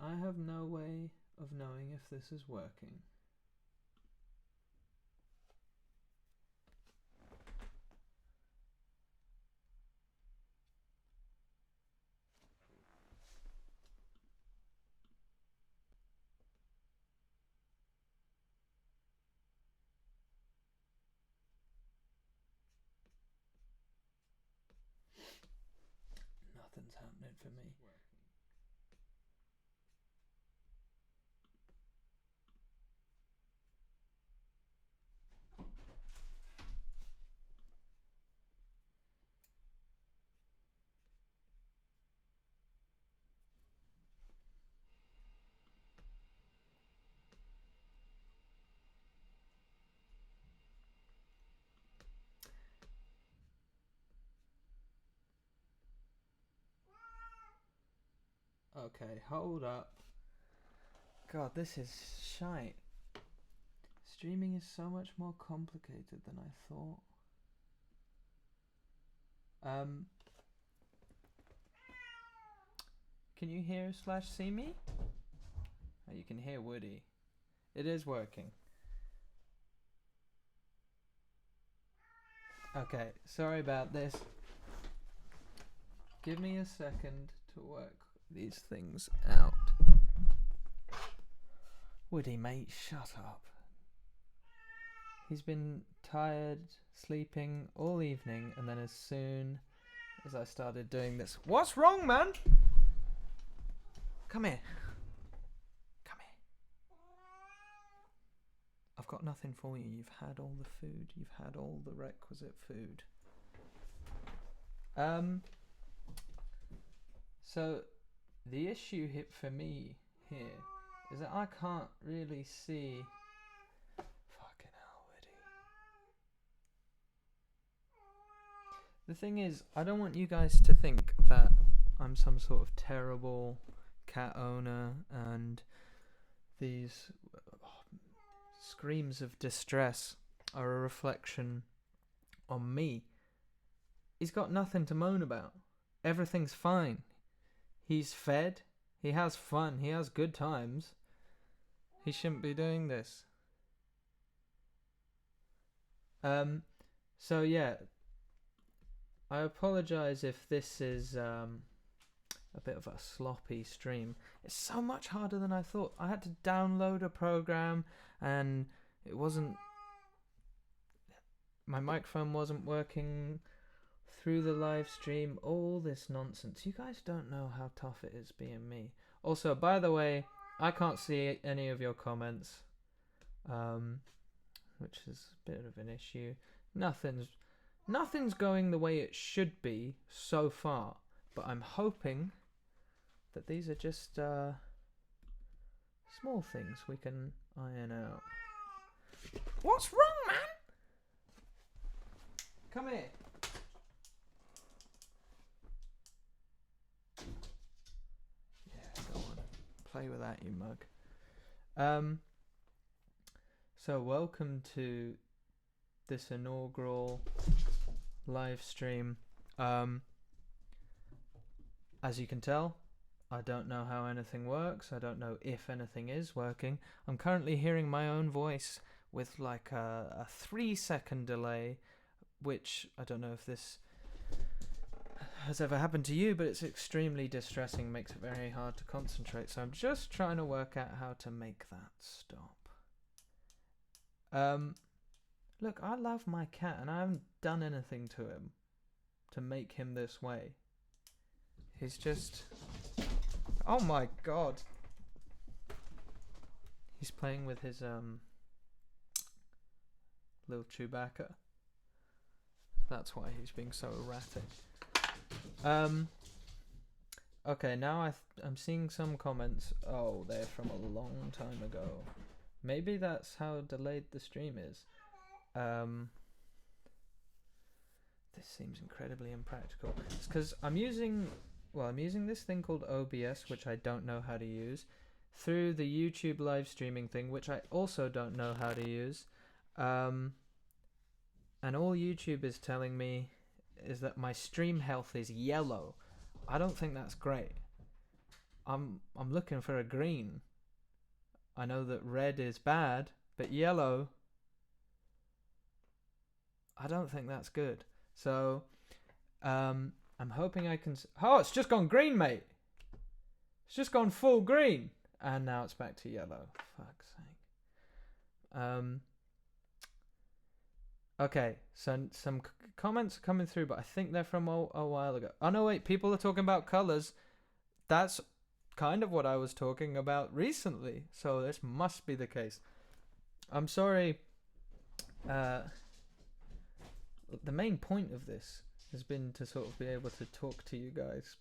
Right, I have no way of knowing if this is working. Nothing's happening for me. Okay, hold up. God, this is shite. Streaming is so much more complicated than I thought. Can you hear / see me? Oh, you can hear Woody. It is working. Okay, sorry about this. Give me a second to work these things out. Woody, mate, shut up. He's been tired, sleeping all evening, and then as soon as I started doing this... What's wrong, man? Come here. Come here. I've got nothing for you. You've had all the food. You've had all the requisite food. So, the issue for me here is that I can't really see... Fucking hell, Woody. The thing is, I don't want you guys to think that I'm some sort of terrible cat owner and these screams of distress are a reflection on me. He's got nothing to moan about. Everything's fine. He's fed. He has fun. He has good times. He shouldn't be doing this. So yeah, I apologize if this is a bit of a sloppy stream. It's so much harder than I thought. I had to download a program and it wasn't... My microphone wasn't working through the live stream. All this nonsense. You guys don't know how tough it is being me. Also, by the way, I can't see any of your comments, which is a bit of an issue. Nothing's going the way it should be so far, but I'm hoping that these are just small things we can iron out. What's wrong, man? Come here. Yeah, go on. Play with that, you mug. So welcome to this inaugural live stream. As you can tell, I don't know how anything works. I don't know if anything is working. I'm currently hearing my own voice with like a 3-second delay, which I don't know if this has ever happened to you, but it's extremely distressing, makes it very hard to concentrate. So I'm just trying to work out how to make that stop. Look, I love my cat and I haven't done anything to him to make him this way. He's just... Oh my god. He's playing with his little Chewbacca. That's why he's being so erratic. Okay, now I'm seeing some comments. Oh, they're from a long time ago. Maybe that's how delayed the stream is. This seems incredibly impractical. It's because I'm using this thing called OBS, which I don't know how to use, through the YouTube live streaming thing, which I also don't know how to use. And all YouTube is telling me is that my stream health is yellow. I don't think that's great. I'm looking for a green. I know that red is bad, but yellow, I don't think that's good. So, I'm hoping I can. Oh, it's just gone green, mate. It's just gone full green, and now it's back to yellow. Fuck's sake. Okay, so some comments are coming through, but I think they're from a while ago. Oh no, wait, people are talking about colors. That's kind of what I was talking about recently, so this must be the case. I'm sorry. The main point of this has been to sort of be able to talk to you guys.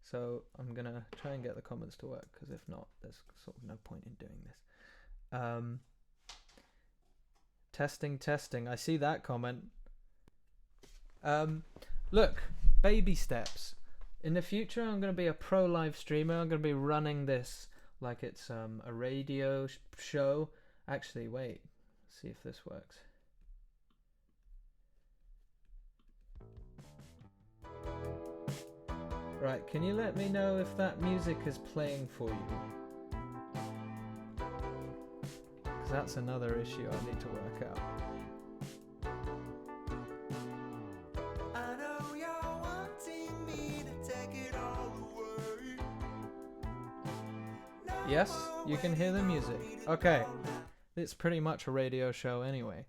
So I'm gonna try and get the comments to work, because if not, there's sort of no point in doing this. Testing. I see that comment. Look, baby steps. In the future, I'm going to be a pro live streamer. I'm going to be running this like it's a radio show. Actually, wait. See if this works. Right, can you let me know if that music is playing for you? Because that's another issue I need to work out. Yes, you can hear the music. Okay, it's pretty much a radio show anyway.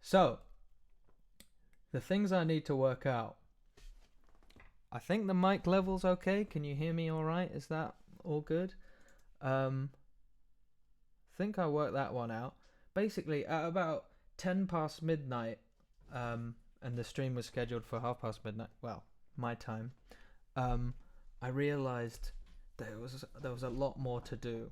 So, the things I need to work out. I think the mic level's okay. Can you hear me all right? Is that all good? Think I worked that one out. Basically, at about 10 past midnight, and the stream was scheduled for midnight, well, my time, I realized there was a lot more to do,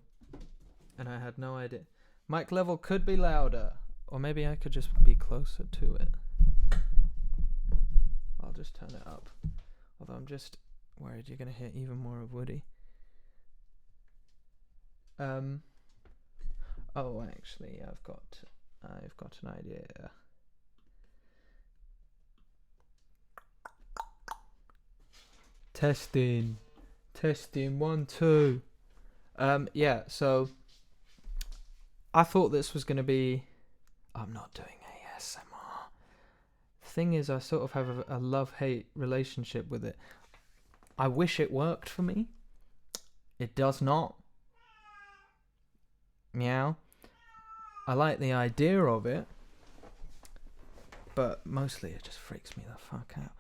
and I had no idea. Mic level could be louder, or maybe I could just be closer to it. I'll just turn it up. Although I'm just worried you're going to hear even more of Woody. Oh, actually, I've got an idea. Testing, 1, 2. Yeah. So I thought this was going to be. I'm not doing ASMR. Thing is, I sort of have a love-hate relationship with it. I wish it worked for me. It does not. Meow. I like the idea of it, but mostly it just freaks me the fuck out.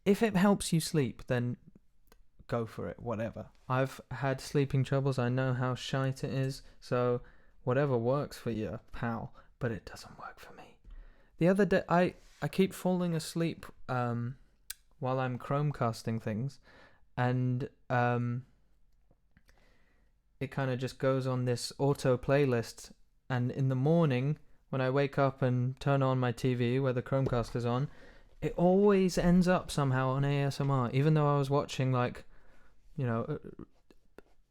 If it helps you sleep, then go for it, whatever. I've had sleeping troubles, I know how shite it is, so whatever works for you, pal, but it doesn't work for me. The other day, I keep falling asleep while I'm Chromecasting things, and it kind of just goes on this auto playlist, and in the morning, when I wake up and turn on my TV where the Chromecast is on, it always ends up somehow on ASMR, even though I was watching, like, you know,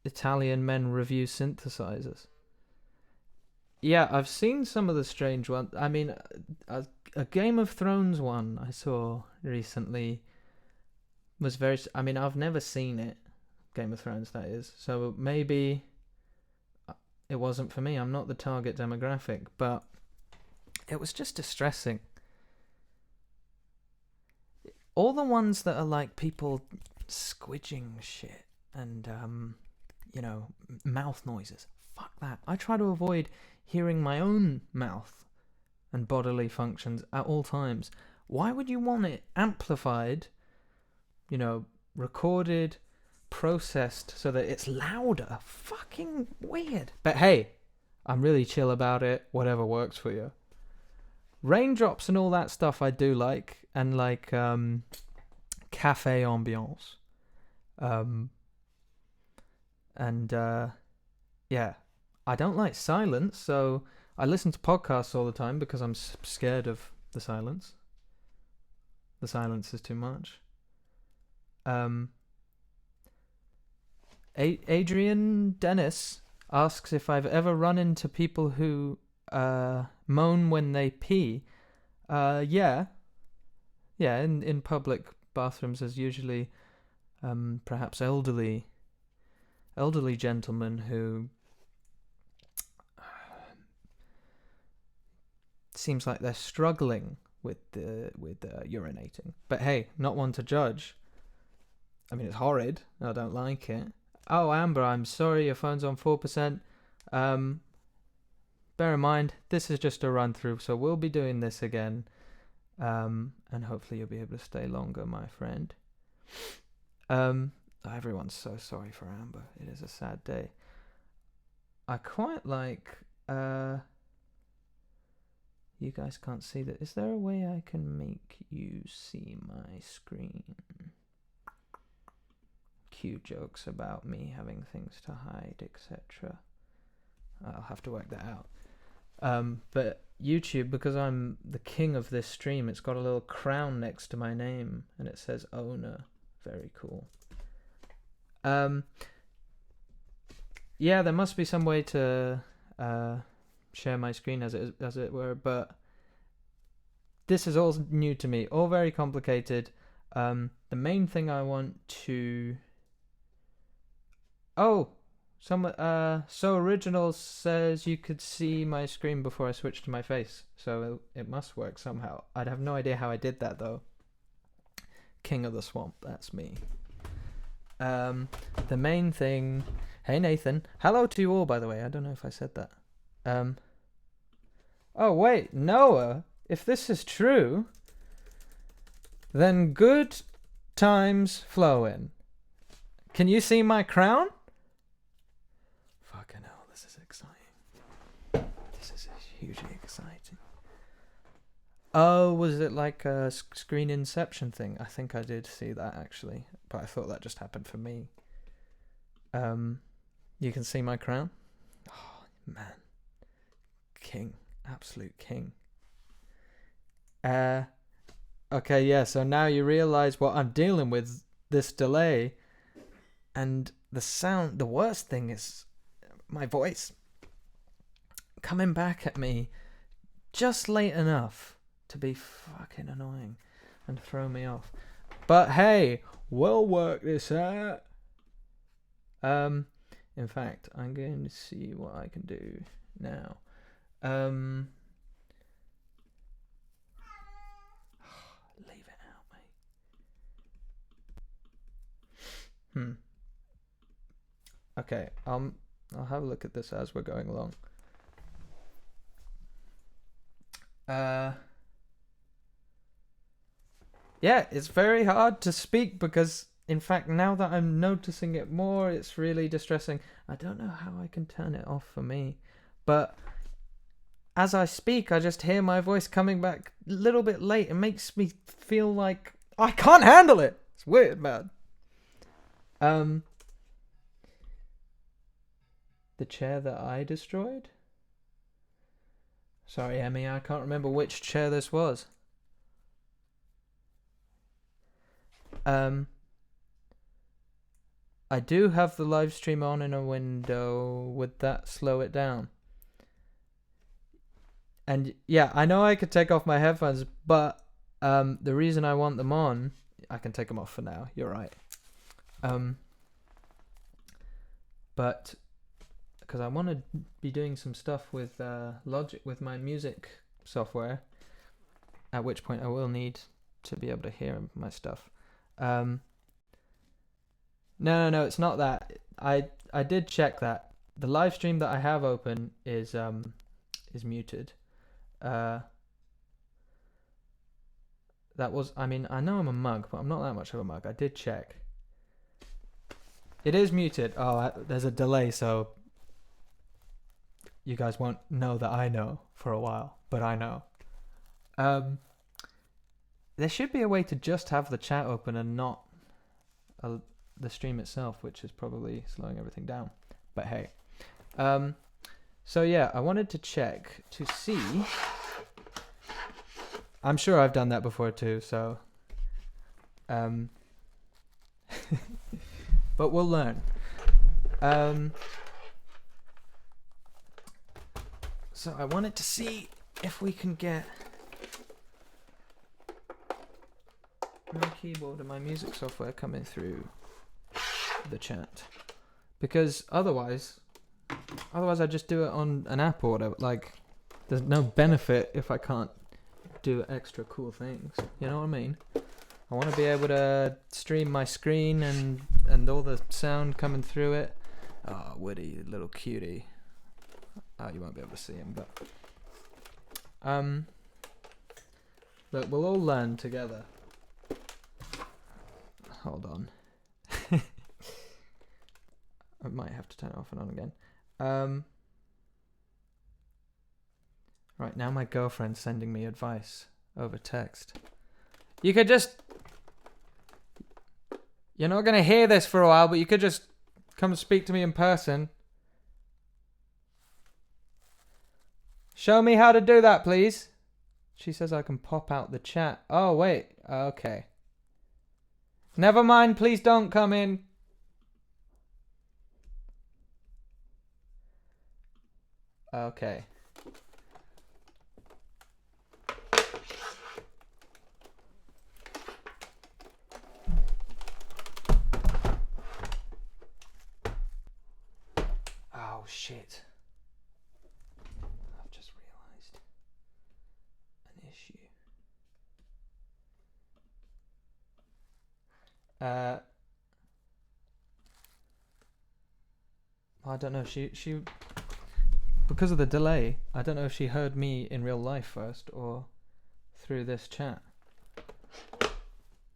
Italian men review synthesizers. Yeah, I've seen some of the strange ones. I mean, a Game of Thrones one I saw recently was very... I mean, I've never seen it. Game of Thrones, that is. So maybe it wasn't for me. I'm not the target demographic, but it was just distressing. All the ones that are like people squidging shit and, you know, mouth noises. Fuck that. I try to avoid hearing my own mouth and bodily functions at all times. Why would you want it amplified, you know, recorded, processed so that it's louder? Fucking weird. But hey, I'm really chill about it. Whatever works for you. Raindrops and all that stuff I do like, and like cafe ambiance. Yeah, I don't like silence, so I listen to podcasts all the time because I'm scared of the silence. The silence is too much. Adrian Dennis asks if I've ever run into people who moan when they pee. Yeah, in public bathrooms there's usually perhaps elderly gentlemen who seems like they're struggling with urinating. But hey, not one to judge. I mean, it's horrid. I don't like it. Oh, Amber, I'm sorry, your phone's on 4%. Bear in mind, this is just a run through, so we'll be doing this again. And hopefully you'll be able to stay longer, my friend. Everyone's so sorry for Amber. It is a sad day. I quite like... You guys can't see that. Is there a way I can make you see my screen? Cue jokes about me having things to hide, etc. I'll have to work that out. But YouTube, because I'm the king of this stream, it's got a little crown next to my name and it says owner. Very cool. Yeah, there must be some way to share my screen as it were, but this is all new to me, all very complicated. The main thing I want to... Oh, so Original says you could see my screen before I switch to my face, so it must work somehow. I'd have no idea how I did that though. King of the Swamp, that's me. The main thing... Hey Nathan, hello to you all, by the way. I don't know if I said that. Oh wait, Noah, if this is true, then good times flowing. Can you see my crown? Fucking hell, this is exciting. This is hugely exciting. Oh, was it like a screen inception thing? I think I did see that actually, but I thought that just happened for me. You can see my crown? Oh, man. King. Absolute king. Okay, yeah, so now you realize what I'm dealing with, this delay. And the sound, the worst thing is my voice coming back at me just late enough to be fucking annoying and throw me off. But hey, we'll work this out. In fact, I'm going to see what I can do now. Leave it out, mate. Okay, I'll have a look at this as we're going along. Yeah, it's very hard to speak because, in fact, now that I'm noticing it more, it's really distressing. I don't know how I can turn it off for me, but as I speak, I just hear my voice coming back a little bit late. It makes me feel like I can't handle it. It's weird, man. The chair that I destroyed? Sorry, Emmy, I can't remember which chair this was. I do have the live stream on in a window. Would that slow it down? And yeah, I know I could take off my headphones, but the reason I want them on, I can take them off for now. You're right. But because I want to be doing some stuff with Logic, with my music software, at which point I will need to be able to hear my stuff. No, it's not that. I did check that. The live stream that I have open is muted. That was, I mean, I know I'm a mug, but I'm not that much of a mug. I did check. It is muted. Oh, there's a delay, so you guys won't know that I know for a while, but I know. There should be a way to just have the chat open and not the stream itself, which is probably slowing everything down. But hey. So yeah, I wanted to check to see. I'm sure I've done that before too, so but we'll learn. So I wanted to see if we can get my keyboard and my music software coming through the chat, because otherwise I just do it on an app or whatever. Like, there's no benefit if I can't do extra cool things. You know what I mean? I want to be able to stream my screen and all the sound coming through it. Oh, Woody, little cutie. Oh, you won't be able to see him, but look, we'll all learn together. Hold on. I might have to turn it off and on again. Right, now my girlfriend's sending me advice over text. You could just... You're not going to hear this for a while, but you could just come speak to me in person. Show me how to do that, please. She says I can pop out the chat. Oh, wait. Okay. Never mind, please don't come in. Okay. Oh, shit. I've just realized an issue. I don't know. She because of the delay, I don't know if she heard me in real life first or through this chat.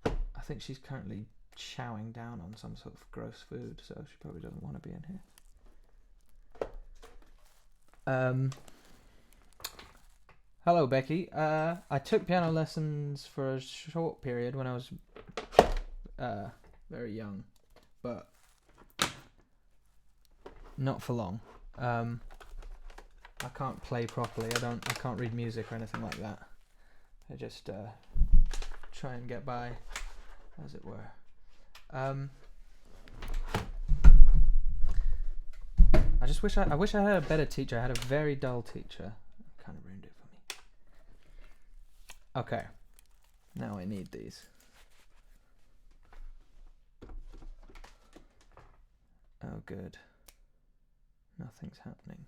I think she's currently chowing down on some sort of gross food, so she probably doesn't want to be in here. Hello, Becky. I took piano lessons for a short period when I was very young, but not for long. I can't play properly. I can't read music or anything like that. I just try and get by, as it were. I wish I had a better teacher. I had a very dull teacher. Kind of ruined it for me. Okay. Now I need these. Oh, good. Nothing's happening.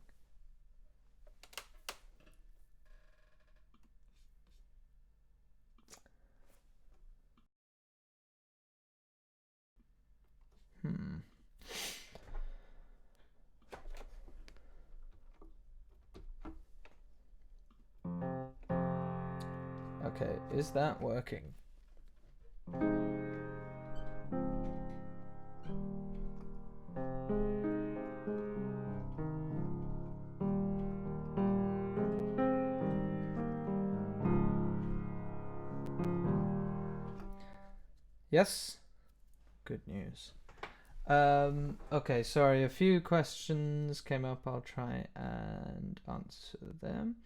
Okay, is that working? Yes? Good news. Okay, sorry, a few questions came up. I'll try and answer them.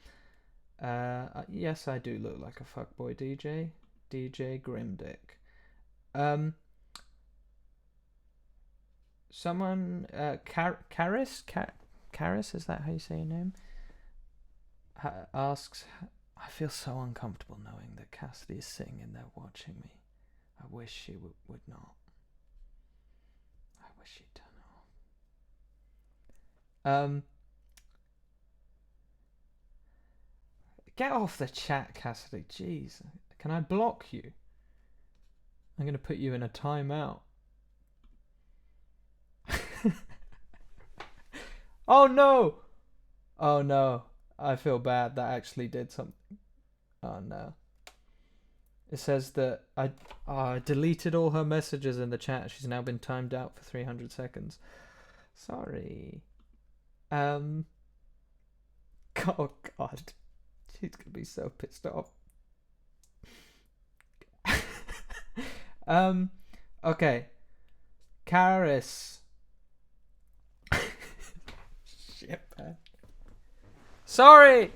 Yes, I do look like a fuckboy DJ. DJ Grimdick. Someone, Karis? Karis, is that how you say your name? Asks, I feel so uncomfortable knowing that Cassidy is sitting in there watching me. I wish she would not. I wish she'd turn it off. Get off the chat, Cassidy. Jeez. Can I block you? I'm going to put you in a timeout. Oh no! Oh no. I feel bad. That actually did something. Oh no. It says that I deleted all her messages in the chat. She's now been timed out for 300 seconds. Sorry. Oh God. She's gonna be so pissed off. Okay. Karis. Shit, man. Sorry.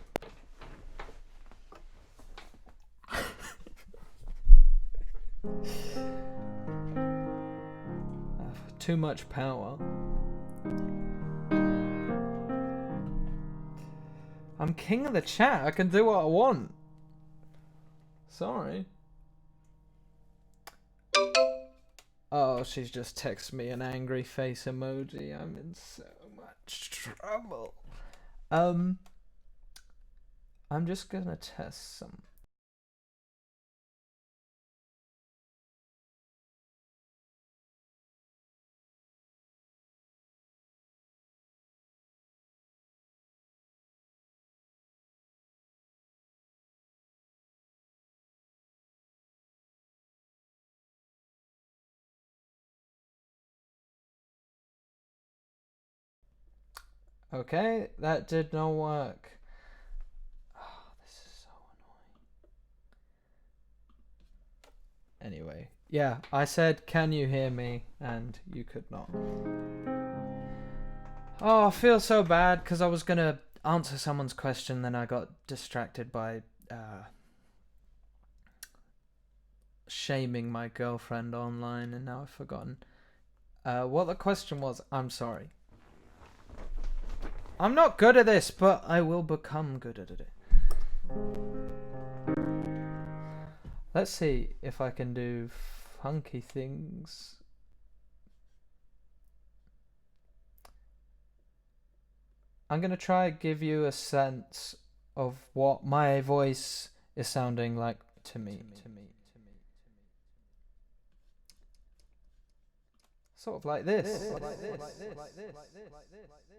Too much power. I'm king of the chat. I can do what I want. Sorry. Oh, she's just texted me an angry face emoji. I'm in so much trouble. Um, I'm just gonna test some. Okay, that did not work. Oh, this is so annoying. Anyway, yeah, I said, can you hear me? And you could not. Oh, I feel so bad because I was gonna answer someone's question, then I got distracted by shaming my girlfriend online, and now I've forgotten what the question was. I'm sorry. I'm not good at this, but I will become good at it. Let's see if I can do funky things. I'm gonna try give you a sense of what my voice is sounding like to me. Sort of like this.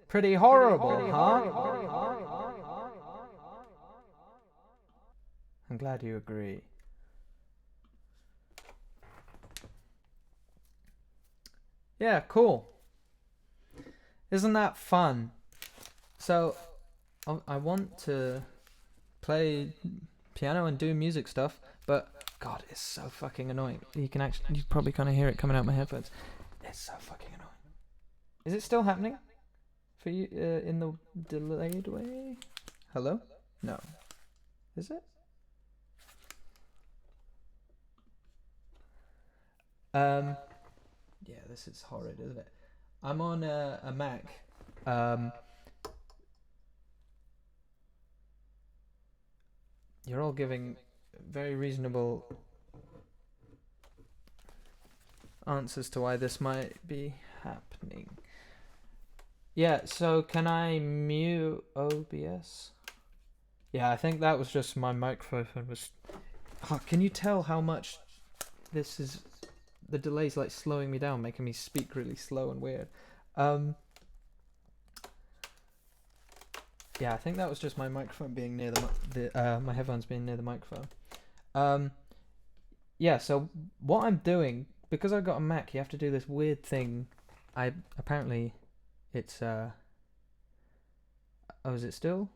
Pretty horrible, huh? I'm glad you agree. Yeah, cool. Isn't that fun? So, I want to play piano and do music stuff, but God, it's so fucking annoying. You probably kind of hear it coming out my headphones. It's so fucking annoying. Is it still happening for you in the delayed way? Hello? No. Is it? Yeah, this is horrid, isn't it? I'm on a Mac. You're all giving very reasonable answers to why this might be happening. Yeah, so can I mute OBS? Yeah, I think that was just my microphone was... Oh, can you tell how much this is... The delay's like slowing me down, making me speak really slow and weird. Yeah, I think that was just my microphone being near my headphones being near the microphone. Yeah, so what I'm doing, because I've got a Mac, you have to do this weird thing. Apparently it's oh, is it still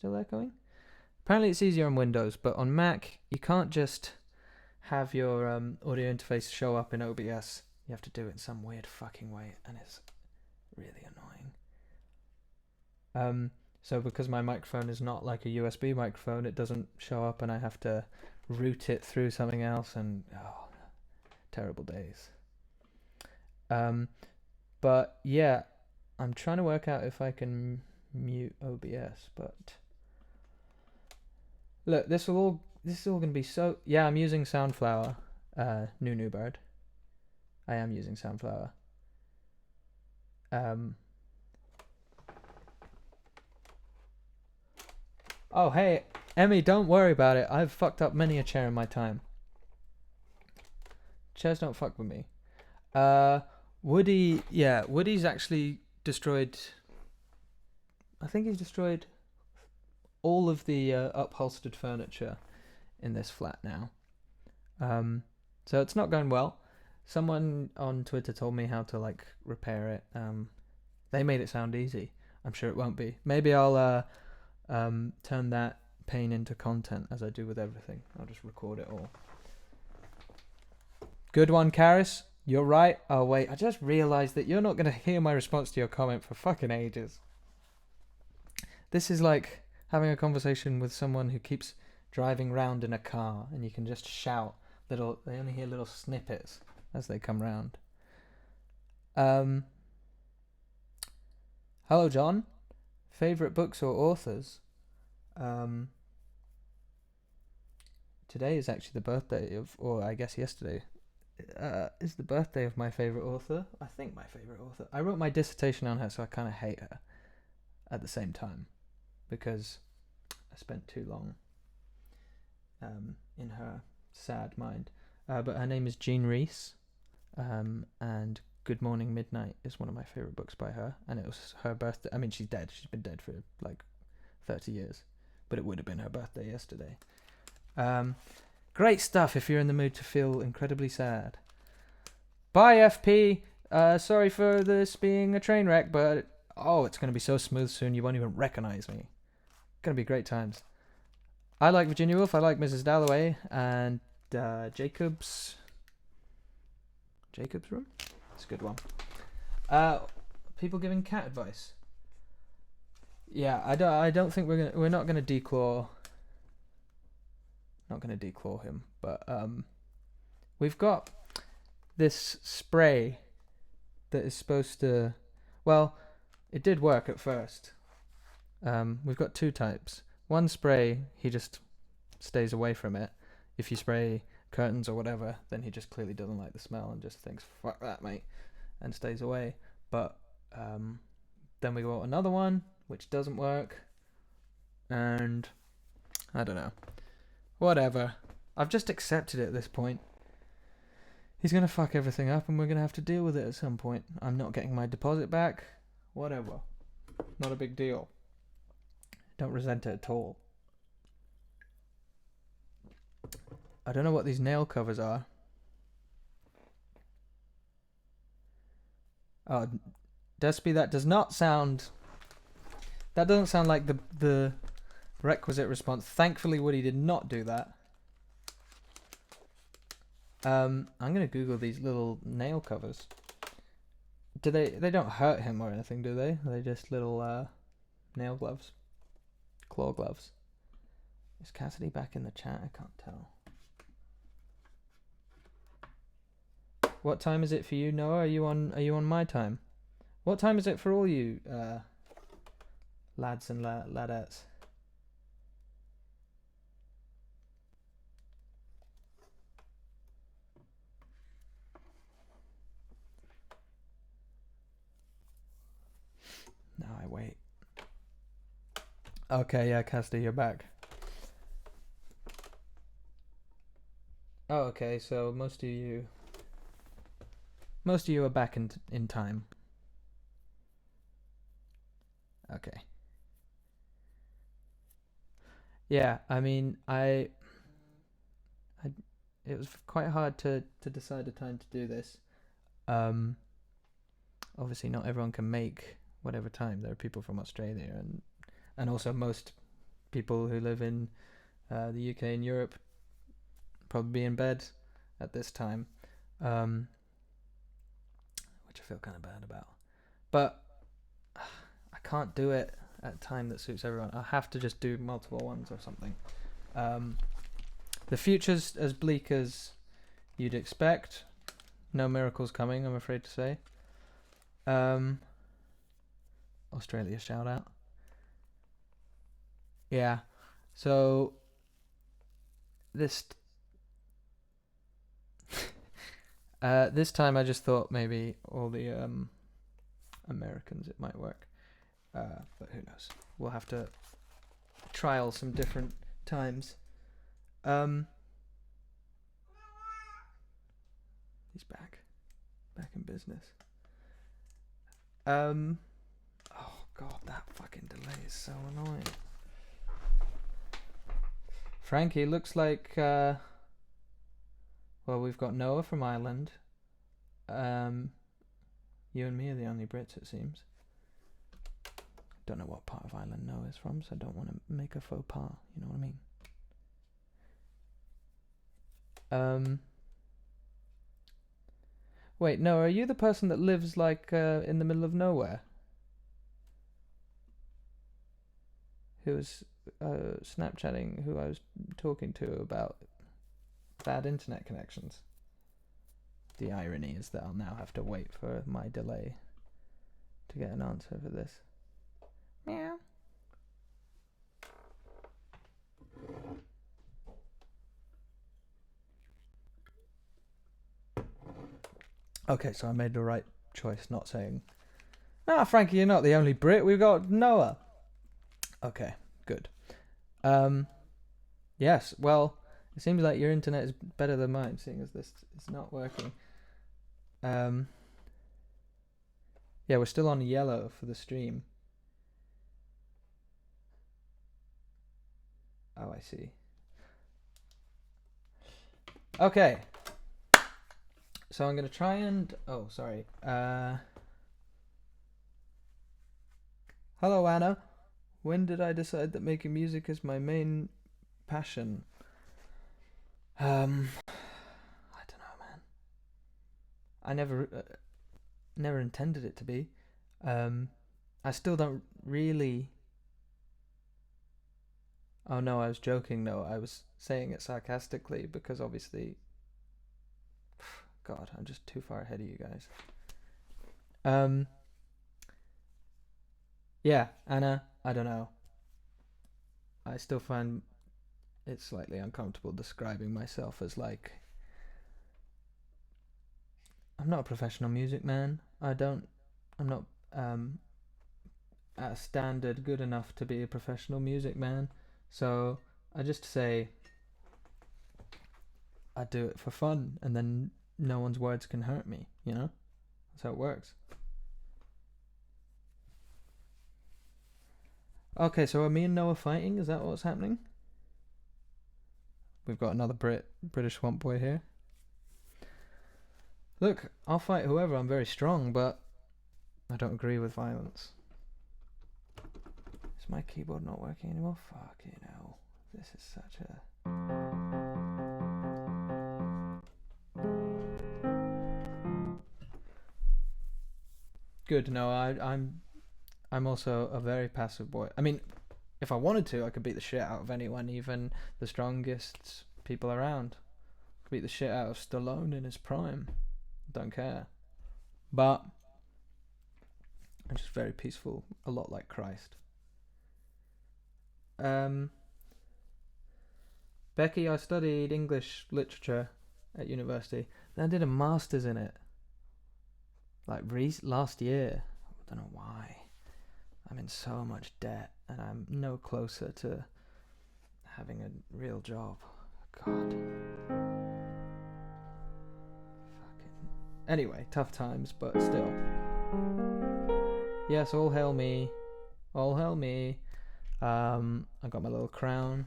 echoing? Apparently it's easier on Windows, but on Mac you can't just have your audio interface show up in OBS. You have to do it in some weird fucking way, and it's really annoying. So because my microphone is not like a USB microphone, it doesn't show up, and I have to route it through something else, and terrible days. But yeah, I'm trying to work out if I can mute OBS, but look, this is all gonna be so... Yeah, I'm using Soundflower, new bird. I am using Soundflower. Oh hey, Emmy, don't worry about it. I've fucked up many a chair in my time. Chairs don't fuck with me. Woody, yeah, Woody's actually destroyed... I think he's destroyed all of the upholstered furniture in this flat now. So it's not going well. Someone on Twitter told me how to like repair it. They made it sound easy. I'm sure it won't be. Maybe I'll turn that pain into content as I do with everything. I'll just record it all. Good one, Karis. You're right. Oh wait, I just realised that you're not going to hear my response to your comment for fucking ages. This is like having a conversation with someone who keeps driving round in a car, and you can just shout little... They only hear little snippets as they come round. Hello, John. Favorite books or authors? Today is actually the birthday of... Or I guess yesterday is the birthday of my favorite author. I think my favorite author. I wrote my dissertation on her, so I kind of hate her at the same time because I spent too long in her sad mind. But her name is Jean Rhys, and Good Morning Midnight is one of my favorite books by her, and it was her birthday. I mean, she's dead. She's been dead for like 30 years, but it would have been her birthday yesterday. Great stuff if you're in the mood to feel incredibly sad. Bye, FP. Sorry for this being a train wreck, but it's going to be so smooth soon you won't even recognize me. Going to be great times. I like Virginia Woolf. I like Mrs. Dalloway and Jacob's Room. It's a good one. People giving cat advice. Yeah, I don't think we're not gonna declaw. Not gonna declaw him, but we've got this spray that is supposed to. Well, it did work at first. We've got two types. One spray, he just stays away from it. If you spray curtains or whatever, then he just clearly doesn't like the smell and just thinks, fuck that, mate, and stays away. But then we got another one, which doesn't work. And I don't know. Whatever. I've just accepted it at this point. He's going to fuck everything up and we're going to have to deal with it at some point. I'm not getting my deposit back. Whatever. Not a big deal. Don't resent it at all. I don't know what these nail covers are. Oh, Despy, that doesn't sound like the requisite response. Thankfully, Woody did not do that. I'm gonna Google these little nail covers. Do they don't hurt him or anything, do they? Are they just little nail gloves? Claw gloves. Is Cassidy back in the chat? I can't tell. What time is it for you, Noah? Are you on my time? What time is it for all you lads and ladettes? No, I wait. Okay, yeah, Cassidy, you're back. Oh, okay, so most of you are back in time. Okay. Yeah, I mean, it was quite hard to decide a time to do this. Obviously, not everyone can make whatever time. There are people from Australia and also most people who live in the UK and Europe probably be in bed at this time, which I feel kind of bad about. But I can't do it at a time that suits everyone. I'll have to just do multiple ones or something. The future's as bleak as you'd expect. No miracles coming, I'm afraid to say. Australia shout out. Yeah. So this time I just thought maybe all the Americans it might work. But who knows? We'll have to trial some different times. He's back in business. Oh god, that fucking delay is so annoying. Frankie, looks like well, we've got Noah from Ireland. You and me are the only Brits, it seems. Don't know what part of Ireland Noah is from, so I don't want to make a faux pas, you know what I mean? Wait, no, are you the person that lives like in the middle of nowhere? Who was Snapchatting who I was talking to about bad internet connections. The irony is that I'll now have to wait for my delay to get an answer for this. Meow. Okay, so I made the right choice not saying, "Ah, Frankie, you're not the only Brit. We've got Noah." Okay, good. Yes, well, it seems like your internet is better than mine, seeing as this is not working. Yeah, we're still on yellow for the stream. Oh, I see. Okay. So I'm going to try and... Oh, sorry. Hello, Anna. When did I decide that making music is my main passion? I don't know, man. I never intended it to be. I still don't really... Oh, no, I was joking. No, I was saying it sarcastically because obviously... God, I'm just too far ahead of you guys. Yeah, Anna, I don't know. I still find it slightly uncomfortable describing myself as like... I'm not a professional music man. I'm not at a standard good enough to be a professional music man. So I just say I do it for fun, and then no one's words can hurt me. You know, that's how it works. Okay, so are me and Noah fighting? Is that what's happening? We've got another British swamp boy here. Look, I'll fight whoever. I'm very strong, but I don't agree with violence. Is my keyboard not working anymore? Fuck you know. This is such a... Good. No, I'm also a very passive boy. I mean, if I wanted to, I could beat the shit out of anyone, even the strongest people around. I could beat the shit out of Stallone in his prime. Don't care. But I'm just very peaceful, a lot like Christ. Becky, I studied English literature at university. Then I did a master's in it. Like last year. I don't know why. I'm in so much debt and I'm no closer to having a real job. God. Fucking. Anyway, tough times, but still. Yes, all hail me. All hail me. I got my little crown.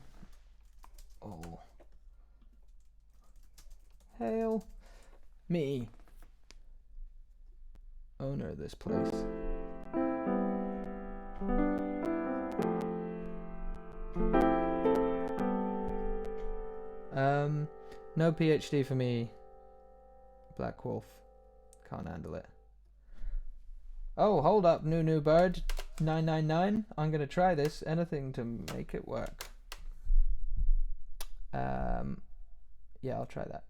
Oh. Hail me. Owner of this place. No PhD for me. Black Wolf. Can't handle it. Oh, hold up, new bird. 999. I'm gonna try this. Anything to make it work. Yeah, I'll try that.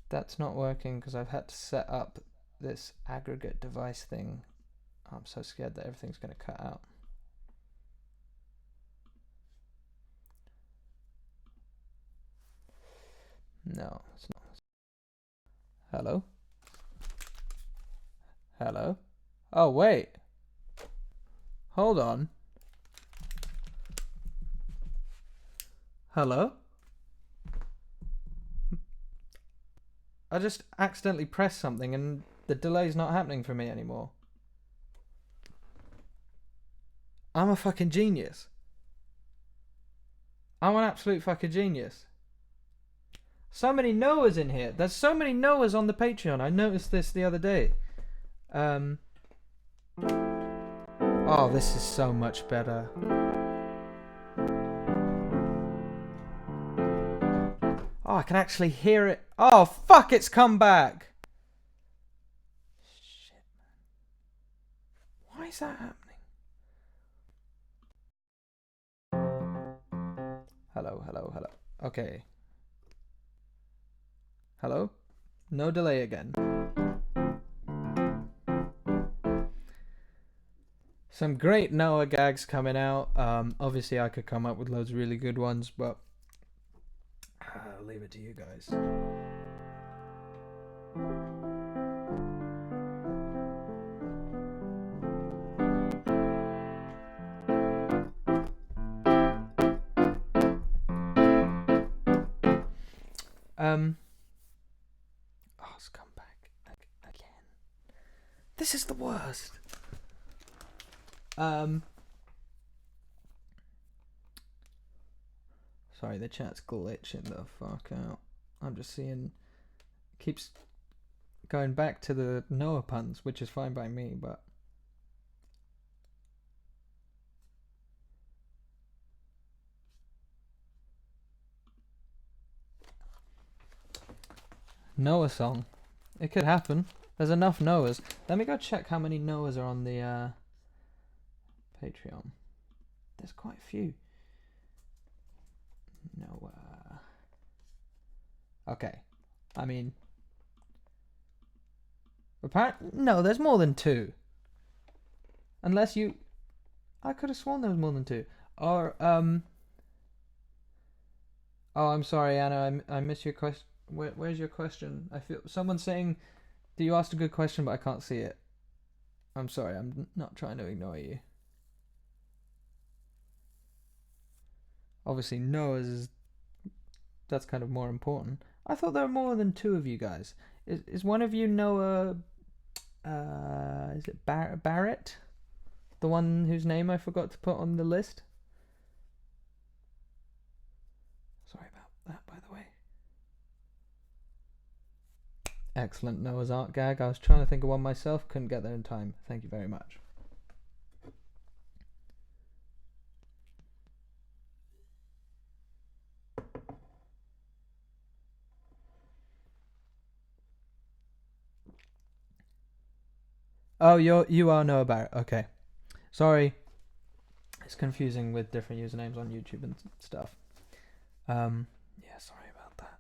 That's not working because I've had to set up this aggregate device thing. I'm so scared that everything's going to cut out. No, it's not. Hello? Hello? Oh, wait. Hold on. Hello? I just accidentally pressed something and the delay's not happening for me anymore. I'm a fucking genius. I'm an absolute fucking genius. So many Noahs in here. There's so many Noahs on the Patreon. I noticed this the other day. Oh, this is so much better. Oh, I can actually hear it. Oh, fuck, it's come back. Shit, man. Why is that happening? Hello. Okay. Hello? No delay again. Some great Noah gags coming out. Obviously, I could come up with loads of really good ones, but I'll leave it to you guys. Oh, it's come back again. This is the worst. Sorry, the chat's glitching the fuck out. I'm just seeing, keeps going back to the Noah puns, which is fine by me, but Noah song. It could happen. There's enough Noahs. Let me go check how many Noahs are on the Patreon. There's quite a few. Noah. Okay. I mean, apparently, no, there's more than 2. Unless you, I could have sworn there was more than 2. Or oh, I'm sorry, Anna. I missed your question. Where's your question? I feel someone's saying that you asked a good question, but I can't see it. I'm sorry. I'm not trying to ignore you. Obviously, Noah's that's kind of more important. I thought there were more than 2 of you guys. Is one of you Noah? Is it Barrett? The one whose name I forgot to put on the list? Sorry about that, by the way. Excellent Noah's Ark gag. I was trying to think of one myself, couldn't get there in time. Thank you very much. Oh, you are Noah Barrett. Okay. Sorry. It's confusing with different usernames on YouTube and stuff. Yeah, sorry about that.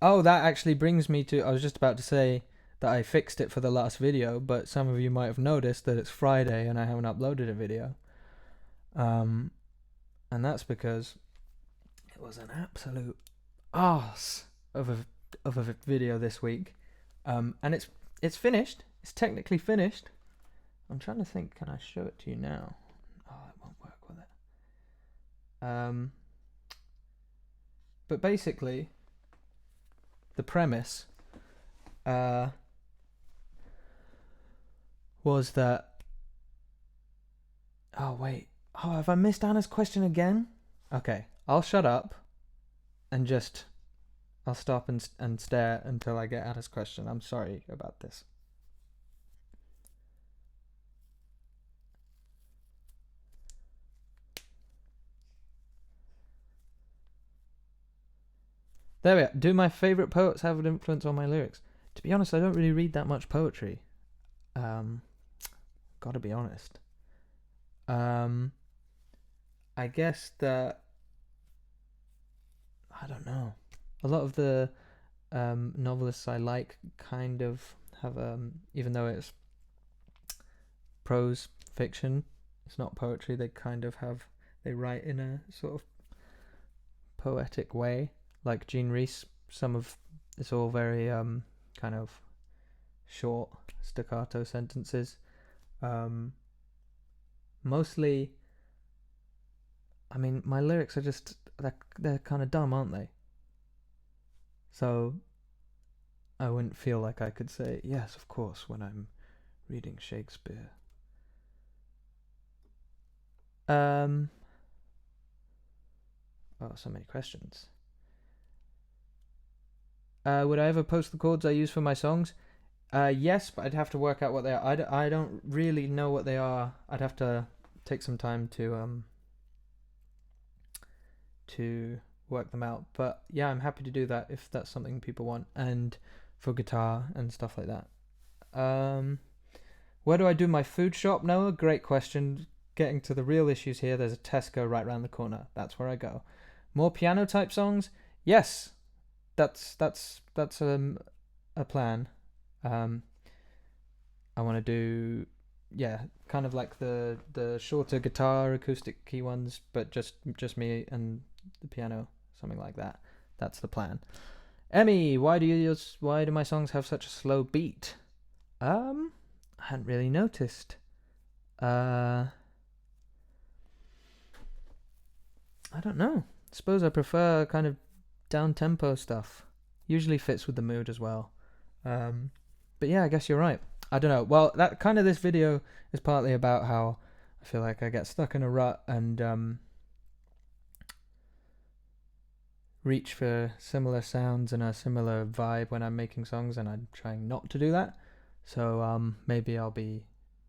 Oh, that actually brings me to, I was just about to say that I fixed it for the last video, but some of you might have noticed that it's Friday and I haven't uploaded a video. And that's because it was an absolute arse of a video this week. And it's finished. It's technically finished. I'm trying to think, can I show it to you now? Oh, it won't work with it. But basically, the premise was that... Oh, wait. Oh, have I missed Anna's question again? Okay, I'll shut up and just... I'll stop and stare until I get Anna's question. I'm sorry about this. There we are. Do my favourite poets have an influence on my lyrics? To be honest, I don't really read that much poetry. Gotta be honest. I guess that... I don't know. A lot of the novelists I like kind of have, even though it's prose fiction, it's not poetry, they kind of have... They write in a sort of poetic way. Like Jean Rhys, it's all very kind of short staccato sentences. Mostly, I mean, my lyrics are just they're kind of dumb, aren't they? So I wouldn't feel like I could say yes, of course, when I'm reading Shakespeare. Oh, so many questions. Would I ever post the chords I use for my songs? Yes, but I'd have to work out what they are. I don't really know what they are. I'd have to take some time to work them out. But yeah, I'm happy to do that if that's something people want, and for guitar and stuff like that. Where do I do my food shop, Noah? Great question. Getting to the real issues here, there's a Tesco right around the corner. That's where I go. More piano type songs? Yes. that's a plan. Um, I want to do, yeah, kind of like the shorter guitar acoustic key ones, but just me and the piano, something like that. That's the plan. Emmy, why do my songs have such a slow beat? I hadn't really noticed. I don't know. Suppose I prefer kind of down tempo stuff. Usually fits with the mood as well. But yeah, I guess you're right. I don't know. Well, that kind of this video is partly about how I feel like I get stuck in a rut and reach for similar sounds and a similar vibe when I'm making songs, and I'm trying not to do that. So maybe I'll be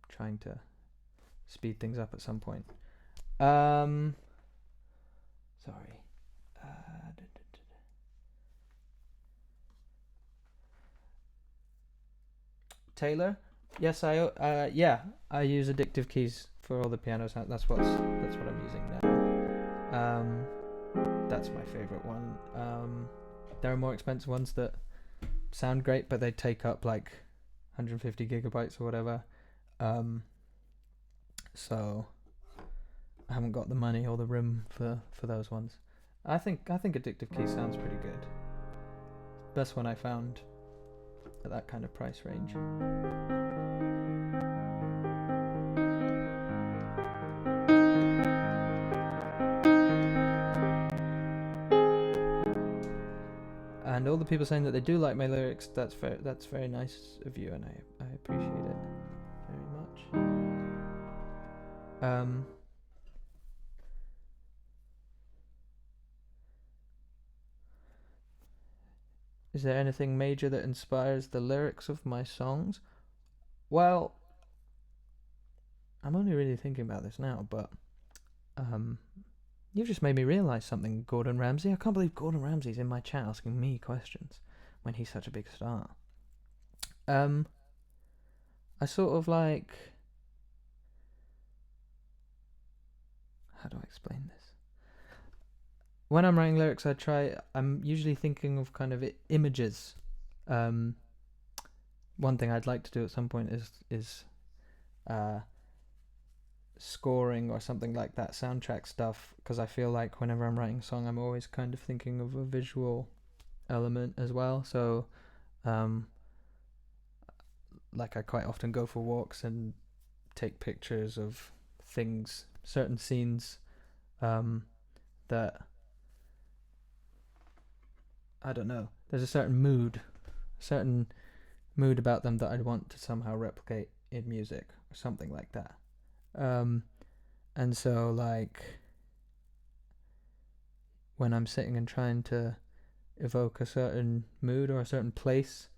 trying to speed things up at some point. Sorry. Taylor, yes, I use addictive keys for all the pianos. That's what I'm using now. That's my favorite one. There are more expensive ones that sound great, but they take up like 150 gigabytes or whatever. So I haven't got the money or the room for those ones. I think addictive keys sounds pretty good. Best one I found at that kind of price range. And all the people saying that they do like my lyrics, that's very nice of you, and I appreciate it very much. Is there anything major that inspires the lyrics of my songs? Well, I'm only really thinking about this now, but you've just made me realise something, Gordon Ramsay. I can't believe Gordon Ramsay's in my chat asking me questions when he's such a big star. I sort of like... How do I explain this? When I'm writing lyrics, I'm usually thinking of kind of images. One thing I'd like to do at some point is scoring or something like that, soundtrack stuff, because I feel like whenever I'm writing a song, I'm always kind of thinking of a visual element as well. So like I quite often go for walks and take pictures of things, certain scenes that, I don't know, there's a certain mood about them that I'd want to somehow replicate in music or something like that. And so like when I'm sitting and trying to evoke a certain mood or a certain place,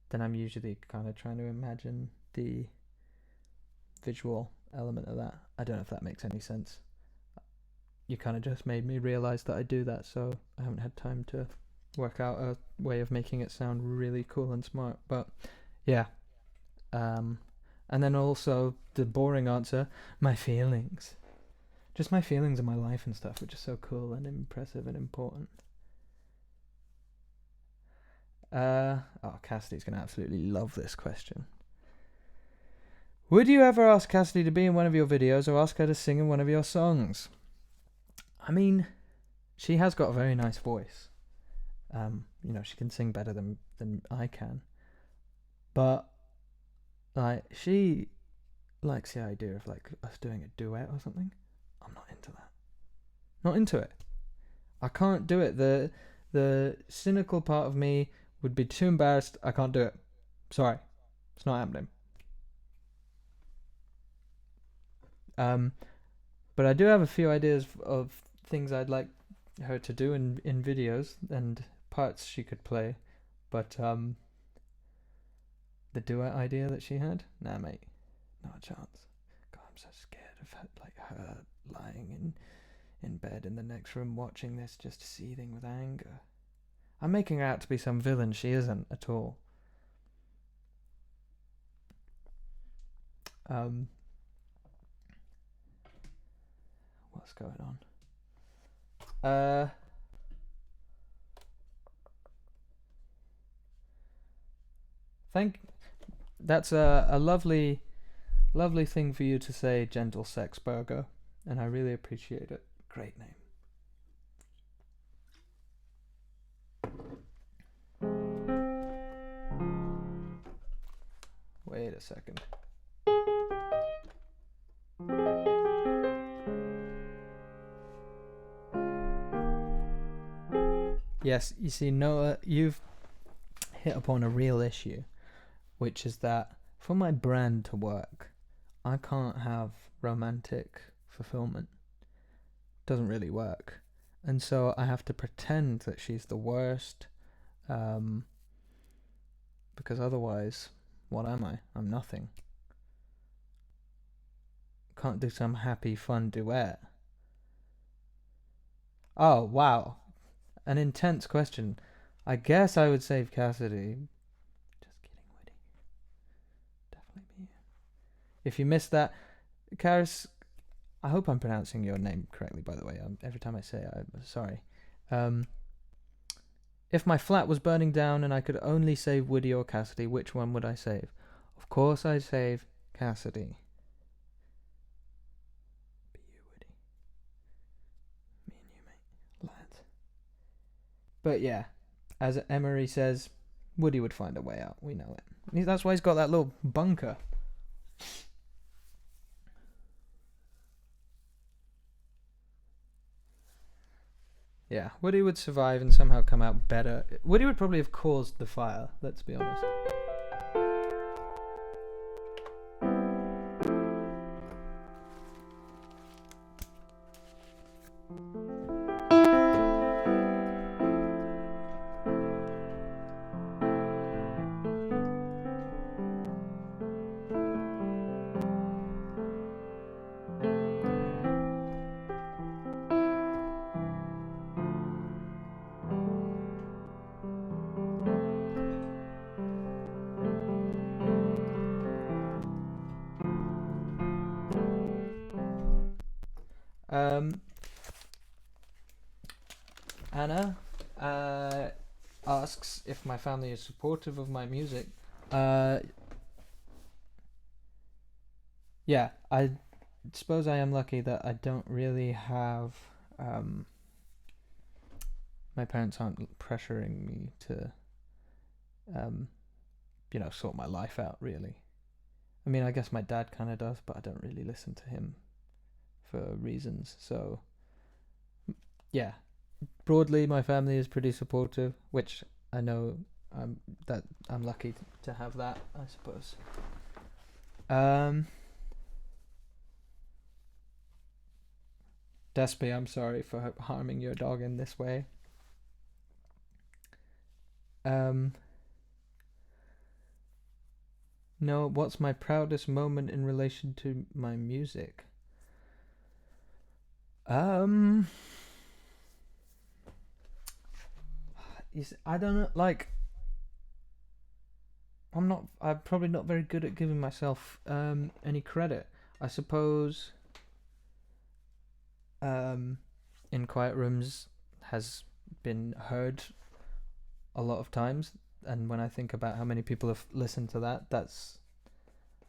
then I'm usually kind of trying to imagine the visual element of that. I don't know if that makes any sense. You kind of just made me realize that I do that, so I haven't had time to work out a way of making it sound really cool and smart. But yeah. And then also the boring answer, my feelings. Just my feelings in my life and stuff, which is so cool and impressive and important. Cassidy's going to absolutely love this question. Would you ever ask Cassidy to be in one of your videos or ask her to sing in one of your songs? I mean, she has got a very nice voice. She can sing better than I can. But like, she likes the idea of like us doing a duet or something. I'm not into that. Not into it. I can't do it. The cynical part of me would be too embarrassed. I can't do it. Sorry. It's not happening. But I do have a few ideas of things I'd like her to do in videos and parts she could play. But the duet idea that she had, nah, mate, not a chance. God, I'm so scared of her lying in bed in the next room watching this, just seething with anger. I'm making her out to be some villain. She isn't at all. What's going on? That's a lovely, lovely thing for you to say, Gentle Sex Burger, and I really appreciate it. Great name. Wait a second. Yes, you see, Noah, you've hit upon a real issue, which is that for my brand to work, I can't have romantic fulfillment. Doesn't really work. And so I have to pretend that she's the worst, because otherwise, what am I? I'm nothing. Can't do some happy, fun duet. Oh, wow. An intense question. I guess I would save Cassidy. Just kidding, Woody. Definitely be you. If you missed that, Karis, I hope I'm pronouncing your name correctly, by the way. Every time I say it, I'm sorry. If my flat was burning down and I could only save Woody or Cassidy, which one would I save? Of course I'd save Cassidy. Be you, Woody. Me and you, mate. Lads. But yeah, as Emery says, Woody would find a way out. We know it. That's why he's got that little bunker. Yeah, Woody would survive and somehow come out better. Woody would probably have caused the fire, let's be honest. Anna asks if my family is supportive of my music. Yeah, I suppose I am lucky that I don't really have. My parents aren't pressuring me to, sort my life out, really. I mean, I guess my dad kind of does, but I don't really listen to him for reasons. So, yeah, broadly, my family is pretty supportive, which I know that I'm lucky to have that, I suppose. Despy, I'm sorry for harming your dog in this way. No, what's my proudest moment in relation to my music? I don't know, like, I'm probably not very good at giving myself any credit. I suppose In Quiet Rooms has been heard a lot of times, and when I think about how many people have listened to that, that's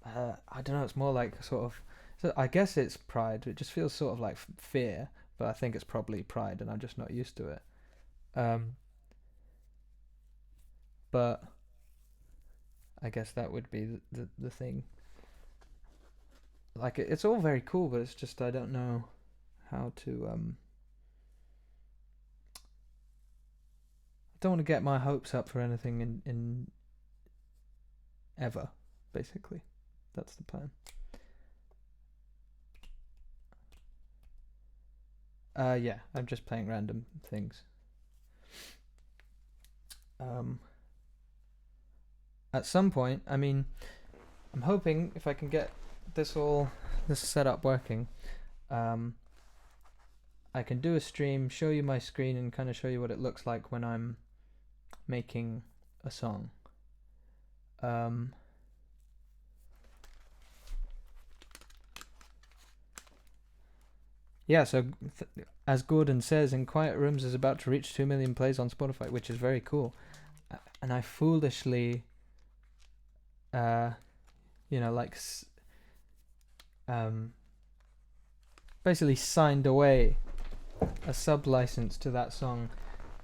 I don't know, it's more like sort of, so I guess it's pride. It just feels sort of like fear, but I think it's probably pride, and I'm just not used to it. But I guess that would be the thing. Like it's all very cool, but it's just I don't know how to. I don't want to get my hopes up for anything in ever. Basically, that's the plan. Yeah, I'm just playing random things. At some point, I mean, I'm hoping if I can get this setup working, I can do a stream, show you my screen, and kind of show you what it looks like when I'm making a song. Yeah, so as Gordon says, In Quiet Rooms is about to reach 2 million plays on Spotify, which is very cool. And I foolishly you know, like basically signed away a sub license to that song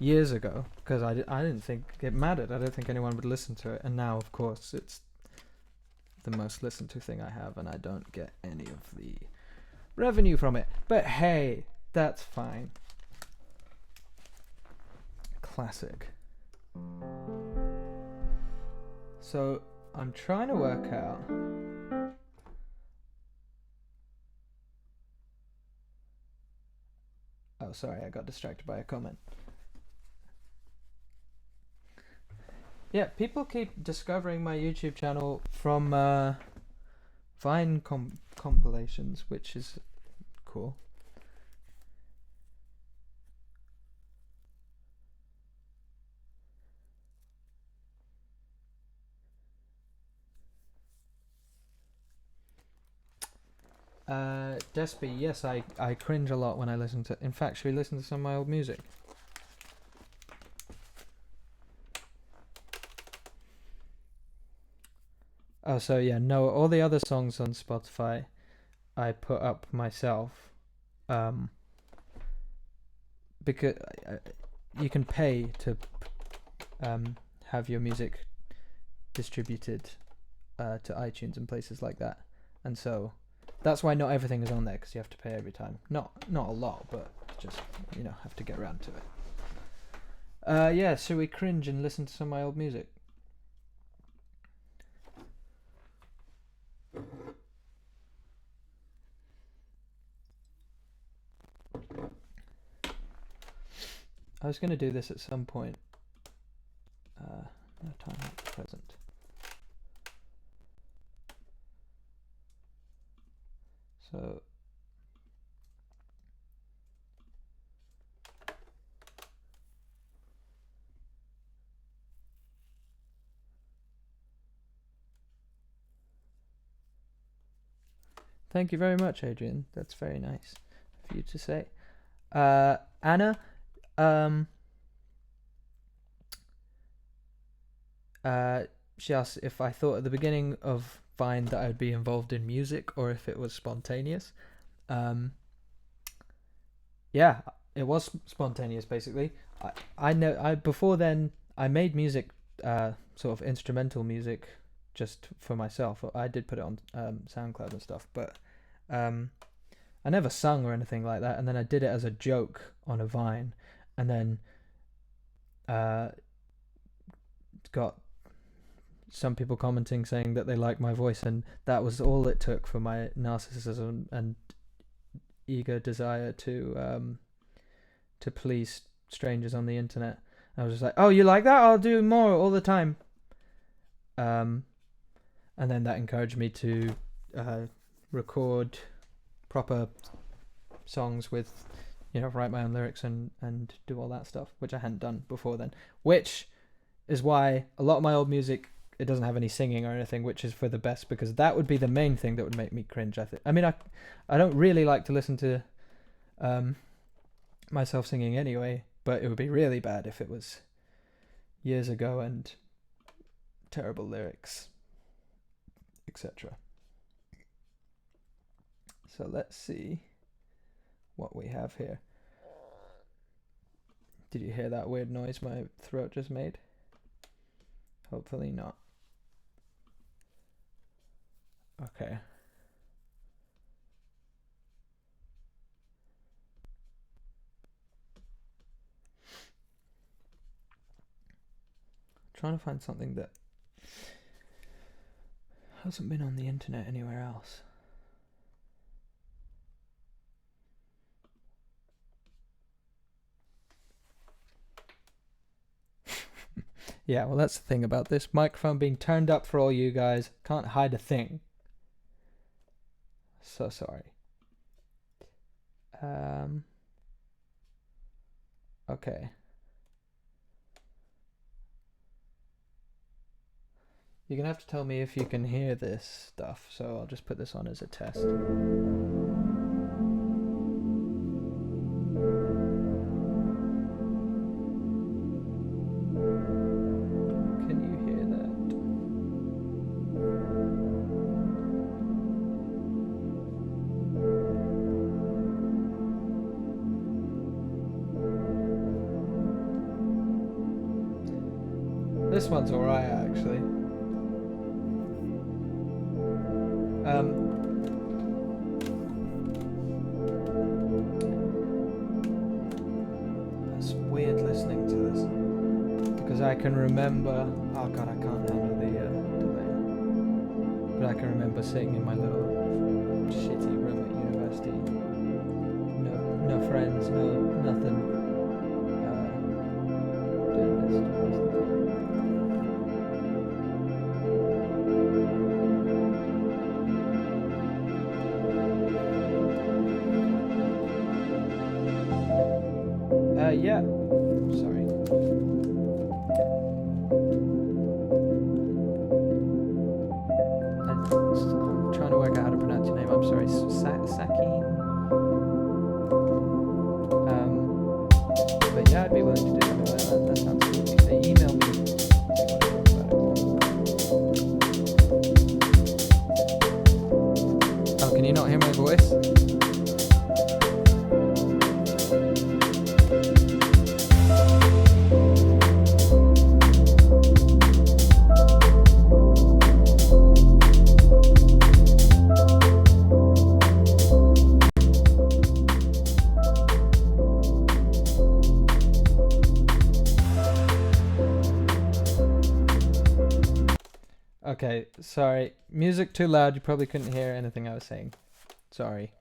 years ago because I didn't think it mattered. I don't think anyone would listen to it, and now of course it's the most listened to thing I have, and I don't get any of the revenue from it. But hey, that's fine. Classic. So I'm trying to work out. Oh, sorry, I got distracted by a comment. Yeah, people keep discovering my YouTube channel from Vine compilations, which is cool. Despy, yes, I cringe a lot when I listen to. In fact, should we listen to some of my old music? Oh, so yeah, no, all the other songs on Spotify I put up myself, because you can pay to have your music distributed to iTunes and places like that, and so that's why not everything is on there, because you have to pay every time. Not a lot, but just, you know, have to get around to it. Yeah, so we cringe and listen to some of my old music. I was going to do this at some point. No time at the present. So thank you very much, Adrian. That's very nice for you to say. Anna, she asked if I thought at the beginning of Vine that I would be involved in music or if it was spontaneous. Yeah, it was spontaneous basically. I know before then I made music, sort of instrumental music, just for myself. I did put it on SoundCloud and stuff, but I never sung or anything like that. And then I did it as a joke on a Vine, and then got some people commenting saying that they like my voice, and that was all it took for my narcissism and eager desire to please strangers on the internet. I was just like, oh, you like that? I'll do more all the time. And then that encouraged me to record proper songs with, you know, write my own lyrics and do all that stuff, which I hadn't done before then. Which is why a lot of my old music, it doesn't have any singing or anything, which is for the best, because that would be the main thing that would make me cringe. I mean, I don't really like to listen to myself singing anyway, but it would be really bad if it was years ago and terrible lyrics, etc. So let's see what we have here. Did you hear that weird noise my throat just made? Hopefully not. Okay. Trying to find something that hasn't been on the internet anywhere else. Yeah, well, that's the thing about this microphone being turned up for all you guys. Can't hide a thing. So sorry. Okay. You're gonna have to tell me if you can hear this stuff, so I'll just put this on as a test. Can you hear that? This one's alright actually. It's weird listening to this because I can remember. Oh god, I can't handle the delay. But I can remember sitting in my little shitty room at university. No friends, no nothing. Doing this to pass the time. Yeah. Sorry. I'm trying to work out how to pronounce your name. I'm sorry. Sakin. But yeah, I'd be willing to do something like that. That sounds cool. They email me if you want to talk about it. Oh, can you not hear my voice? Okay, sorry. Music too loud. You probably couldn't hear anything I was saying. Sorry.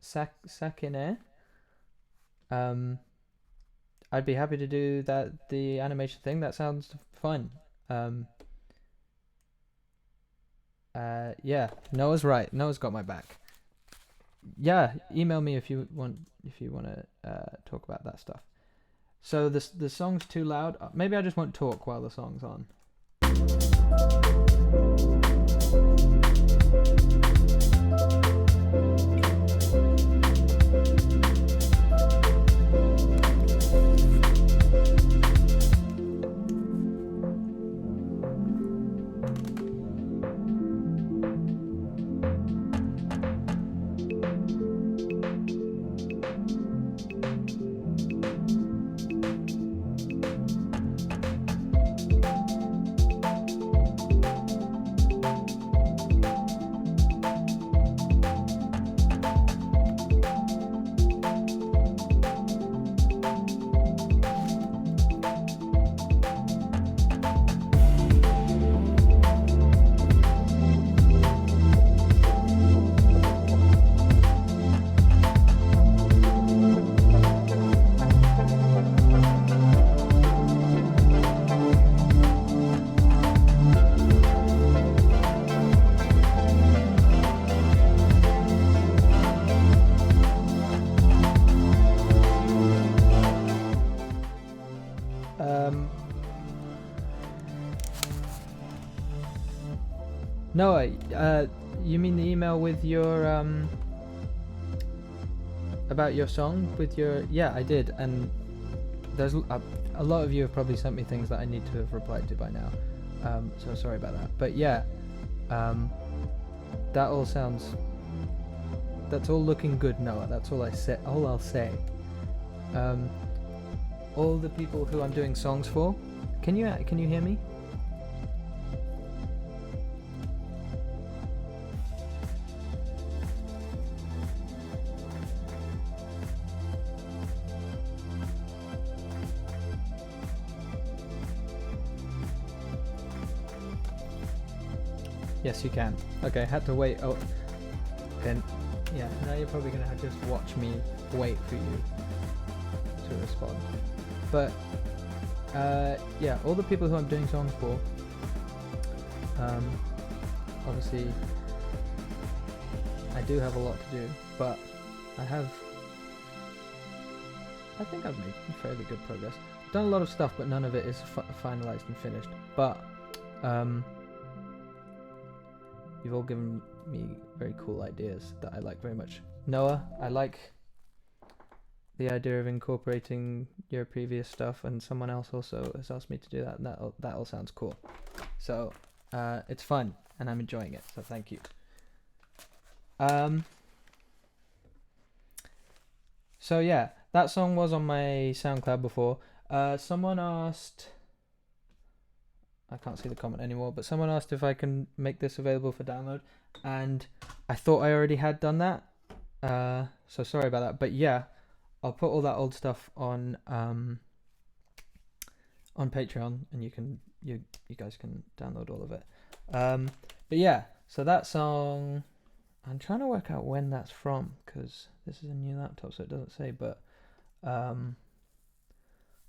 Sakine. I'd be happy to do that. The animation thing. That sounds fun. Yeah. Noah's right. Noah's got my back. Yeah. Email me if you want. If you want to talk about that stuff. So the song's too loud. Maybe I just won't talk while the song's on. Noah, you mean the email with your about your song with your? Yeah, I did, and there's a lot of you have probably sent me things that I need to have replied to by now, so sorry about that. But yeah, that all sounds. That's all looking good, Noah. That's all I'll say. All the people who I'm doing songs for, can you hear me? Yes, you can. Okay, had to wait. Oh, and yeah, now you're probably gonna just watch me wait for you to respond. But yeah, all the people who I'm doing songs for, obviously I do have a lot to do, but I think I've made fairly good progress. I've done a lot of stuff, but none of it is finalized and finished. But you've all given me very cool ideas that I like very much. Noah, I like the idea of incorporating your previous stuff, and someone else also has asked me to do that, and that all sounds cool. So it's fun, and I'm enjoying it, so thank you. So yeah, that song was on my SoundCloud before. Someone asked. I can't see the comment anymore, but someone asked if I can make this available for download, and I thought I already had done that. So sorry about that, but yeah, I'll put all that old stuff on Patreon, and you guys can download all of it. But yeah, so that song, I'm trying to work out when that's from, because this is a new laptop, so it doesn't say, but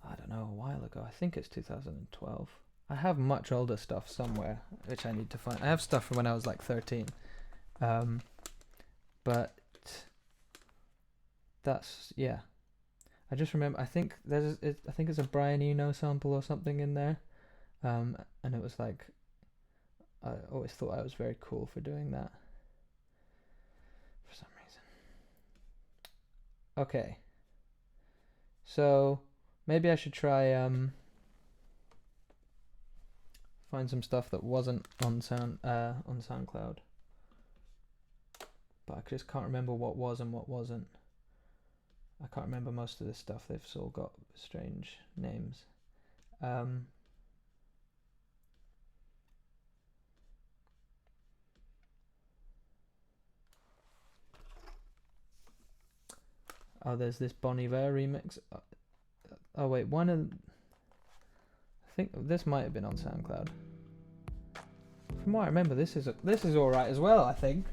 I don't know, a while ago. I think it's 2012. I have much older stuff somewhere, which I need to find. I have stuff from when I was like 13. But that's, yeah. I just remember, I think it's a Brian Eno sample or something in there. And it was like, I always thought I was very cool for doing that. For some reason. Okay. So, maybe I should try, find some stuff that wasn't on SoundCloud, but I just can't remember what was and what wasn't. I can't remember most of this stuff. They've all got strange names. Oh, there's this Bon Iver remix. Oh wait, I think this might have been on SoundCloud. From what I remember, this is all right as well, I think.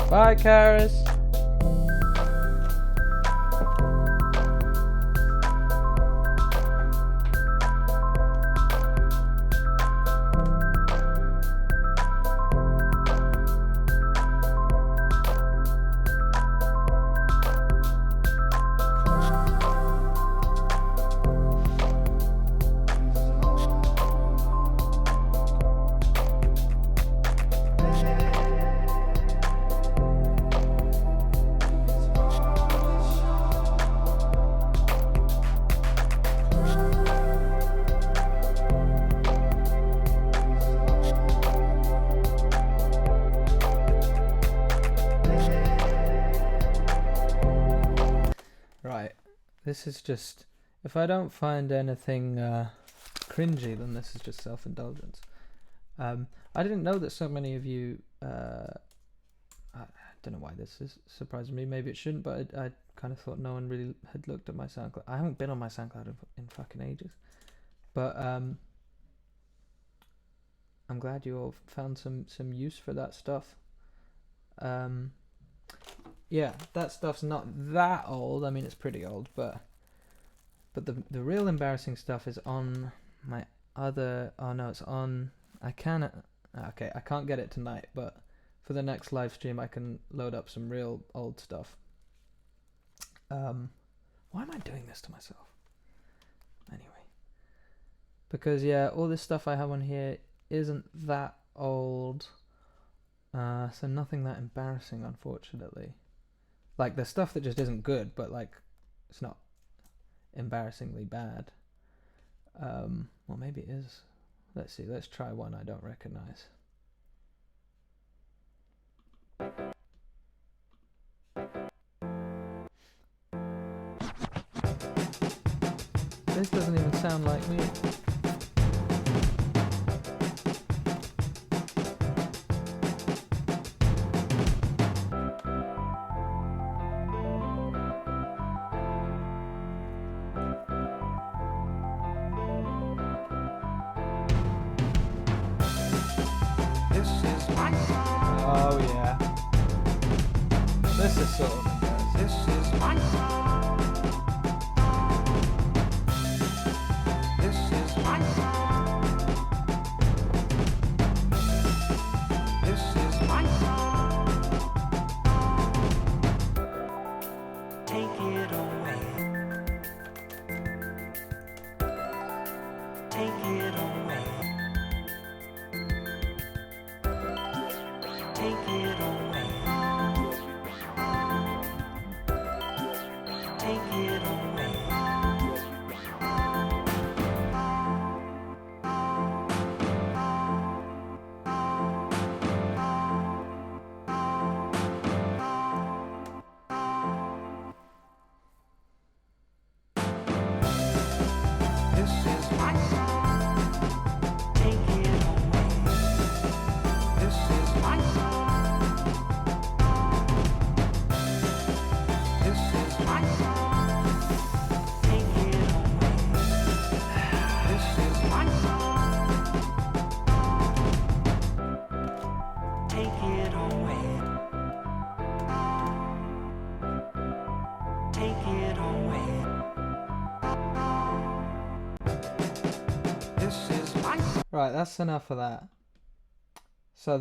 Bye, Karis. This is just, if I don't find anything cringy, then this is just self-indulgence. I didn't know that so many of you, I don't know why this is surprising me, maybe it shouldn't, but I kind of thought no one really had looked at my SoundCloud. I haven't been on my SoundCloud in fucking ages, but I'm glad you all found some use for that stuff. Yeah, that stuff's not that old. I mean, it's pretty old, but the real embarrassing stuff is on my other. Oh no, it's on. I can't get it tonight, but for the next live stream, I can load up some real old stuff. Why am I doing this to myself? Anyway, because yeah, all this stuff I have on here isn't that old, so nothing that embarrassing, unfortunately. Like, there's stuff that just isn't good, but like, it's not embarrassingly bad. Well, maybe it is. Let's see. Let's try one I don't recognize. This doesn't even sound like me. Oh yeah. This is sort of embarrassing. This is my song. Right, that's enough of that. So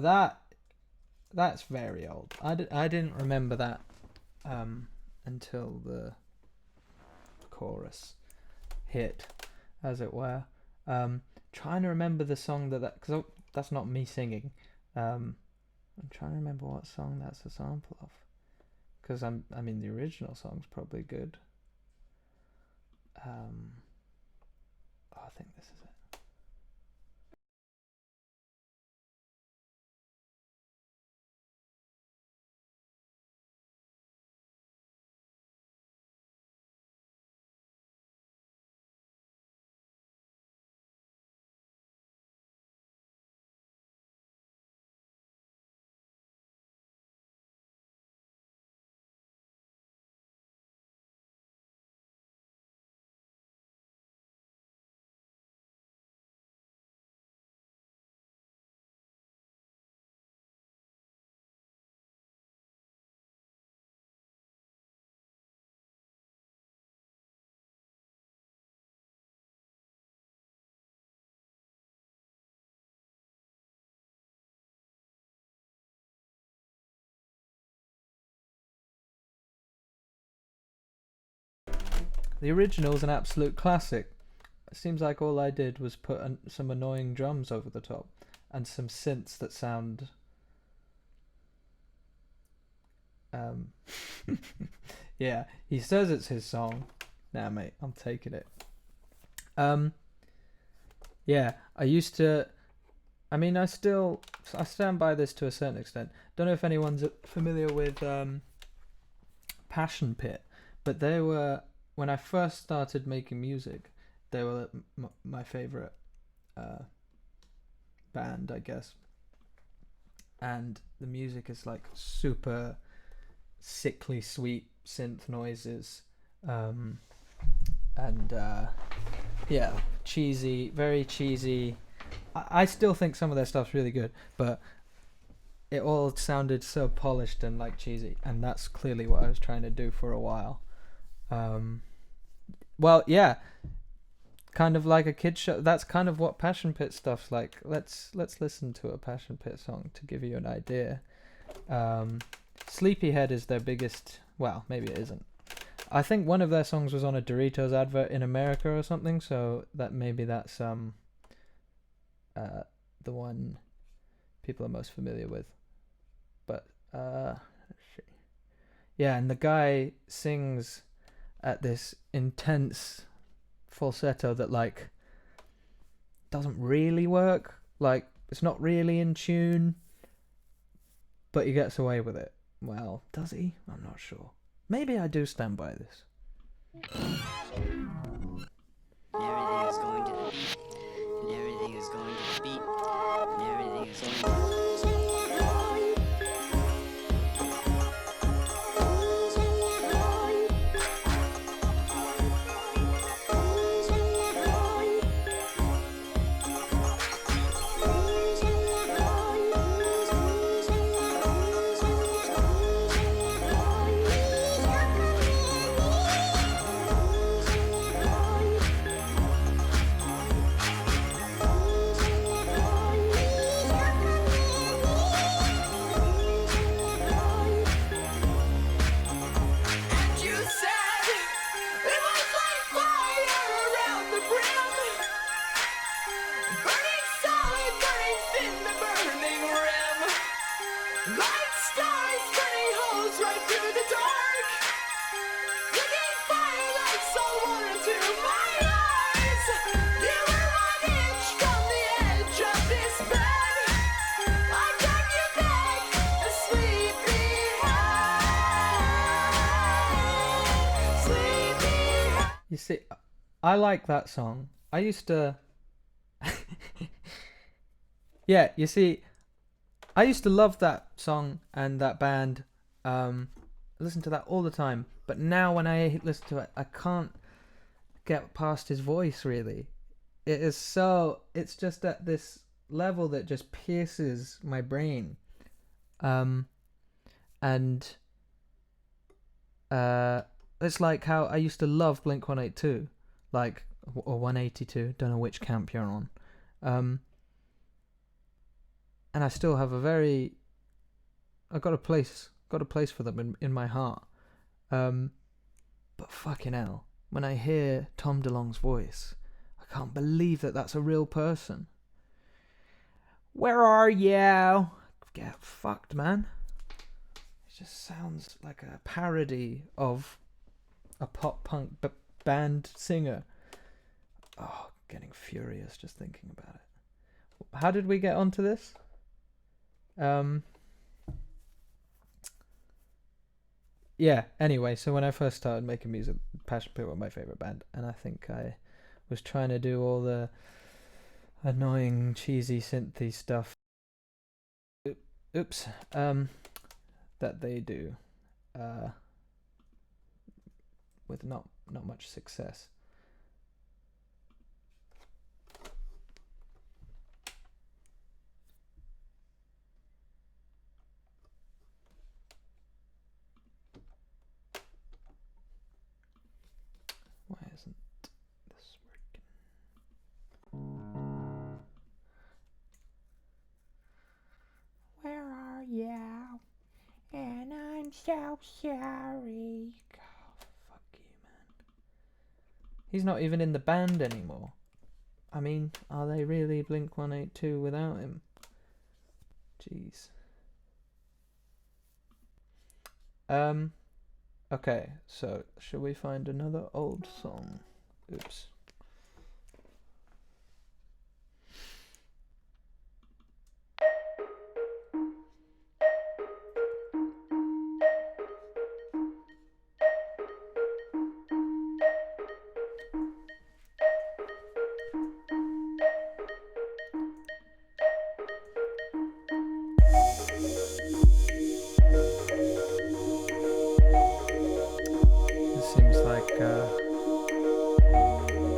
that's very old. I didn't remember that until the chorus hit, as it were. Trying to remember the song because that's not me singing. I'm trying to remember what song that's a sample of, because I mean the original song's probably good. I think this is it. The original's an absolute classic. It seems like all I did was put some annoying drums over the top and some synths that sound yeah, he says it's his song. Nah, mate, I'm taking it. Yeah, I stand by this to a certain extent. Don't know if anyone's familiar with Passion Pit, but they were, when I first started making music, they were my favorite band, I guess. And the music is like super sickly sweet synth noises, yeah, cheesy, very cheesy. I still think some of their stuff's really good, but it all sounded so polished and like cheesy, and that's clearly what I was trying to do for a while. Well, yeah, kind of like a kid show. That's kind of what Passion Pit stuff's like. Let's listen to a Passion Pit song to give you an idea. Sleepyhead is their biggest. Well, maybe it isn't. I think one of their songs was on a Doritos advert in America or something, so that maybe that's the one people are most familiar with. But let's see. Yeah, and the guy sings at this intense falsetto that like doesn't really work. Like it's not really in tune, but he gets away with it. Well, does he? I'm not sure. Maybe I do stand by this. And everything is going to the beat. And everything is going to the beat. And everything is going to You see, I like that song. I used to. Yeah, you see, I used to love that song and that band. I listen to that all the time. But now when I listen to it, I can't get past his voice, really. It is so. It's just at this level that just pierces my brain. And it's like how I used to love Blink 182, or 182. Don't know which camp you're on. And I still have I got a place for them in my heart. But fucking hell, when I hear Tom DeLonge's voice, I can't believe that that's a real person. Where are you? Get fucked, man. It just sounds like a parody of a pop punk band singer. Oh, getting furious just thinking about it. How did we get onto this? Yeah, anyway, so when I first started making music, Passion Pit were my favourite band, and I think I was trying to do all the annoying, cheesy, synthy stuff. Oops. That they do. With not much success. Why isn't this working? Where are you? And I'm so sorry. God, fuck you, man. He's not even in the band anymore. I mean, are they really Blink 182 without him? Jeez. Okay, so should we find another old song? Oops.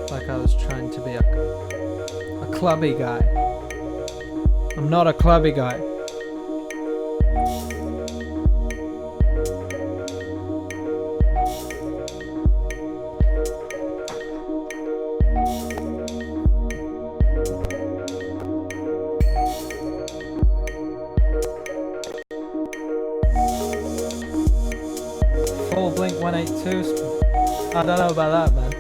Like I was trying to be a clubby guy. I'm not a clubby guy. Full Blink 182. I don't know about that, man.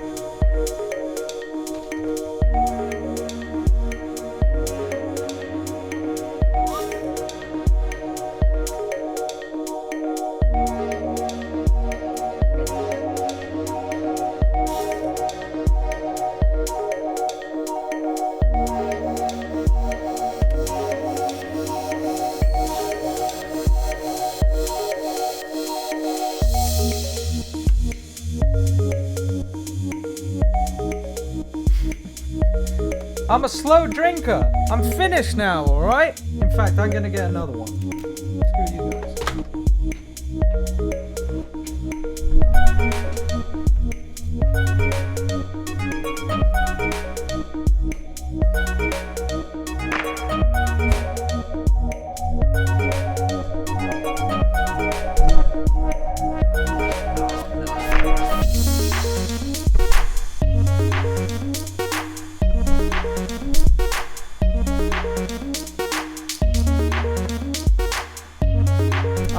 I'm a slow drinker. I'm finished now, alright? In fact, I'm gonna get another one. Screw you guys.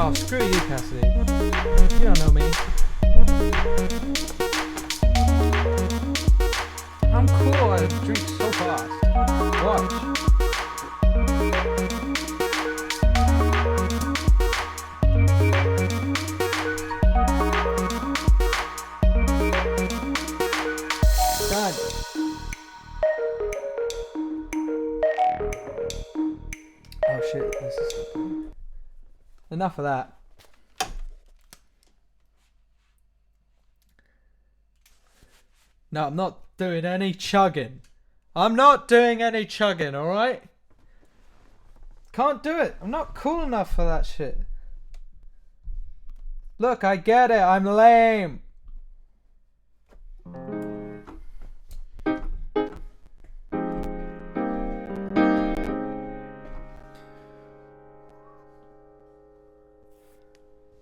Oh, screw you, Cassidy. You don't know me. I'm cool, I drink so fast. Watch. God. Oh shit, this is so enough of that. No, I'm not doing any chugging. I'm not doing any chugging, alright? Can't do it. I'm not cool enough for that shit. Look, I get it. I'm lame.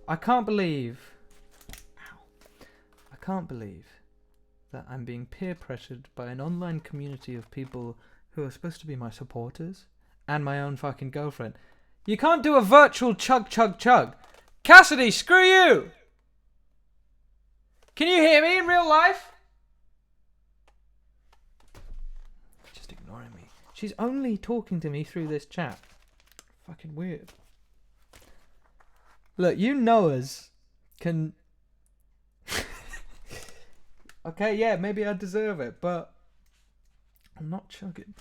I can't believe that I'm being peer pressured by an online community of people who are supposed to be my supporters and my own fucking girlfriend. You can't do a virtual chug chug chug. Cassidy, screw you! Can you hear me in real life? Just ignoring me. She's only talking to me through this chat. Fucking weird. Look, you knowers can... Okay, yeah, maybe I deserve it, but I'm not chugging.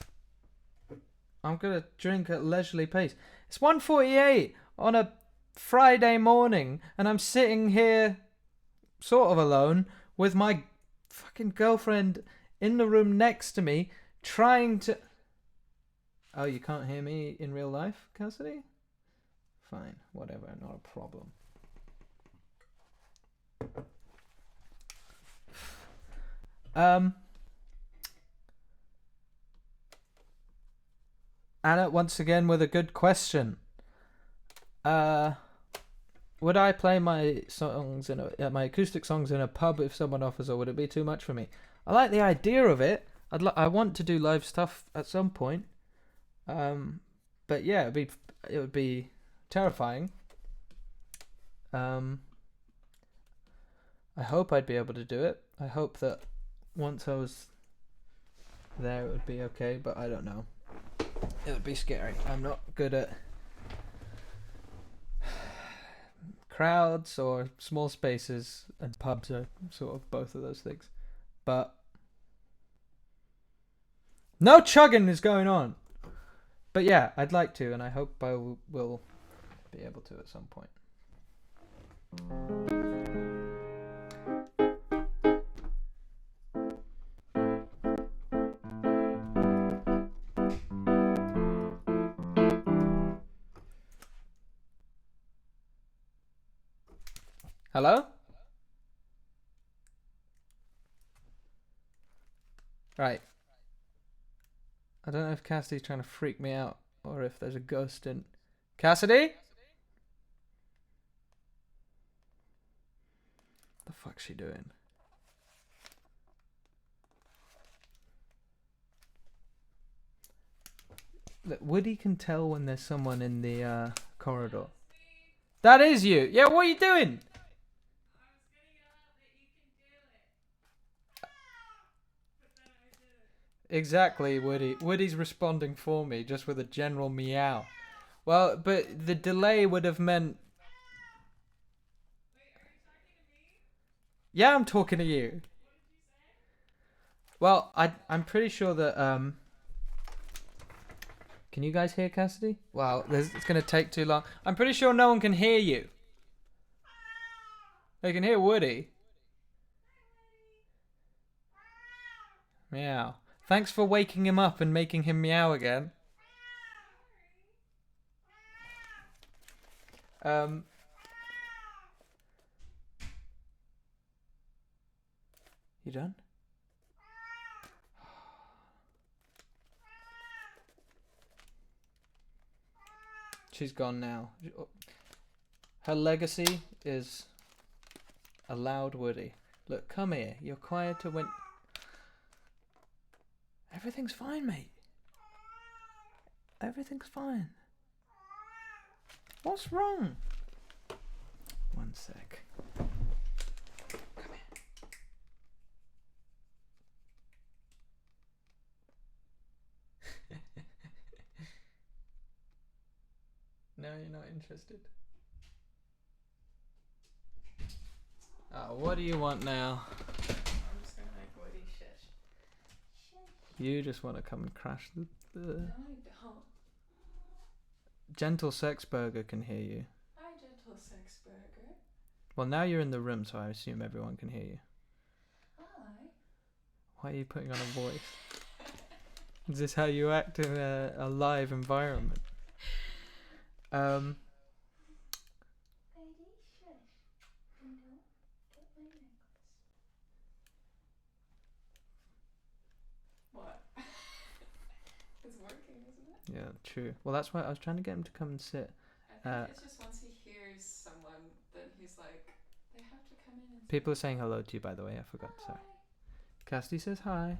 I'm gonna drink at leisurely pace. It's 1:48 on a Friday morning, and I'm sitting here sort of alone with my fucking girlfriend in the room next to me trying to... Oh, you can't hear me in real life, Cassidy? Fine, whatever, not a problem. Anna, once again with a good question. Would I play my songs my acoustic songs in a pub if someone offers, or would it be too much for me? I like the idea of it. I want to do live stuff at some point. But yeah, it would be terrifying. I hope I'd be able to do it. I hope that once I was there it would be okay, but I don't know. It would be scary. I'm not good at crowds or small spaces, and pubs are sort of both of those things. But no chugging is going on. But yeah, I'd like to, and I hope I will be able to at some point. Hello? Right. I don't know if Cassidy's trying to freak me out or if there's a ghost in... Cassidy? The fuck's she doing? Look, Woody can tell when there's someone in the corridor. That is you! Yeah, what are you doing? Exactly, Woody. Woody's responding for me, just with a general meow. Well, but the delay would have meant... Yeah, I'm talking to you. Well, I'm pretty sure that... Can you guys hear Cassidy? Wow, it's going to take too long. I'm pretty sure no one can hear you. They can hear Woody. Meow. Thanks for waking him up and making him meow again. You done? She's gone now. Her legacy is a loud Woody. Look, come here. You're quieter when... Everything's fine, mate. Everything's fine. What's wrong? One sec. Come here. No, you're not interested. Oh, what do you want now? I'm just gonna make Woody shit. You just want to come and crash the... No, I don't. Gentle Sex Burger can hear you. Hi, Gentle Sex Burger. Well, now you're in the room, so I assume everyone can hear you. Hi. Why are you putting on a voice? Is this how you act in a live environment? Lady, shush. And don't get my necklace. What? It's working, isn't it? Yeah, true. Well, that's why I was trying to get him to come and sit. I think it's just once he hears someone, then he's like, they have to come in and People are saying hello to you, by the way. I forgot. Sorry. Hi. Cassidy says hi.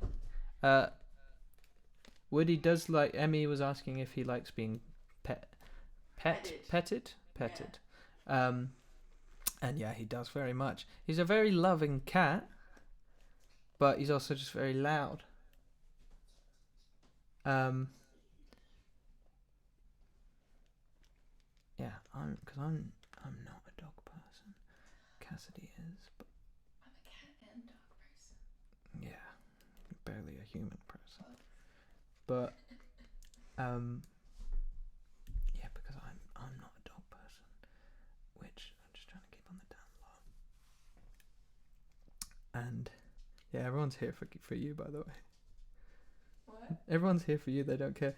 Woody does like. Emmy was asking if he likes being petted. And yeah, he does very much. He's a very loving cat, but he's also just very loud. Yeah, I'm not a dog person. Cassidy is, but I'm a cat and dog person. yeah, barely a human person. But yeah, because I'm not a dog person, which I'm just trying to keep on the down low. And yeah, everyone's here for you, by the way. What? Everyone's here for you. They don't care.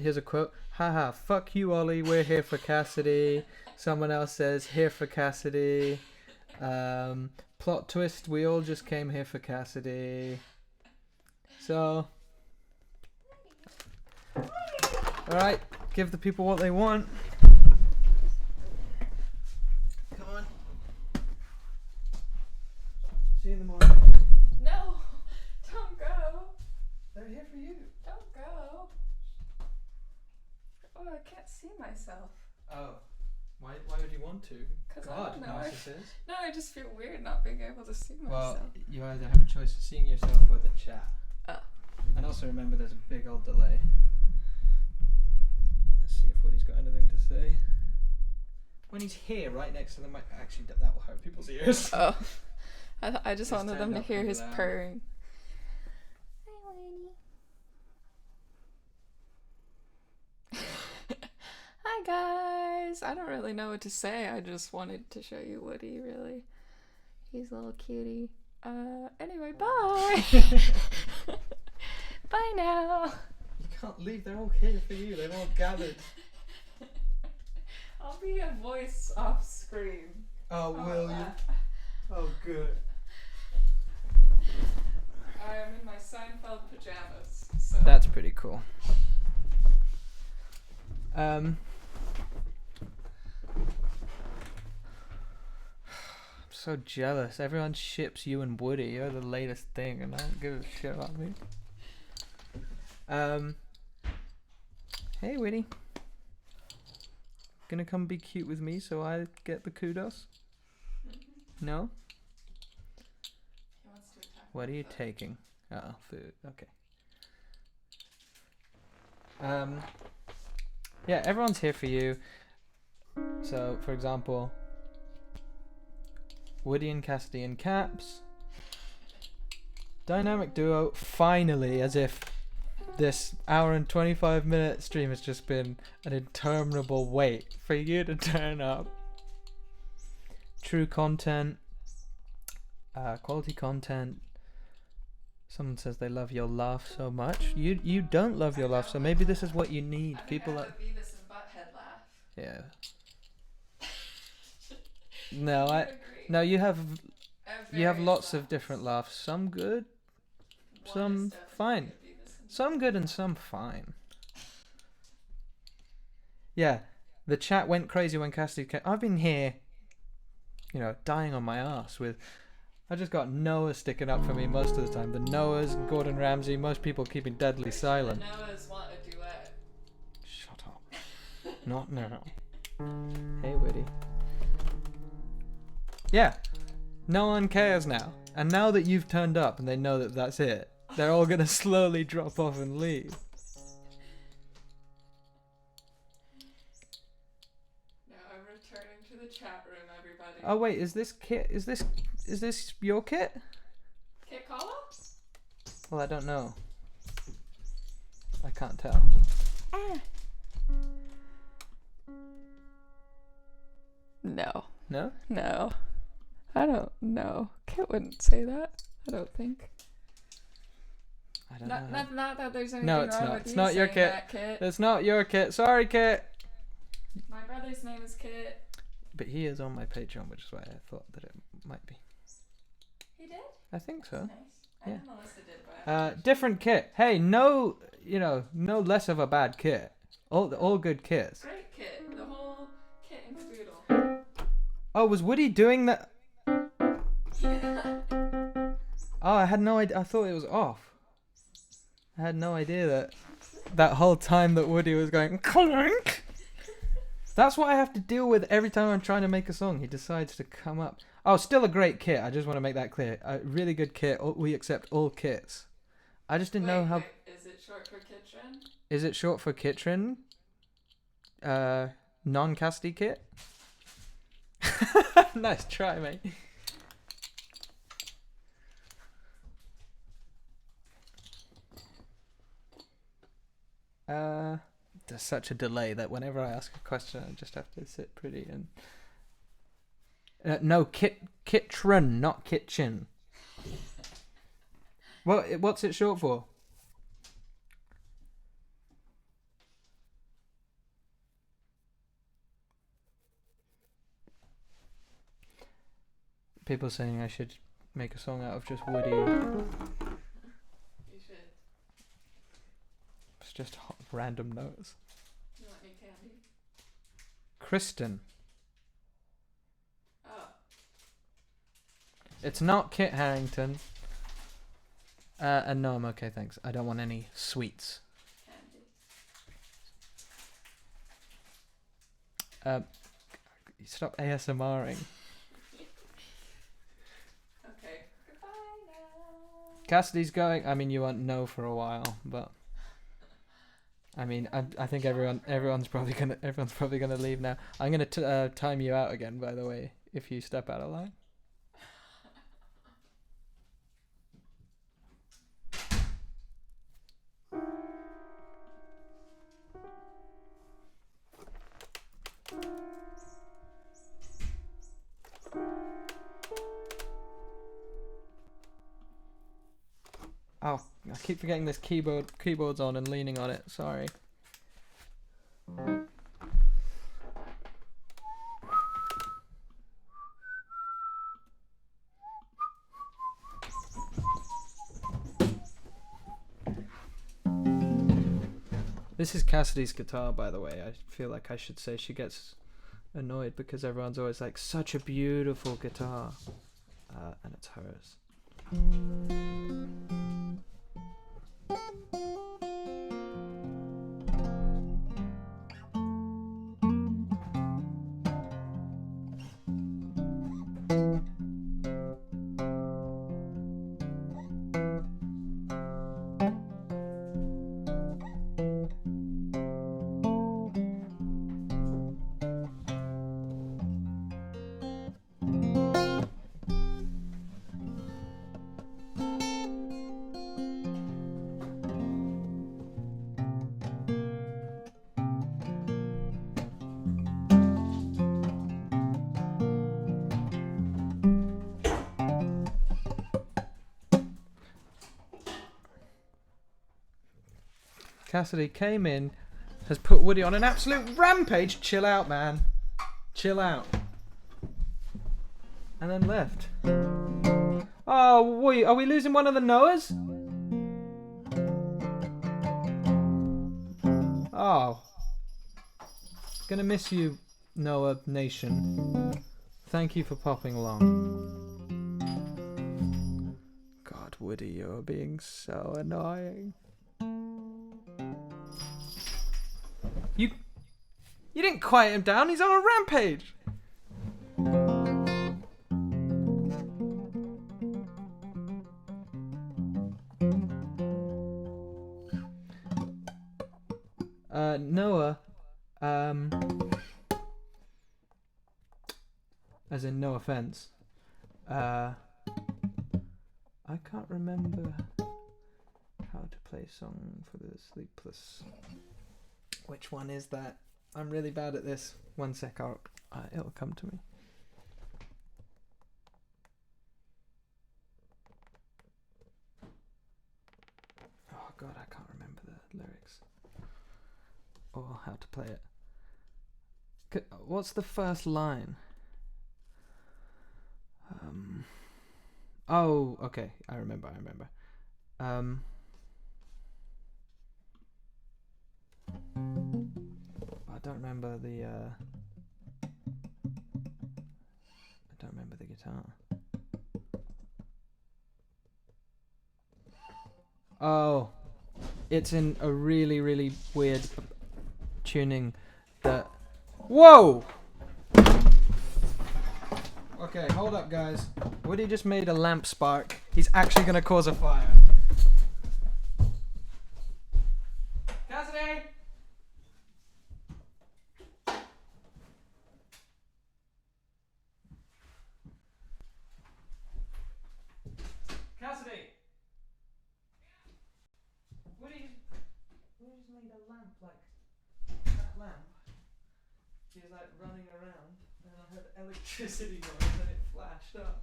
Here's a quote. Haha, fuck you, Ollie. We're here for Cassidy. Someone else says, here for Cassidy. Plot twist, we all just came here for Cassidy. So, alright, give the people what they want. Come on. See you in the morning. No! Don't go! They're here for you. Don't go! Oh, I can't see myself. Oh, why would you want to? 'Cause I God, don't know. narcissist. No, I just feel weird not being able to see myself. Well, you either have a choice of seeing yourself or the chat. Oh. And also remember there's a big old delay. Let's see if Woody's got anything to say. When he's here, right next to the mic. Actually, that will hurt people's ears. Oh. I just Just wanted them turned to up hear pretty his loud. purring. Hi guys! I don't really know what to say. I just wanted to show you Woody, really. He's a little cutie. Anyway, bye! Bye now! You can't leave. They're all here for you. They've all gathered. I'll be a voice off screen. Oh, will you? Oh, good. I'm in my Seinfeld pajamas. So. That's pretty cool. I'm so jealous. Everyone ships you and Woody. You're the latest thing, and I don't give a shit about me. Hey, Woody. Gonna come be cute with me so I get the kudos? No? He wants to attack What are me you with it. taking? Oh, food. Okay. Yeah, everyone's here for you. So, for example, Woody and Cassidy in caps. Dynamic duo, finally, as if this hour and 25-minute stream has just been an interminable wait for you to turn up. True content, quality content. Someone says they love your laugh so much. You don't love your laugh, so maybe this is what you need. I People think I are. have a Beavis and Butthead laugh. Yeah. No, You I. agree? No, you have Various lots of laughs. different laughs. Some good, One some is definitely fine. a Beavis and Some good and some fine. Yeah, the chat went crazy when Cassidy came. I've been here, dying on my ass with. I just got Noah sticking up for me most of the time. The Noahs, Gordon Ramsay, most people keeping deadly silent. The Noahs want a duet. Shut up. Not now. Hey, Witty. Yeah, no one cares now. And now that you've turned up and they know that that's it, they're all gonna slowly drop off and leave. Now I'm returning to the chat room, everybody. Oh wait, is this your kit? Kit Kala? Well, I don't know. I can't tell. No. No? No. I don't know. Kit wouldn't say that. I don't think. I don't know. Not that there's anything No, it's wrong not. with It's you not your saying Kit. that, Kit. It's not your Kit. Sorry, Kit. My brother's name is Kit. But he is on my Patreon, which is why I thought that it might be. He did? I think so. Nice. I Yeah. know Melissa did, but Different Kit. Hey, no, no less of a bad Kit. All good Kits. great Kit. The whole Kit and caboodle. Oh, was Woody doing that? Yeah. Oh, I had no idea. I thought it was off. I had no idea that whole time that Woody was going clunk. That's what I have to deal with every time I'm trying to make a song. He decides to come up. Oh, still a great Kit. I just want to make that clear. A really good Kit. We accept all Kits. I just didn't know how. Wait, is it short for Kitchen? Is it short for Kitchen? Non-casty Kit? Nice try, mate. There's such a delay that whenever I ask a question, I just have to sit pretty and. No, Kitchen, not kitchen. What's it short for? People saying I should make a song out of just Woody. You should. It's just random notes. You want any candy? Kristen. Oh. It's not Kit Harington. And no, I'm okay, thanks. I don't want any sweets. Candy. Stop ASMRing. Okay. Goodbye now. Cassidy's going. I mean, you won't know for a while, but I mean, I think everyone's probably gonna leave now. I'm gonna time you out again, by the way, if you step out of line. Oh, I keep forgetting this keyboard's on and leaning on it. Sorry. This is Cassidy's guitar, by the way. I feel like I should say she gets annoyed because everyone's always like, such a beautiful guitar. And it's hers. Cassidy came in, has put Woody on an absolute rampage. Chill out, man. Chill out. And then left. Oh, are we losing one of the Noahs? Oh. Gonna miss you, Noah Nation. Thank you for popping along. God, Woody, you're being so annoying. You didn't quiet him down. He's on a rampage. Noah, as in no offense, I can't remember how to play a song for the Sleepless. Which one is that? I'm really bad at this. 1 sec, it'll come to me. god, I can't remember the lyrics or how to play it. What's the first line? Oh, okay. I remember. I don't remember the. I don't remember the guitar. Oh, it's in a really, really weird tuning. That. Whoa! Okay, hold up, guys. Woody just made a lamp spark. He's actually gonna cause a fire. Cassidy! Cassidy! Woody just made a lamp like that lamp. He's like running around, and I heard electricity noise, and it flashed up.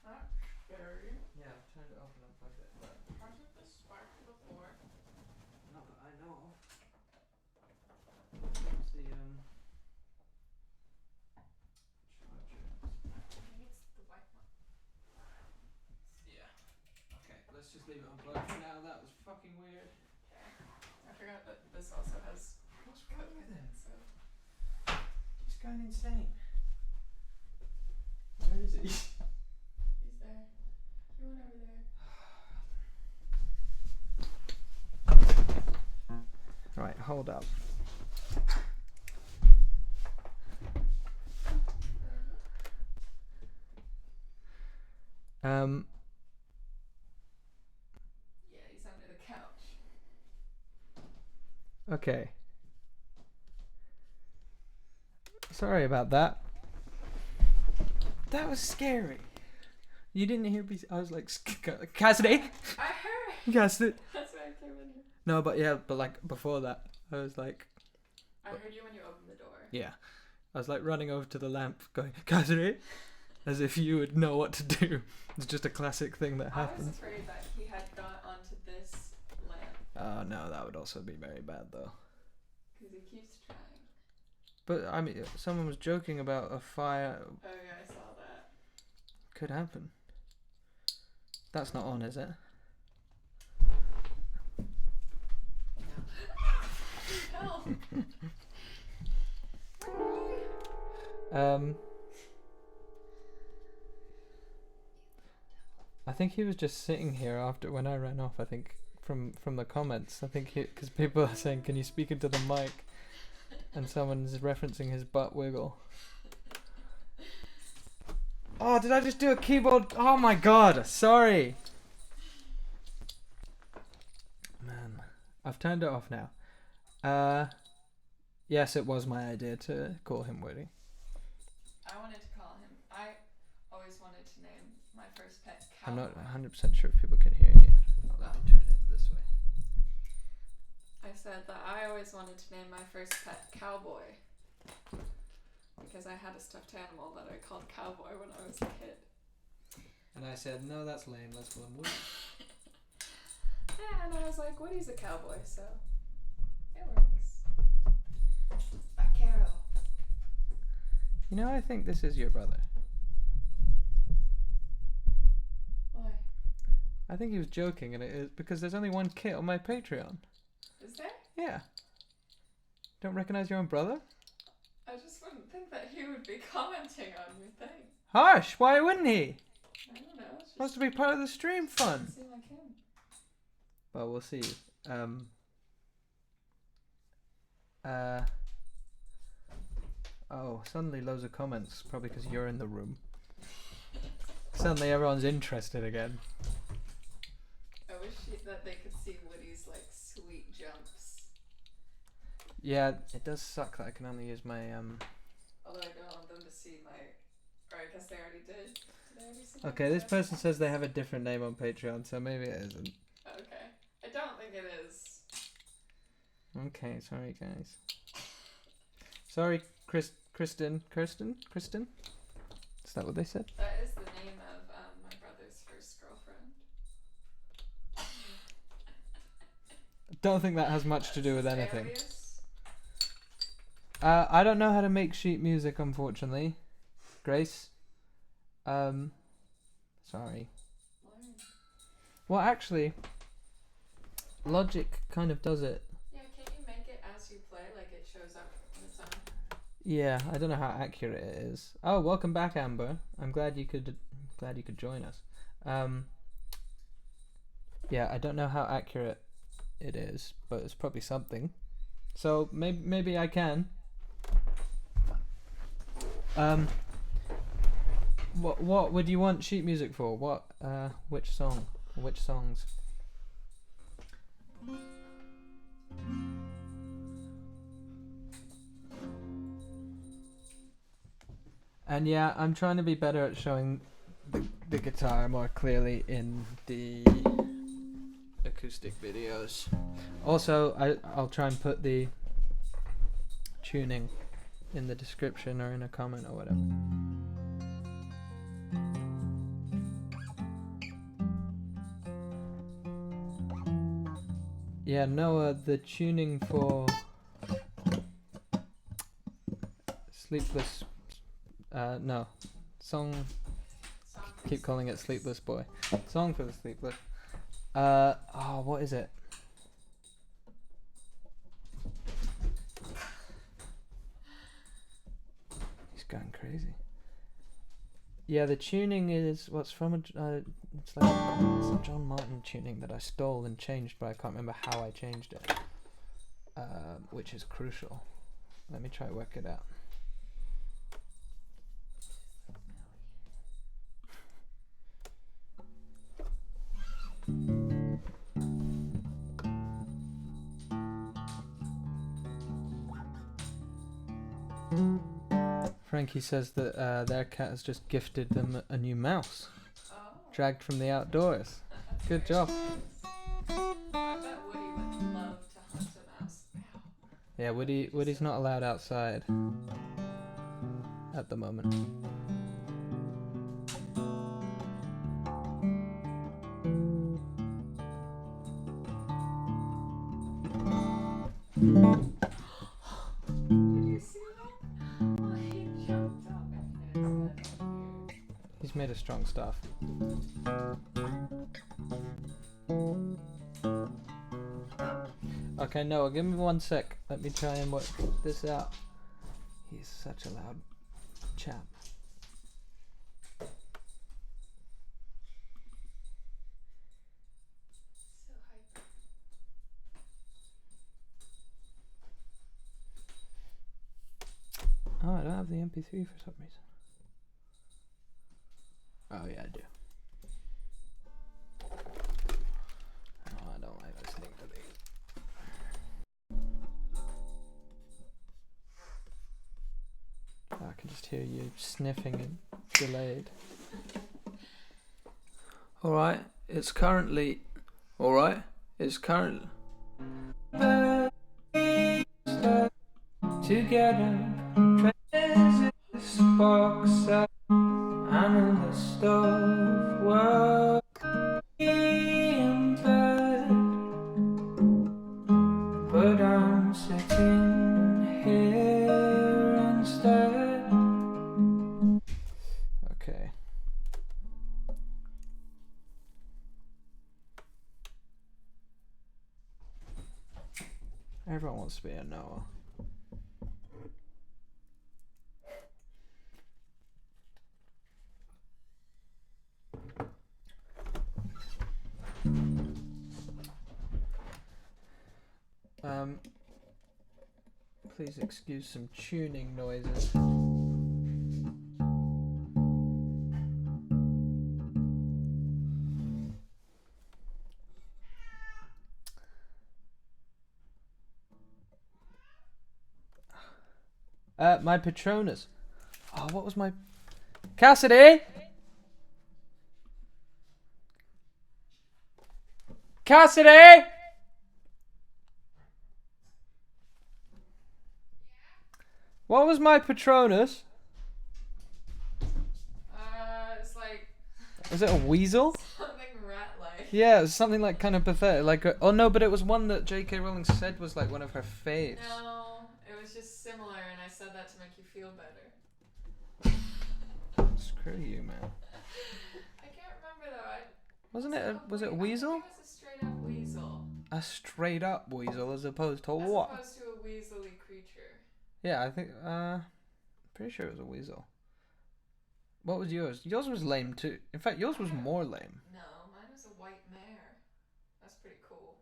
Not very. Yeah, I've turned it off and unplugged it, but Hasn't this sparked before? not that I know of. What's the charger? I think it's the white one. Yeah. Okay, let's just leave it unplugged for now. That was fucking weird. Okay. I forgot that this also has What's wrong coke with in him? it, so. He's going insane. Where is he? He's there. He went over there. Right, hold up. Yeah, he's under the couch. Okay. Sorry about that. That was scary. You didn't hear me. I was like, Cassidy! I heard! Cassidy! That's why I came in here. No, but yeah, but like before that, I was like, I heard you when you opened the door. yeah. I was like running over to the lamp going, Cassidy! As if you would know what to do. It's just a classic thing that I was happens. afraid that he had got onto this lamp. Oh no, that would also be very bad though. Because he keeps trying. But I mean, someone was joking about a fire. Oh yeah, I saw that. Could happen. That's not on, is it? No. I think he was just sitting here after when I ran off. I think from the comments. I think because people are saying, "Can you speak into the mic?" And someone's referencing his butt wiggle. Oh, did I just do a keyboard? Oh my god! Sorry. Man, I've turned it off now. Yes, it was my idea to call him Woody. I wanted to call him. I always wanted to name my first pet I'm Cowboy. not 100% sure if people can hear you. Oh, let me turn it this way. I said that I always wanted to name my first pet Cowboy. Because I had a stuffed animal that I called Cowboy when I was a kid. And I said, no, that's lame. Let's call him Woody. Yeah, and I was like, Woody's a cowboy, so it works. Vaquero. You know, I think this is your brother. Why? I think he was joking, and it is because there's only one kit on my Patreon. Is there? Yeah. Don't recognize your own brother? I just wouldn't think that he would be commenting on your thing. Harsh! Why wouldn't he? I don't know. It's Supposed just to be part of the stream fun. doesn't seem like him. Well, we'll see. Oh, suddenly loads of comments. Probably because you're in the room. Suddenly everyone's interested again. I wish that they could see Woody's like sweet jumps. Yeah, it does suck that I can only use my Although I don't want them to see my. Or I guess they already did. Did they already see my Okay, this mustache? person says they have a different name on Patreon, so maybe it isn't. Okay. I don't think it is. Okay, sorry guys. Sorry, Kristen? Is that what they said? That is the name of my brother's first girlfriend. don't think that has much to do with anything. Alias? I don't know how to make sheet music, unfortunately. Grace. Sorry. Learn. Well, actually, Logic kind of does it. Yeah, can you make it as you play, like it shows up on its own? Yeah, I don't know how accurate it is. Oh, welcome back, Amber. I'm glad you could join us. Yeah, I don't know how accurate it is, but it's probably something. So maybe I can. What would you want sheet music for? What which song? Which songs? And yeah, I'm trying to be better at showing the guitar more clearly in the acoustic videos. Also, I'll try and put the tuning in the description or in a comment or whatever. Yeah, Noah, the tuning for Sleepless no. Song keep calling it Sleepless Boy. Song for the Sleepless. What is it? He's going crazy. Yeah, the tuning is what's from it's like it's a John Martin tuning that I stole and changed, but I can't remember how I changed it. Which is crucial. Let me try to work it out. Frankie says that their cat has just gifted them a new mouse, dragged from the outdoors. Good job. I bet Woody would love to hunt a mouse. Yeah, Woody's not allowed outside at the moment. Did you see that? Oh, he jumped up and hit his head. He's made of strong stuff. Okay, Noah, give me 1 sec. Let me try and work this out. He's such a loud chap. So hyper. Oh, I don't have the MP3 for some reason. Oh yeah, I do. Oh, I don't like listening to these. Oh, I can just hear you sniffing and delayed. Alright, it's currently... Alright, it's currently... Together, this box up, I'm in the stove, work in bed, but I'm sitting here instead. Okay. Everyone wants to be a Noah. Please excuse some tuning noises. My Patronus. Oh, what was my... Cassidy! Cassidy! What was my Patronus? It's like Was it a weasel? something rat-like. Yeah, it was something like kind of pathetic. Like, oh no, but it was one that J.K. Rowling said was like one of her faves. No, it was just similar, and I said that to make you feel better. Screw you, man. I can't remember though. Wasn't it? Was it a weasel? I think it was a straight up weasel. A straight up weasel, as opposed to As what? opposed to a weaselly creature. Yeah, I think. Pretty sure it was a weasel. What was yours? Yours was lame too. In fact, yours was more lame. No, mine was a white mare. That's pretty cool.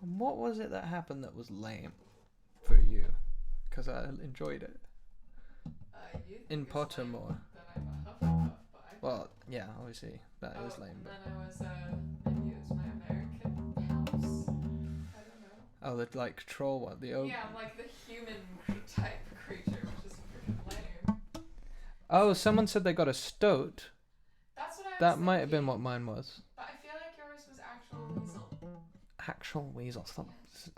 And what was it that happened that was lame for you? Because I enjoyed it. You think In it's Pottermore. lame that I'm a Hufflepuff, but I Well, yeah, obviously that is lame. and But then I was maybe it was my American house. I don't know. oh, the like troll one, the ogre. Yeah, like the human type creature, which is freaking lame. Oh, someone said they got a stoat. That's what I was That might have been thinking, what mine was. But I feel like yours was actual weasel. Actual weasel. Stop. Yes.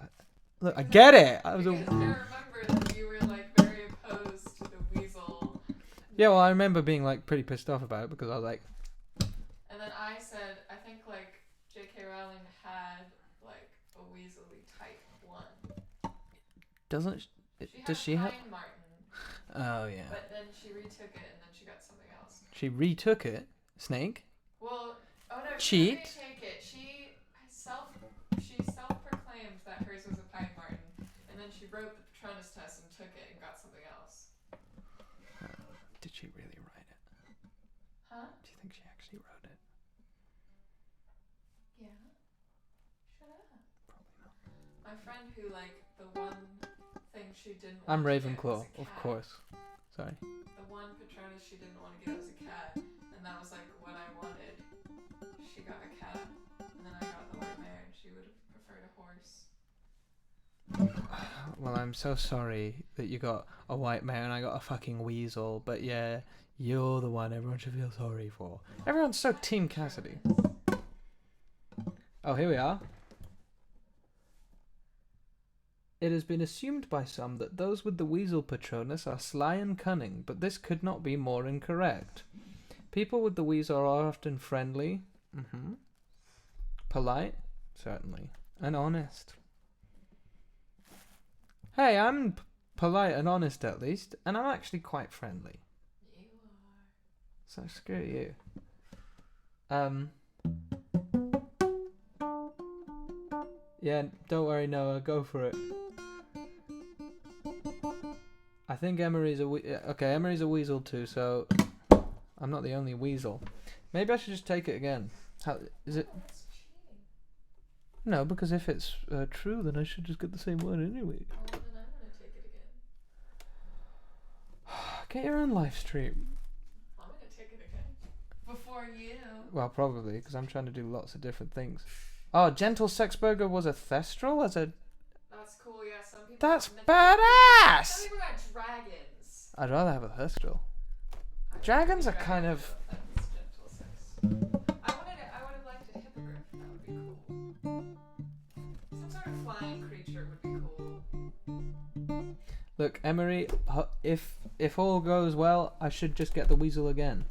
Look, I get it. I was Because a. I remember that you were like very opposed to the weasel. Yeah, well, I remember being like pretty pissed off about it because I was like, And then I said, I think like J.K. Rowling had like a weaselly type one. doesn't does she had have? Pine Martin, Oh yeah. but then she retook it and then she got something else. She retook it. Snake. Well, oh no, Cheat. she didn't retake it. She self-proclaimed that hers was a Pine Martin, and then she wrote the Patronus test and took it and got something else. Did she really write it? Huh? Do you think she actually wrote it? Yeah. Shut up. Probably not. My friend who like the one thing she didn't. I'm want to get Ravenclaw, was a of cat. course. Sorry. The one Patronus she didn't want to get was a cat, and that was like what I wanted. She got a cat, and then I got the white mare, and she would have preferred a horse. Well, I'm so sorry that you got a white mare and I got a fucking weasel, but yeah, you're the one everyone should feel sorry for. Everyone's so Team Cassidy. Oh, here we are. It has been assumed by some that those with the weasel Patronus are sly and cunning, but this could not be more incorrect. People with the weasel are often friendly, polite, certainly, and honest. Hey, I'm polite and honest at least, and I'm actually quite friendly. You are. So screw you. Yeah, don't worry, Noah. Go for it. I think Emery's Emery's a weasel too. So I'm not the only weasel. Maybe I should just take it again. How is it? That's cheating. No, because if it's true, then I should just get the same one anyway. Well, then I want to take it again. Get your own live stream. I'm gonna take it again. Before you. Well, probably, because I'm trying to do lots of different things. Oh, Gentle Sexburger was a Thestral as a... That's cool, yeah. Some people. That's Some badass! people got dragons. I'd rather have a Thestral. I don't Dragons think are kind dragons of... That's gentle sex. I would have liked a hippogriff. That would be cool. Some sort of flying creature would be cool. Look, Emery, if all goes well, I should just get the weasel again.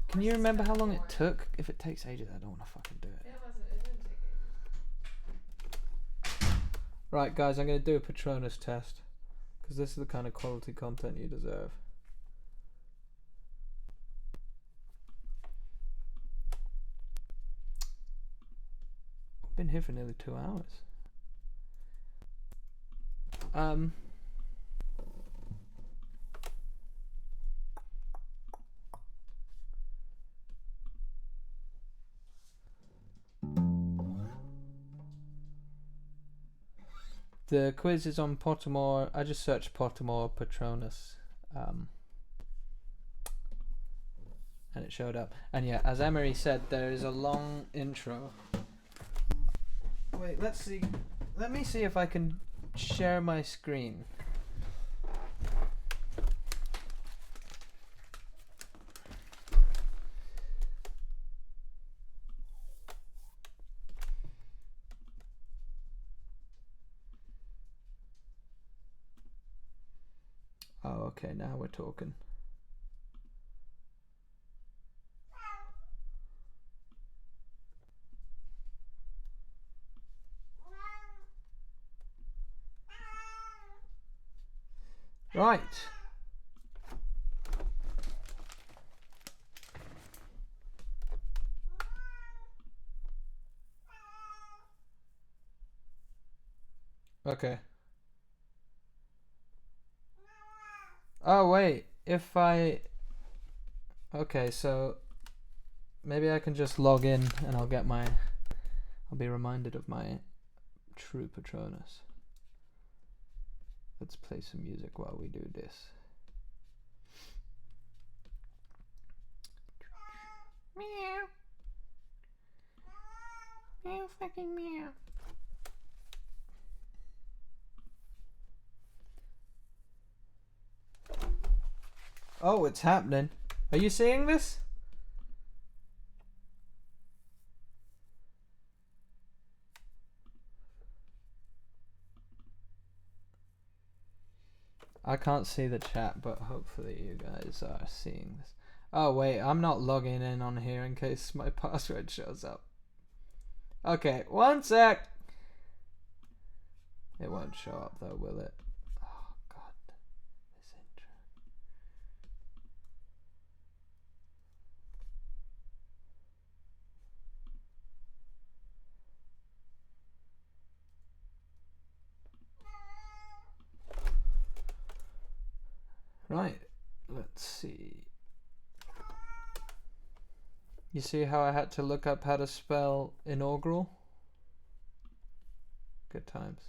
Can you remember how long it took? If it takes ages, I don't want to fucking do it. It didn't take ages. Right, guys, I'm going to do a Patronus test. Because this is the kind of quality content you deserve. I've been here for nearly 2 hours. The quiz is on Pottermore. I just searched Pottermore Patronus, and it showed up. And yeah, as Emery said, there is a long intro. Wait, let's see. Let me see if I can share my screen. Oh, okay, now we're talking. Right. Okay. Oh, wait. If I... Okay, so... Maybe I can just log in and I'll get my... I'll be reminded of my true Patronus. Let's play some music while we do this. Meow. Meow fucking meow. Oh, it's happening. Are you seeing this? I can't see the chat, but hopefully you guys are seeing this. Oh wait, I'm not logging in on here in case my password shows up. Okay, one sec. It won't show up though, will it? Oh god, this intro. Right, let's see. You see how I had to look up how to spell inaugural? Good times.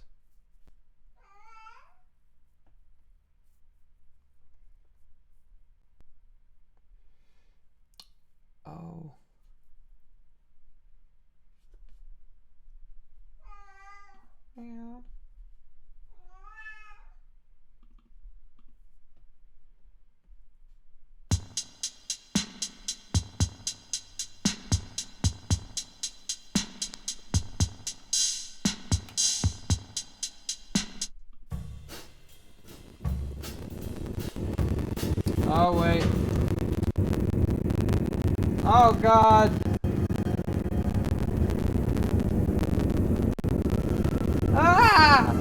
Oh. Yeah. Oh wait. Oh god. Ah!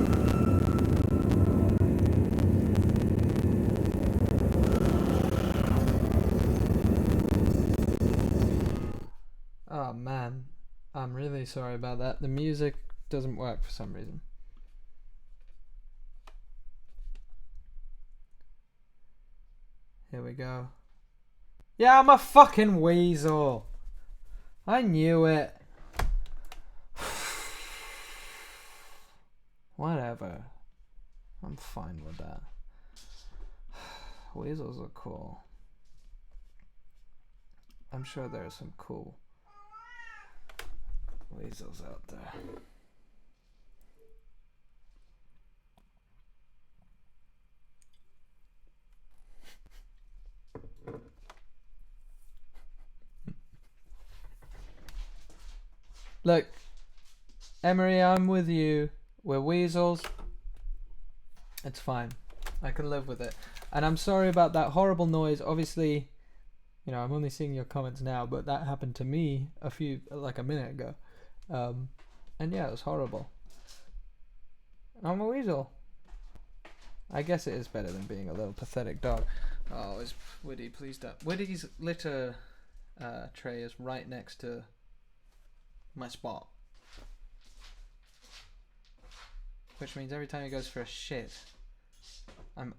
Oh man, I'm really sorry about that. The music doesn't work for some reason. Here we go. Yeah, I'm a fucking weasel. I knew it. Whatever. I'm fine with that. Weasels are cool. I'm sure there are some cool weasels out there. Look, Emery, I'm with you. We're weasels. It's fine. I can live with it. And I'm sorry about that horrible noise. Obviously, you know, I'm only seeing your comments now, but that happened to me like a minute ago. And yeah, it was horrible. I'm a weasel. I guess it is better than being a little pathetic dog. Oh, it's Woody, please don't. Woody's litter tray is right next to my spot. Which means every time he goes for a shit, I'm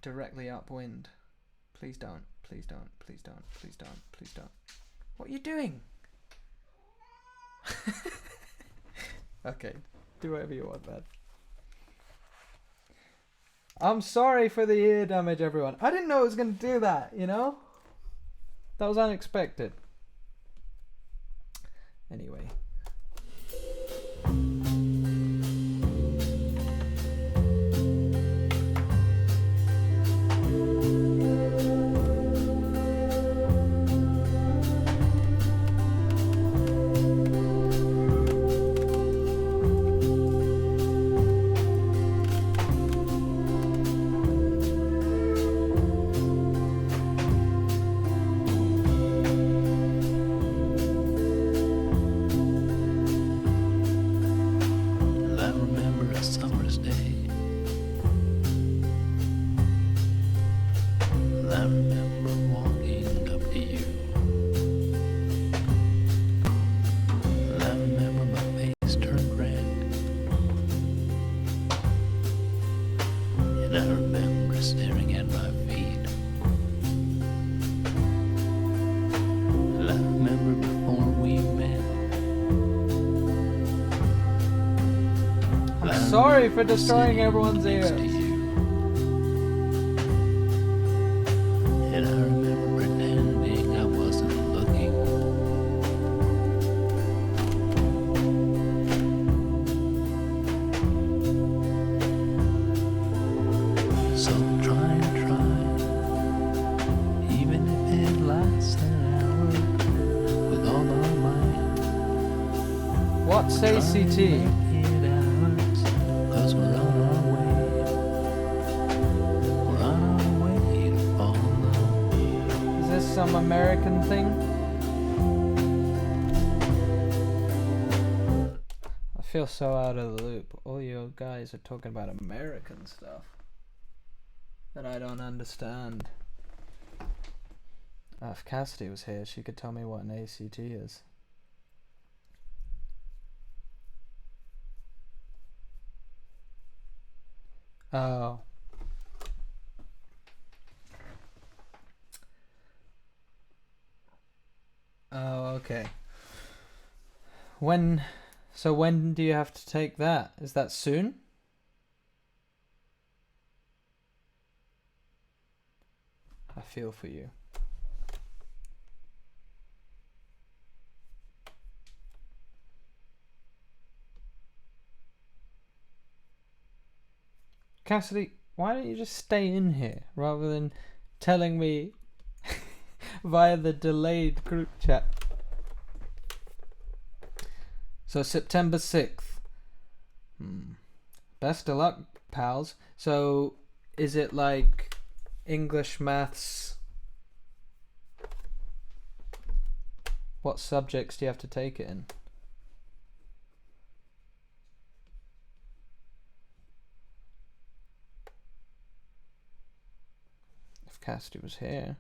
directly upwind. Please don't, please don't, please don't, please don't, please don't. What are you doing? Okay, do whatever you want, man. I'm sorry for the ear damage, everyone. I didn't know it was going to do that, you know? That was unexpected. Anyway. sorry for destroying everyone's ears. And I remember pretending I wasn't looking. So try and try, even if it lasts an hour, with all our might. What's Try and ACT? make it ours, 'cause we're on our way. We're on our way to fall in love. Is this some American thing? I feel so out of the loop. All you guys are talking about American stuff that I don't understand. If Cassidy was here, she could tell me what an ACT is. Oh. Oh, okay. So when do you have to take that? Is that soon? I feel for you. Cassidy, why don't you just stay in here rather than telling me via the delayed group chat? So September 6th. Best of luck, pals. So is it like English, maths? What subjects do you have to take it in? If Cassidy was here.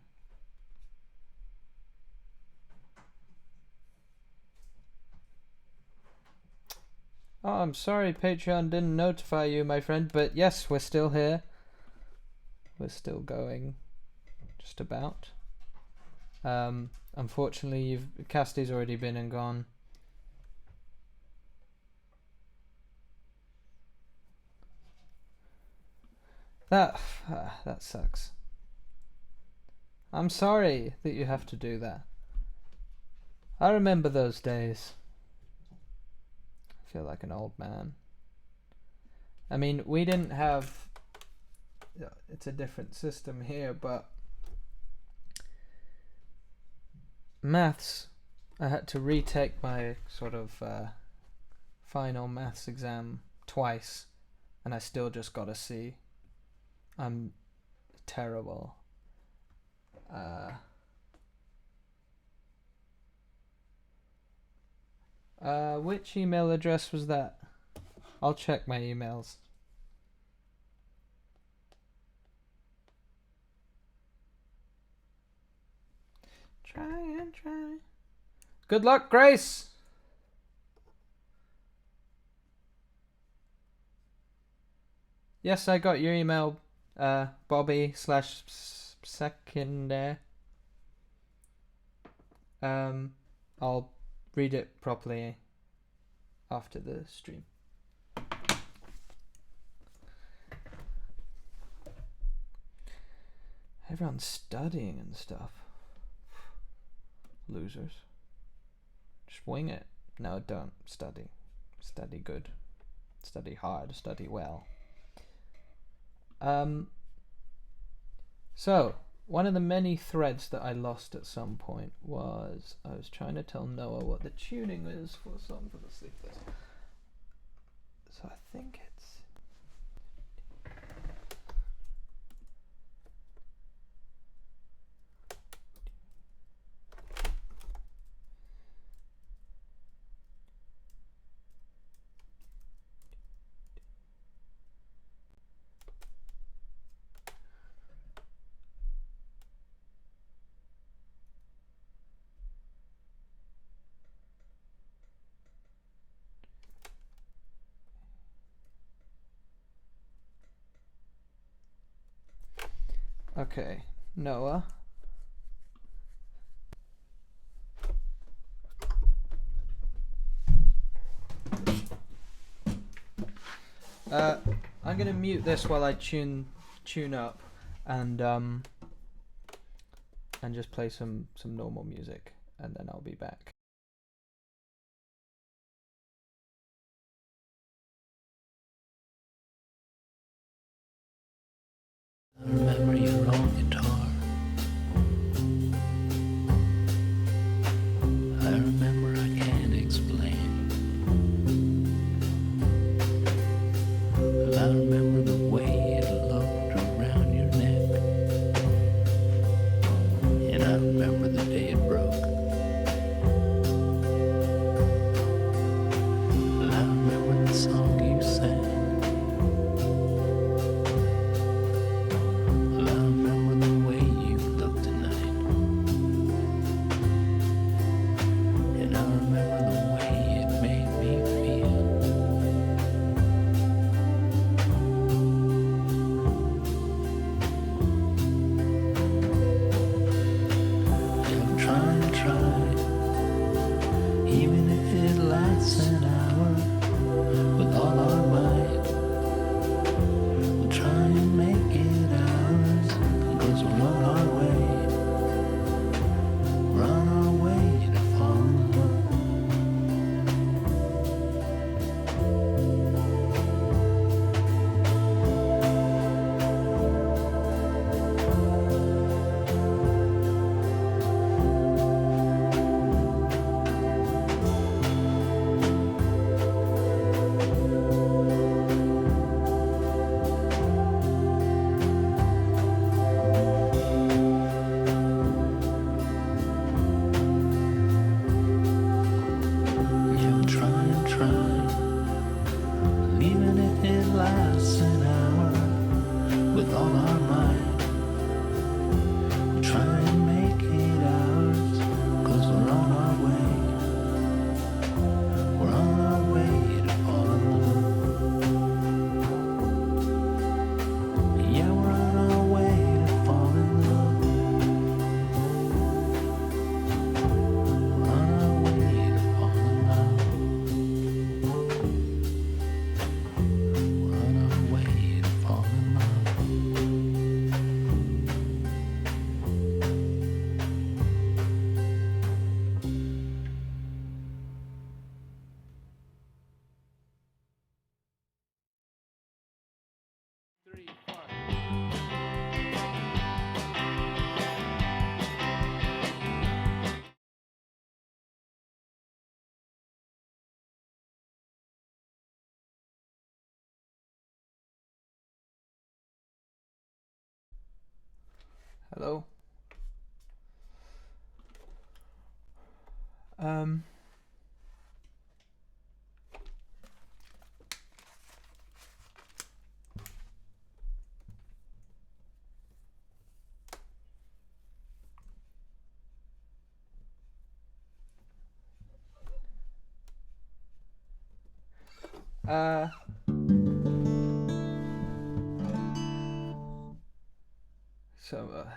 Oh, I'm sorry Patreon didn't notify you, my friend, but yes, we're still here. We're still going. Just about. Unfortunately, Cassidy's already been and gone. That sucks. I'm sorry that you have to do that. I remember those days. I feel like an old man. I mean, we didn't have... It's a different system here, but... Maths, I had to retake my sort of final maths exam twice, and I still just got a C. I'm terrible. Which email address was that? I'll check my emails. Try and try. Good luck, Grace! Yes, I got your email, Bobby/secondary. I'll read it properly after the stream. Everyone's studying and stuff. Losers. Just wing it. No, don't study. Study good. Study hard. Study well. So, one of the many threads that I lost at some point was I was trying to tell Noah what the tuning is for Song for the Sleepless. So I think it's... Okay, Noah. I'm gonna mute this while I tune up, and just play some normal music, and then I'll be back. I remember your old guitar. I remember I can't explain. But I remember the way it looked around your neck. And I remember the day it broke. But I remember the song you sang. But I remember the way you looked tonight. And I remember the way it made me feel. Yeah, I'm trying, even if it lasts an hour, with all our might. We'll try and make it ours, 'cause we're on our way. We're on our way to fall in love. Yeah, I'm trying, even if it lasts an hour, with all our might. We'll try and make it ours, 'cause we're on our way. We're on our way to fall in love. Yeah, we're on our way to fall in love. We're on our way to fall in love. We're on our way to fall in love. Hello.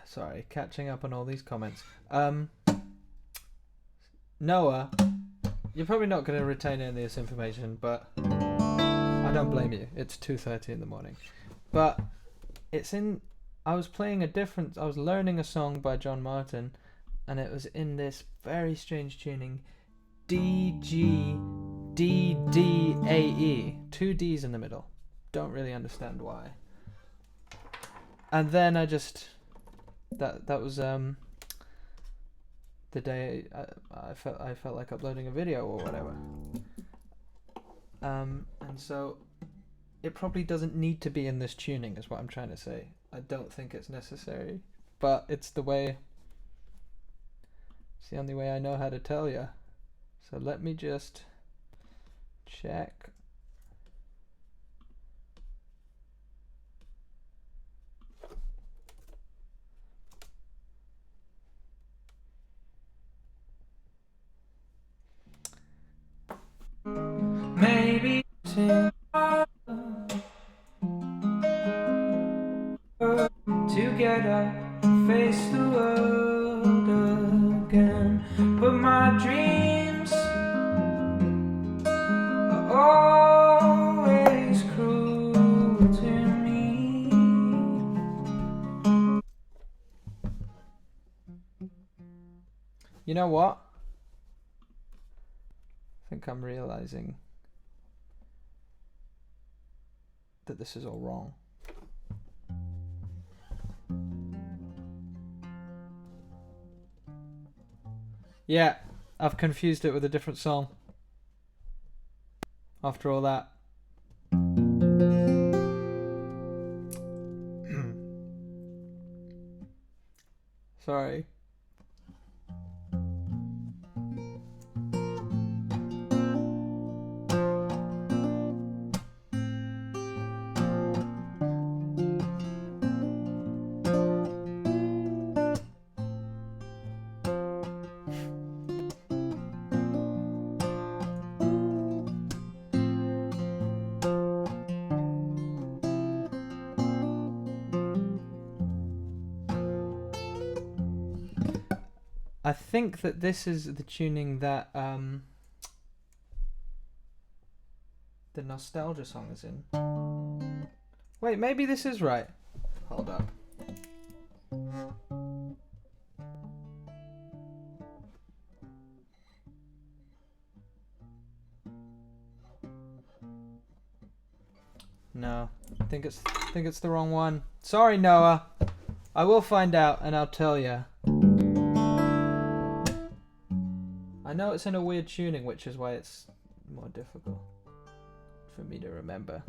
Sorry, catching up on all these comments. Noah, you're probably not going to retain any of this information, but I don't blame you. It's 2:30 in the morning. But it's in... I was learning a song by John Martin, and it was in this very strange tuning. D, G, D, D, A, E. 2 Ds in the middle. Don't really understand why. And then I just... That was the day I felt like uploading a video or whatever. And so it probably doesn't need to be in this tuning, is what I'm trying to say. I don't think it's necessary, but it's the only way I know how to tell you. So let me just check. Maybe to get up and face the world again, but my dreams are all You know what? I think I'm realizing that this is all wrong. Yeah, I've confused it with a different song. After all that. Sorry. I think that this is the tuning that the nostalgia song is in. Wait, maybe this is right. Hold up. No, I think it's the wrong one. Sorry, Noah. I will find out and I'll tell you. I know it's in a weird tuning, which is why it's more difficult for me to remember.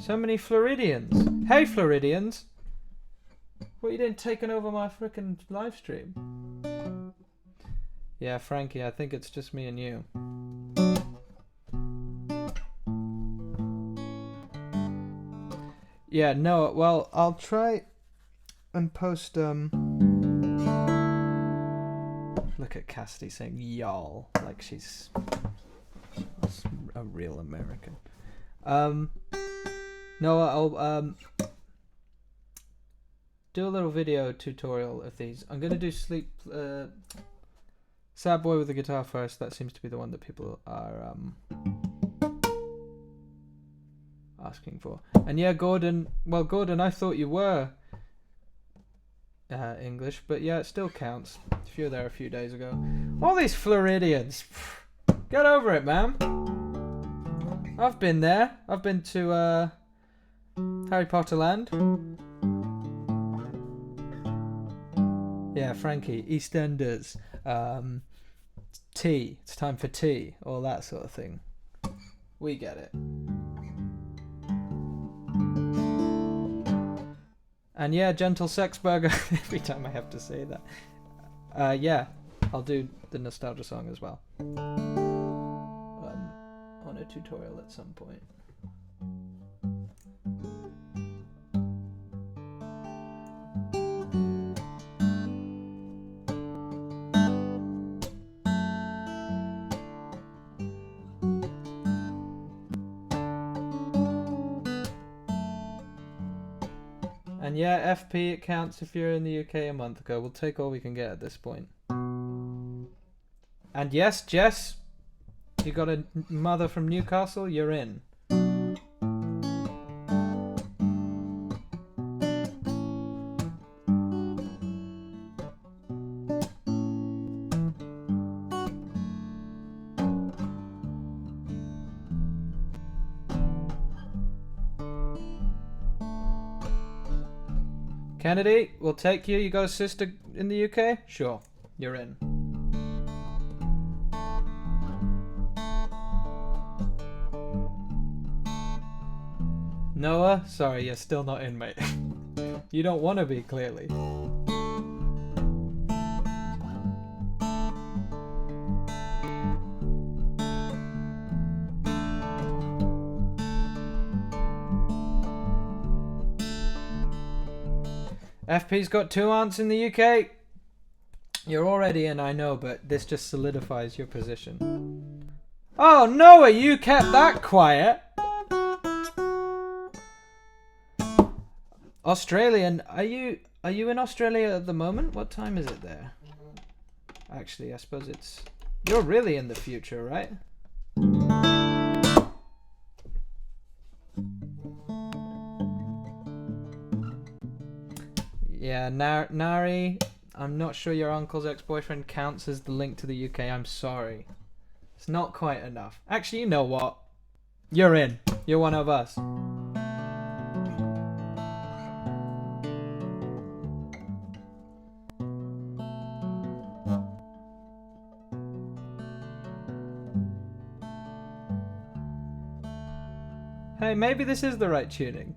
So many Floridians. Hey Floridians! What, you didn't taking over my frickin' live stream? Yeah, Frankie, I think it's just me and you. Yeah, no, well, I'll try and post, look at Cassidy saying y'all, like she's a real American. No, I'll do a little video tutorial of these. I'm gonna do Sad Boy with the guitar first. That seems to be the one that people are asking for. And yeah, Gordon. Well, Gordon, I thought you were English, but yeah, it still counts. If you were there a few days ago. All these Floridians. Get over it, man. I've been there. I've been to Harry Potter Land. Yeah, Frankie, EastEnders, tea, it's time for tea, all that sort of thing. We get it. And yeah, Gentle Sexburger, every time I have to say that. Yeah, I'll do the nostalgia song as well. On a tutorial at some point. And yeah, FP, it counts if you're in the UK a month ago. We'll take all we can get at this point. And yes, Jess, you got a mother from Newcastle, you're in. Kennedy, we'll take you. You got a sister in the UK? Sure, you're in. Noah, sorry, you're still not in, mate. You don't want to be, clearly. FP's got 2 aunts in the UK. You're already in, I know, but this just solidifies your position. Oh, Noah, you kept that quiet. Australian. Are you in Australia at the moment? What time is it there? Actually, I suppose it's... You're really in the future, right? Yeah, Nari, I'm not sure your uncle's ex-boyfriend counts as the link to the UK. I'm sorry. It's not quite enough. Actually, you know what? You're in. You're one of us. Hey, maybe this is the right tuning.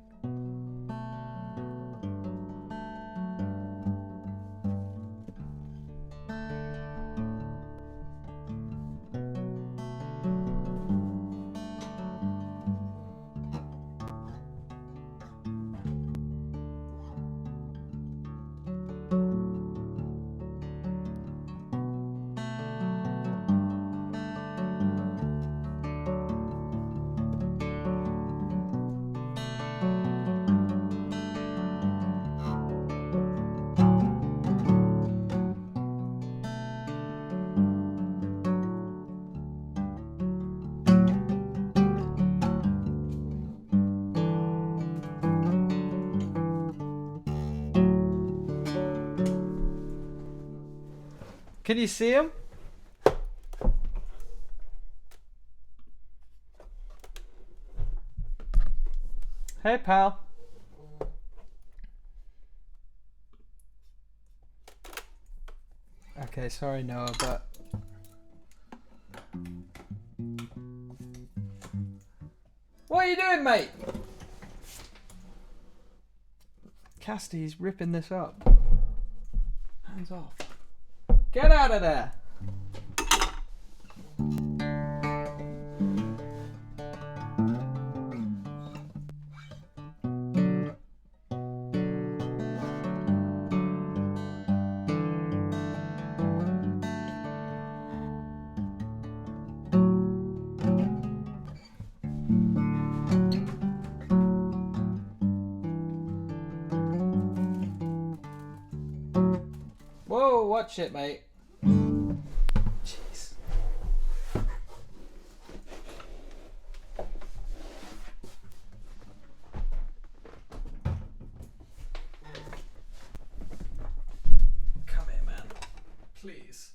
Can you see him? Hey, pal. Okay, sorry, Noah, but... What are you doing, mate? Casty's ripping this up. Hands off. Get out of there! Whoa, watch it, mate. Jeez. Come here, man. Please.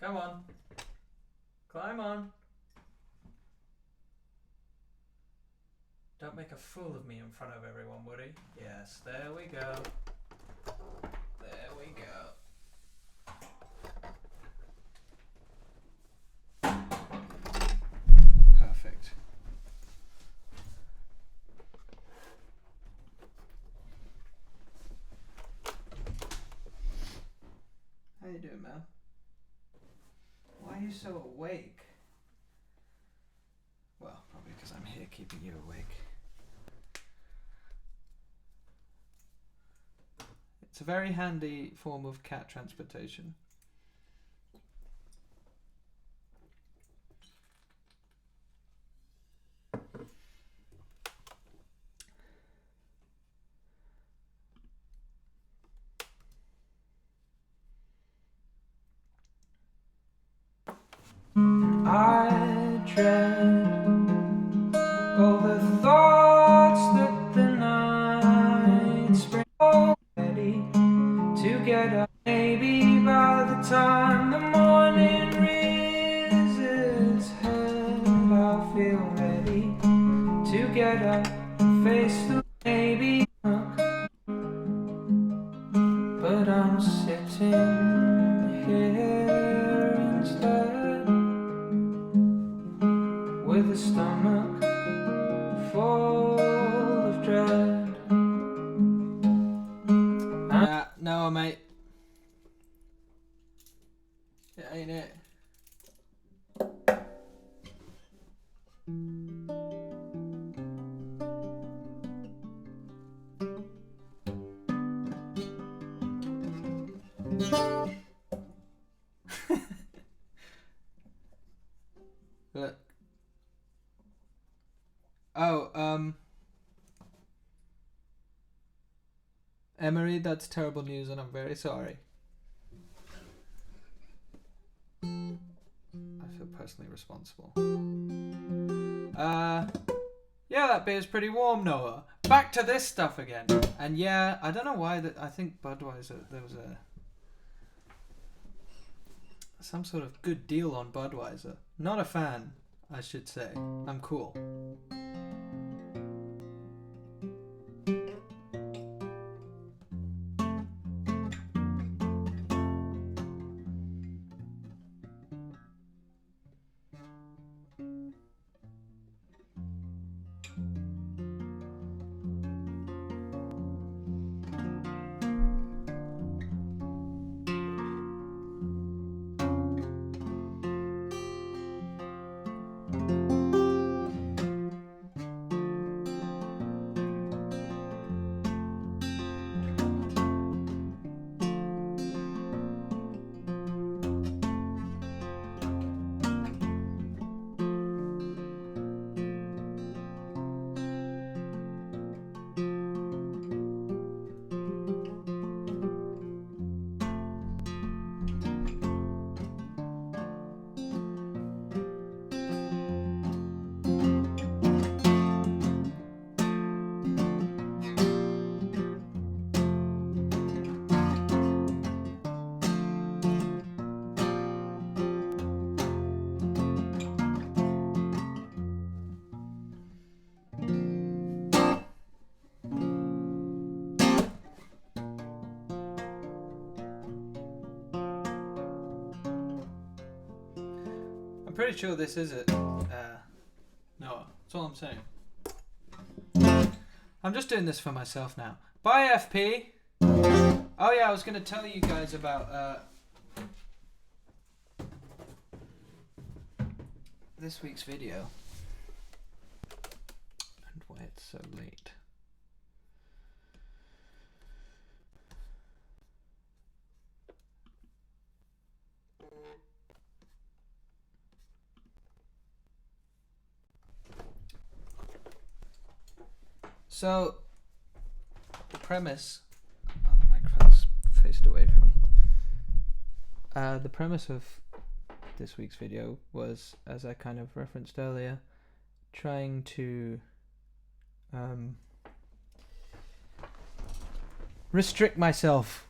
Come on. Climb on. Don't make a fool of me in front of everyone, Woody. Yes, there we go. There we go. Perfect. How you doing, man? Why are you so awake? Well, probably because I'm here keeping you awake. It's a very handy form of cat transportation. I dread all the thoughts that the nights bring. Ready to get up. Maybe by the time the morning rears its head, I'll feel ready to get up and face the maybe. But I'm sitting here instead with a stomach full of dread. No, mate. It ain't it. Look. Emery, that's terrible news, and I'm very sorry. I feel personally responsible. Yeah, that beer's pretty warm, Noah. Back to this stuff again. And yeah, I don't know why I think Budweiser, there was some sort of good deal on Budweiser. Not a fan, I should say. I'm cool. I'm pretty sure this is it. No, that's all I'm saying. I'm just doing this for myself now. Bye, FP! Oh yeah, I was going to tell you guys about this week's video. And why it's so late. So, the premise... Oh, the microphone's faced away from me. The premise of this week's video was, as I kind of referenced earlier, trying to restrict myself.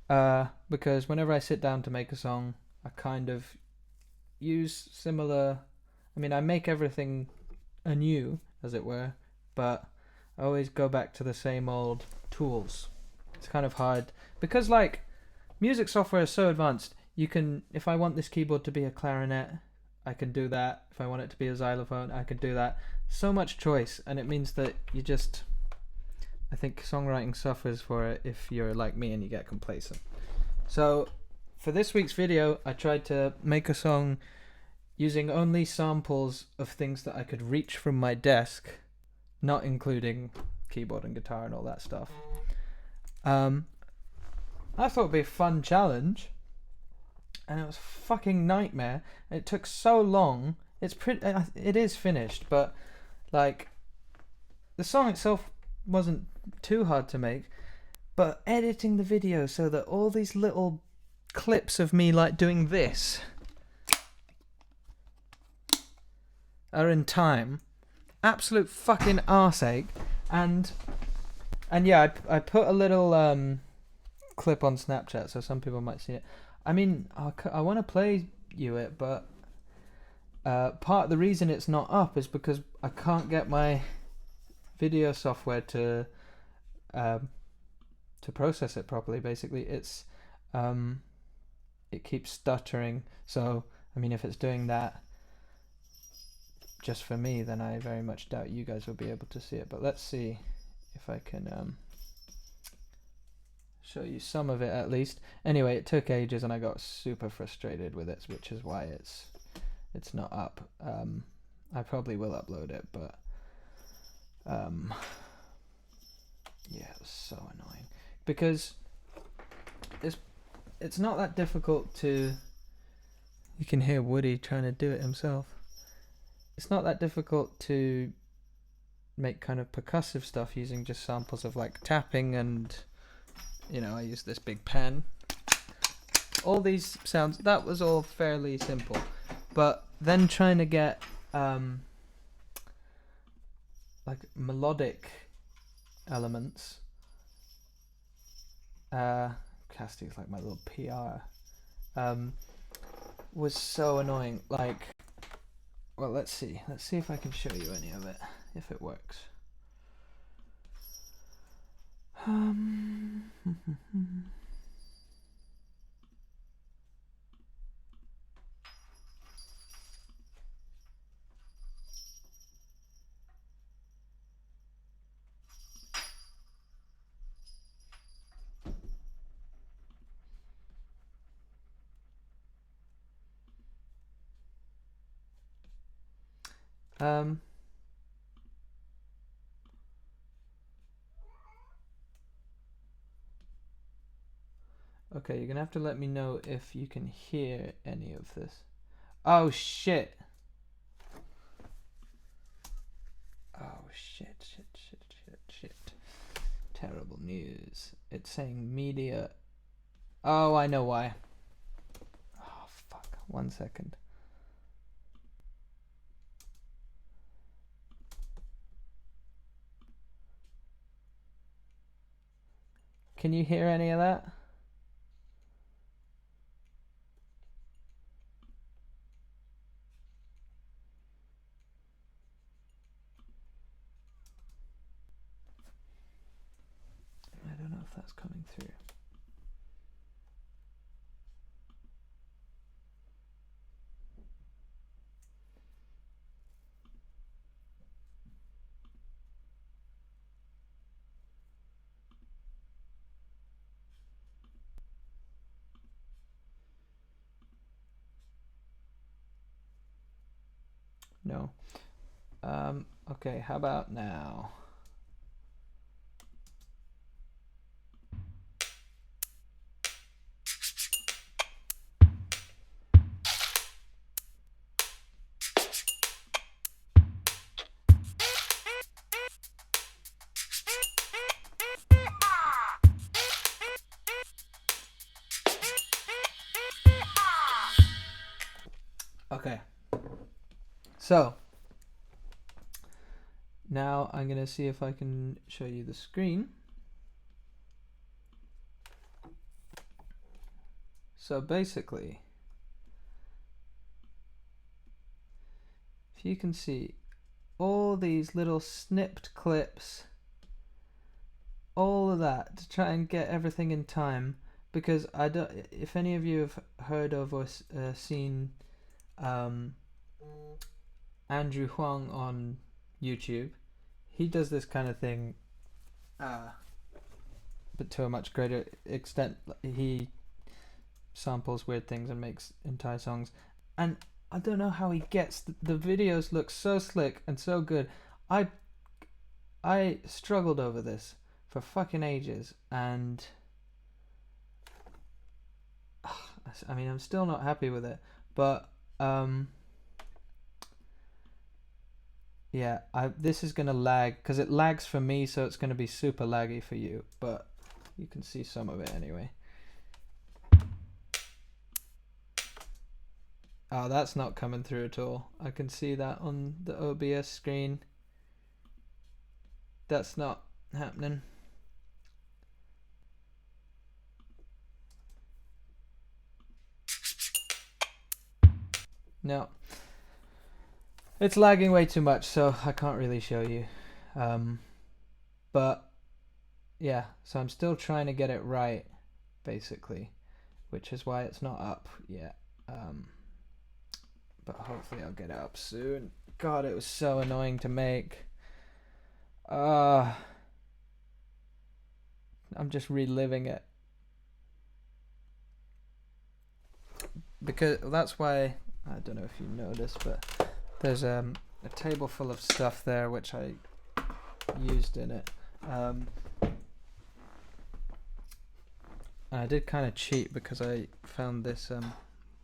Because whenever I sit down to make a song, I kind of use similar... I mean, I make everything anew, as it were, but... I always go back to the same old tools. It's kind of hard because like music software is so advanced. You can, if I want this keyboard to be a clarinet, I can do that. If I want it to be a xylophone, I can do that. So much choice, and it means that you just, I think songwriting suffers for it if you're like me and you get complacent. So for this week's video, I tried to make a song using only samples of things that I could reach from my desk, not including keyboard and guitar and all that stuff. I thought it'd be a fun challenge, and it was a fucking nightmare. It took so long. It is finished, but like the song itself wasn't too hard to make, but editing the video so that all these little clips of me like doing this are in time. Absolute fucking arseache. And yeah, I put a little clip on Snapchat so some people might see it. I mean, I want to play you it, but part of the reason it's not up is because I can't get my video software to process it properly. Basically, it keeps stuttering. So I mean, if it's doing that just for me, then I very much doubt you guys will be able to see it. But let's see if I can show you some of it at least. Anyway, it took ages and I got super frustrated with it, which is why it's not up. I probably will upload it, but yeah, it was so annoying because it's not that difficult to... You can hear Woody trying to do it himself. It's not that difficult to make kind of percussive stuff using just samples of like tapping and, you know, I use this big pen. All these sounds, that was all fairly simple. But then trying to get like melodic elements, Casty's like my little PR, was so annoying. Like, well, let's see if I can show you any of it, if it works. Okay, you're gonna have to let me know if you can hear any of this. Oh shit! Oh shit! Terrible news. It's saying media. Oh, I know why. Oh fuck! 1 second. Can you hear any of that? I don't know if that's coming through. No. Okay, how about now? Okay. So, now I'm going to see if I can show you the screen. So basically, if you can see all these little snipped clips, all of that to try and get everything in time, because I don't, if any of you have heard of or seen Andrew Huang on YouTube, he does this kind of thing, but to a much greater extent. He samples weird things and makes entire songs, and I don't know how he gets the videos look so slick and so good. I struggled over this for fucking ages, and I mean, I'm still not happy with it, but yeah, this is gonna lag, because it lags for me, so it's gonna be super laggy for you, but you can see some of it anyway. Oh, that's not coming through at all. I can see that on the OBS screen. That's not happening. No. It's lagging way too much, so I can't really show you. But yeah, so I'm still trying to get it right, basically, which is why it's not up yet. But hopefully I'll get it up soon. God, it was so annoying to make. I'm just reliving it. Because that's why, I don't know if you noticed, but there's a table full of stuff there which I used in it. And I did kind of cheat because I found this,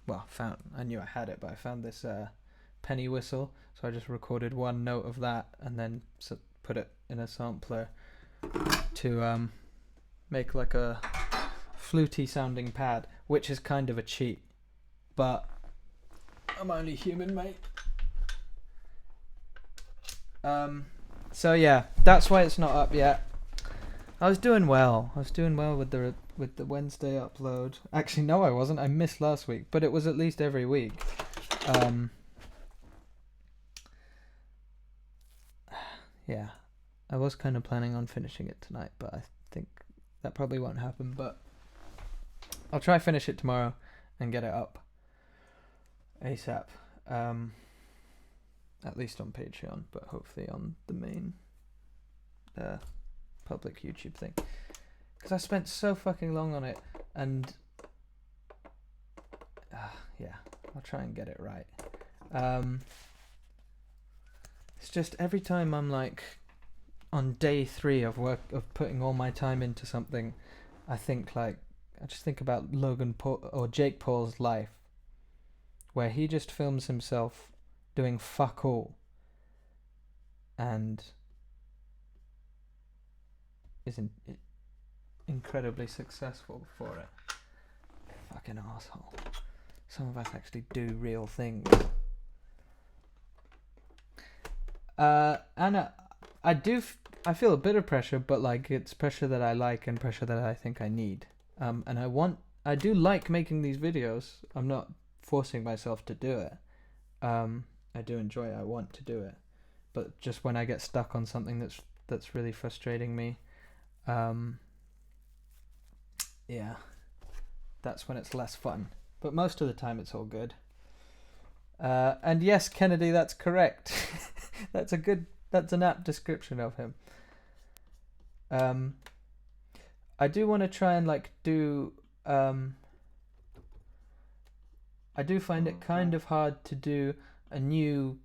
I knew I had it, but I found this penny whistle, so I just recorded one note of that and then put it in a sampler to make like a fluty sounding pad, which is kind of a cheat, but I'm only human, mate. So yeah, that's why it's not up yet. I was doing well with the Wednesday upload. Actually, no, I wasn't. I missed last week, but it was at least every week. Yeah, I was kind of planning on finishing it tonight, but I think that probably won't happen. But I'll try finish it tomorrow and get it up ASAP. At least on Patreon, but hopefully on the main public YouTube thing. Because I spent so fucking long on it, and yeah, I'll try and get it right. It's just every time I'm like on day 3 of work, of putting all my time into something, I just think about Logan Paul or Jake Paul's life, where he just films himself doing fuck all and is incredibly successful for it. Fucking asshole. Some of us actually do real things. And I feel a bit of pressure, but like it's pressure that I like and pressure that I think I need. And I do like making these videos. I'm not forcing myself to do it. I do enjoy it. I want to do it, but just when I get stuck on something that's really frustrating me, yeah, that's when it's less fun. But most of the time, it's all good. And yes, Kennedy, that's correct. That's an apt description of him. I do want to try and like do. I do find it kind of hard to do a new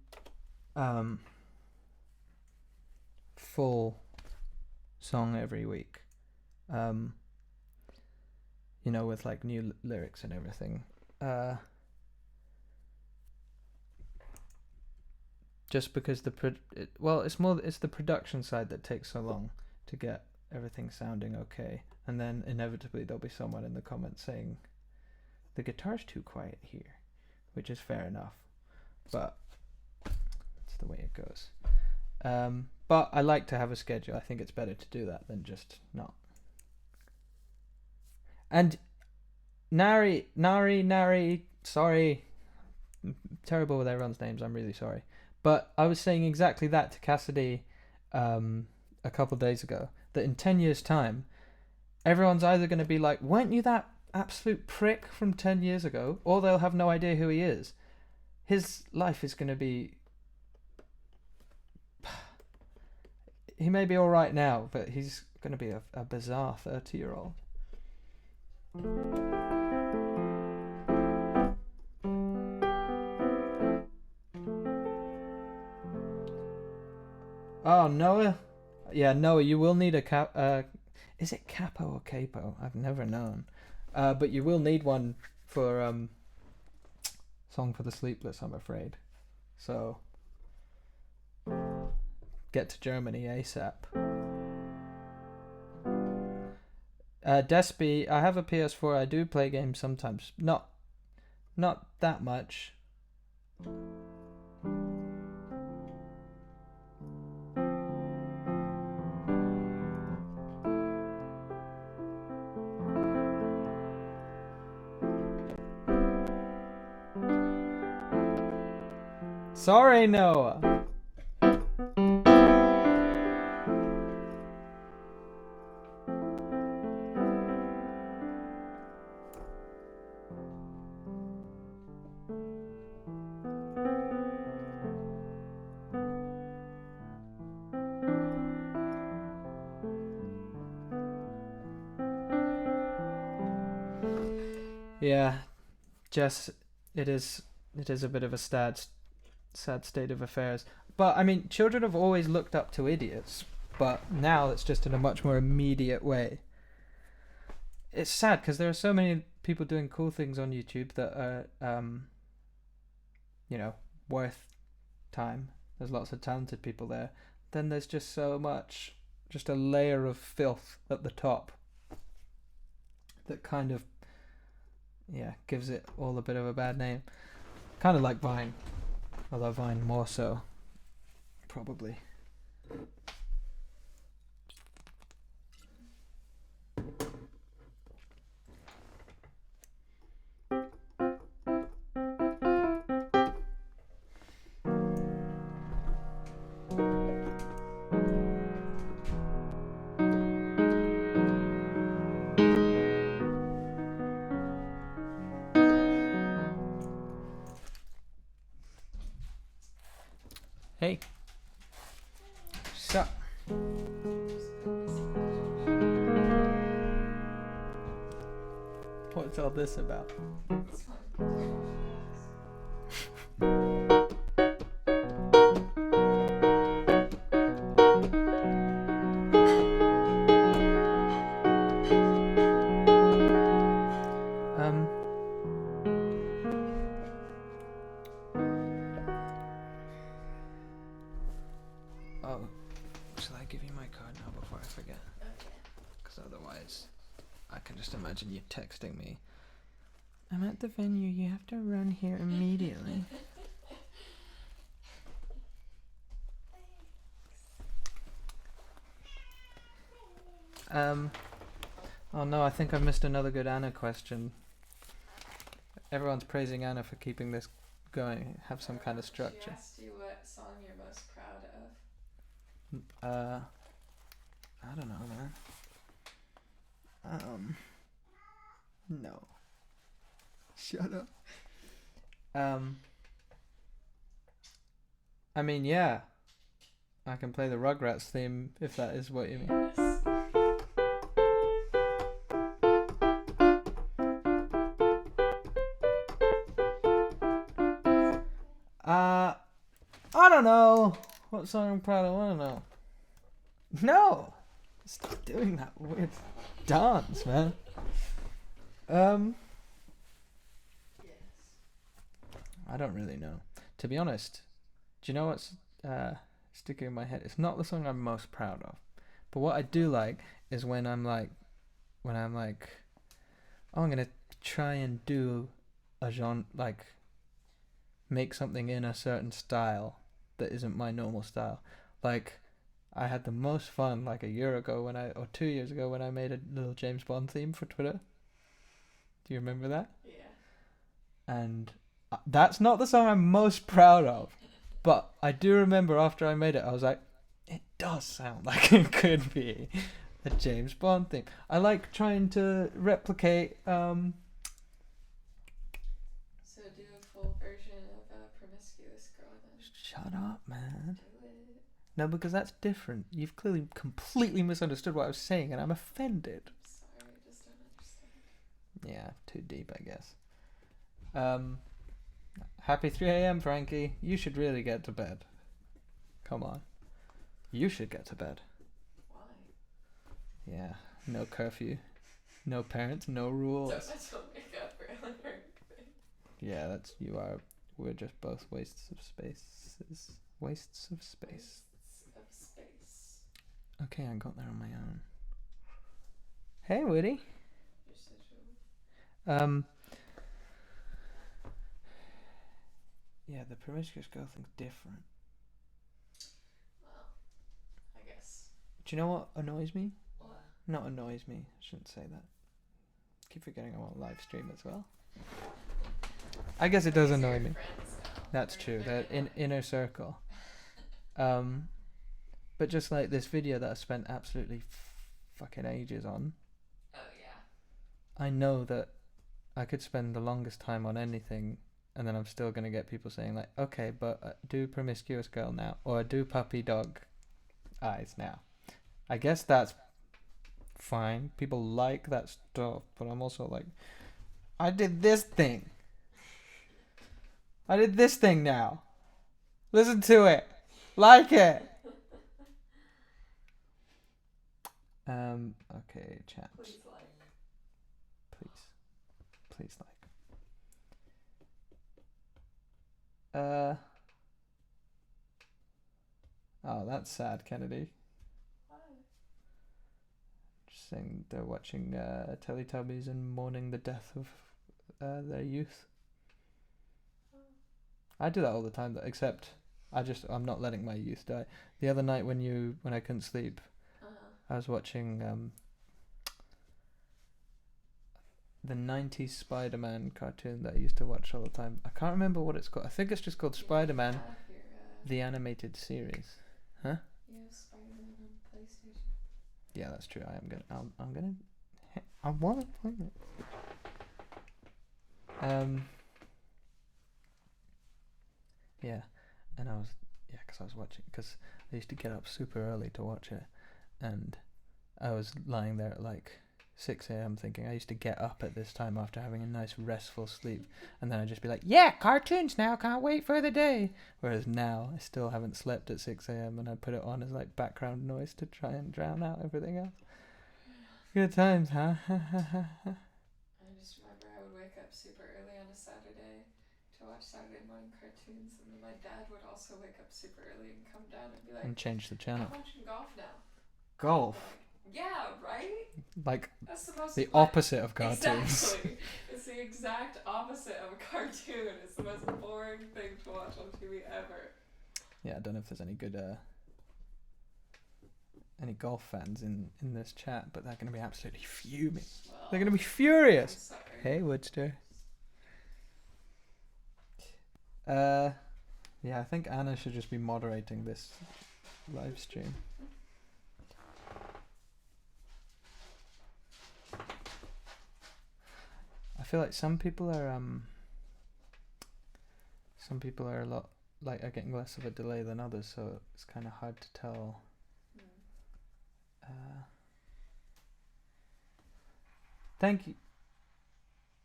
full song every week, with like new lyrics and everything, just because it's the production side that takes so long to get everything sounding okay, and then inevitably there'll be someone in the comments saying the guitar's too quiet here, which is fair enough. But that's the way it goes. But I like to have a schedule. I think it's better to do that than just not. And Nari, sorry. I'm terrible with everyone's names. I'm really sorry. But I was saying exactly that to Cassidy a couple of days ago. That in 10 years' time, everyone's either going to be like, weren't you that absolute prick from 10 years ago? Or they'll have no idea who he is. His life is going to be... He may be alright now, but he's going to be a bizarre 30-year-old. Oh, Noah? Yeah, Noah, you will need a is it capo or capo? I've never known. But you will need one for Song for the Sleepless, I'm afraid. So get to Germany ASAP. Despy, I have a PS4. I do play games sometimes. Not that much. Sorry, Noah. Yeah, Jess, it is a bit of a sad state of affairs. But I mean, children have always looked up to idiots, but now it's just in a much more immediate way. It's sad because there are so many people doing cool things on YouTube that are, worth time. There's lots of talented people there. then there's just so much, just a layer of filth at the top that kind of, yeah, gives it all a bit of a bad name. Kind of like Vine, although Vine more so, probably. Hey. Sup? What's all this about? Oh, shall I give you my card now before I forget? Okay. Because otherwise, I can just imagine you texting me. I'm at the venue, you have to run here immediately. Oh no, I think I've missed another good Anna question. Everyone's praising Anna for keeping this going, have some kind of structure. She asked you what song you're most proud of. I don't know, man. No. Shut up. I mean, yeah. I can play the Rugrats theme if that is what you mean. Yes. I don't know. What song I'm proud of? I don't know. No! Stop doing that weird dance, man. I don't really know. To be honest, do you know what's sticking in my head? It's not the song I'm most proud of. But what I do like is when I'm like, oh, I'm gonna try and do a genre, like, make something in a certain style that isn't my normal style. Like, I had the most fun like a year ago or 2 years ago when I made a little James Bond theme for Twitter. Do you remember that? Yeah. And that's not the song I'm most proud of, but I do remember after I made it, I was like, it does sound like it could be a James Bond theme. I like trying to replicate. So do a full version of Promiscuous Girl then. Shut up, man. Do it. No, because that's different. You've clearly completely misunderstood what I was saying, and I'm offended. Sorry, I just don't understand. Yeah, too deep, I guess. Happy 3 a.m., Frankie. You should really get to bed. Come on. You should get to bed. Why? Yeah, no curfew. No parents, no rules. Don't make up earlier. Yeah, that's you are. We're just both wastes of spaces. Wastes of space. Wastes of space. Okay, I got there on my own. Hey, Woody. You're such a... Yeah, the promiscuous girl thing's different. Well, I guess. Do you know what annoys me? What? Not annoys me. I shouldn't say that. Keep forgetting I'm on live stream as well. I guess it does annoy me. That's true. They're in inner circle. But just like this video that I spent absolutely fucking ages on. Oh yeah. I know that I could spend the longest time on anything, and then I'm still gonna get people saying like, okay, but do promiscuous girl now, or do puppy dog eyes now. I guess that's fine. People like that stuff, but I'm also like, I did this thing. I did this thing now. Listen to it. Like it. Okay, chat. Please like. Please like. Oh, that's sad, Kennedy. Why? Just saying they're watching Teletubbies and mourning the death of their youth. I do that all the time, though, except I'm not letting my youth die. The other night when I couldn't sleep, I was watching the 90s Spider-Man cartoon that I used to watch all the time. I can't remember what it's called. I think it's just called Spider-Man, Have your, the animated series. Huh? you have Spider-Man on PlayStation. Yeah, that's true. I want to play it. Yeah, and because I was watching, because I used to get up super early to watch it, and I was lying there at like 6 a.m. thinking I used to get up at this time after having a nice restful sleep, and then I'd just be like, yeah, cartoons now, can't wait for the day. Whereas now I still haven't slept at 6 a.m. and I put it on as like background noise to try and drown out everything else. Good times, huh? I just remember I would wake up super early on a Saturday to watch Saturday morning cartoons, and then my dad would also wake up super early and come down and be like, And change the channel. I'm watching golf now. Golf? Like, yeah, right? Like That's the most the opposite of cartoons. Exactly. It's the exact opposite of a cartoon. It's the most boring thing to watch on TV ever. Yeah, I don't know if there's any good any golf fans in this chat, but they're going to be absolutely fuming. Well, They're going to be furious. I'm sorry. Hey, Woodster. Yeah, I think Anna should just be moderating this live stream. I feel like some people are a lot are getting less of a delay than others, so it's kind of hard to tell. Thank you.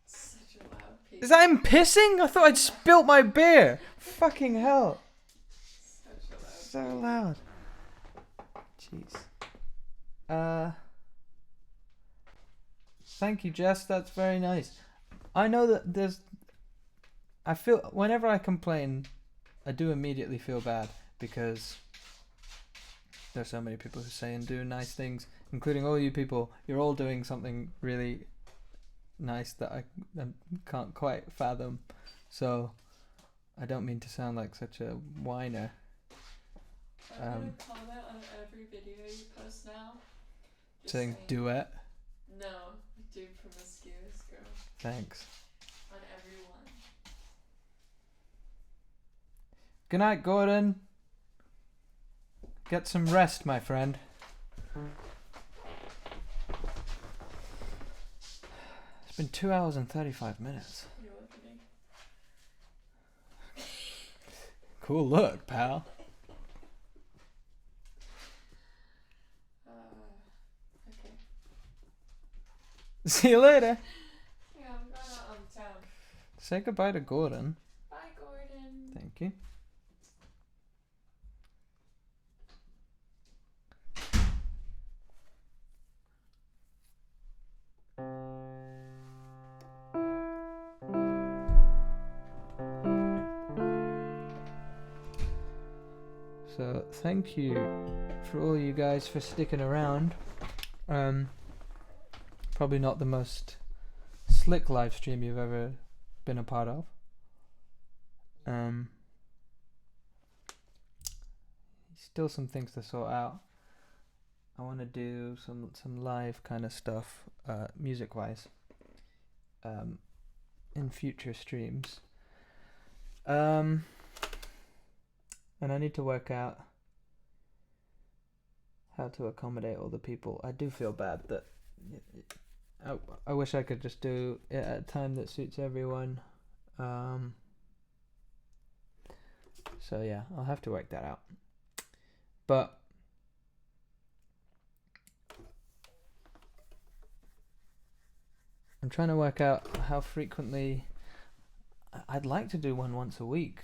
Such a loud piece. Is that him pissing? I thought I'd spilt my beer. Fucking hell. Such a loud So piece. loud. Jeez. Thank you, Jess. That's very nice. I know that I feel whenever I complain, I do immediately feel bad because there's so many people who say and do nice things, including all you people. You're all doing something really nice that I can't quite fathom. So I don't mean to sound like such a whiner. I'm gonna comment on every video you post now. Just Saying duet. No, do promiscuous girl. Thanks. On everyone. Good night, Gordon. Get some rest, my friend. It's been 2 hours and 35 minutes. You're opening. Cool look, pal. Okay. See you later. Yeah, I'm going out on town. Say goodbye to Gordon. Bye, Gordon. Thank you. So thank you for all you guys for sticking around. Probably not the most slick live stream you've ever been a part of. Still some things to sort out. I want to do some live kind of stuff, music wise, in future streams. And I need to work out how to accommodate all the people. I do feel bad that I wish I could just do it at a time that suits everyone. So yeah, I'll have to work that out. But I'm trying to work out how frequently. I'd like to do one once a week.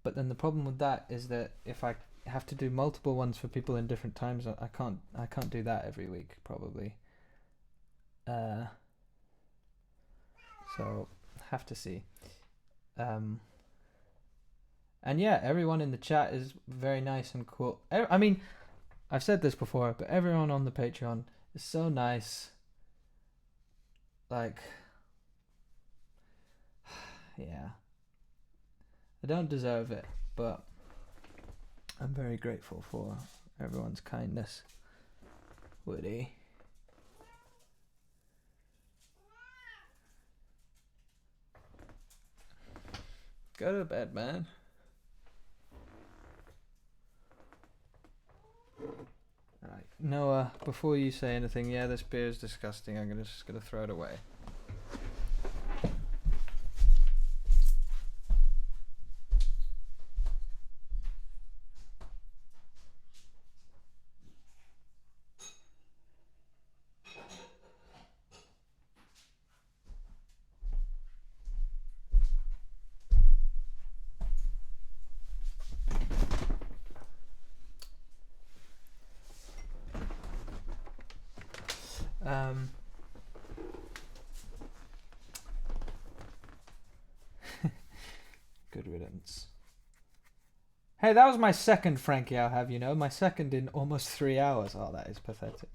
But then the problem with that is that if I have to do multiple ones for people in different times, I can't do that every week probably. So have to see. And yeah, everyone in the chat is very nice and cool. I mean, I've said this before, but everyone on the Patreon is so nice. Like, yeah. I don't deserve it, but I'm very grateful for everyone's kindness. Woody. Go to bed, man. Alright, Noah, before you say anything, yeah, this beer is disgusting. I'm just gonna throw it away. Good riddance. Hey, that was my second Frankie, I'll have you know. My second in almost 3 hours. Oh, that is pathetic.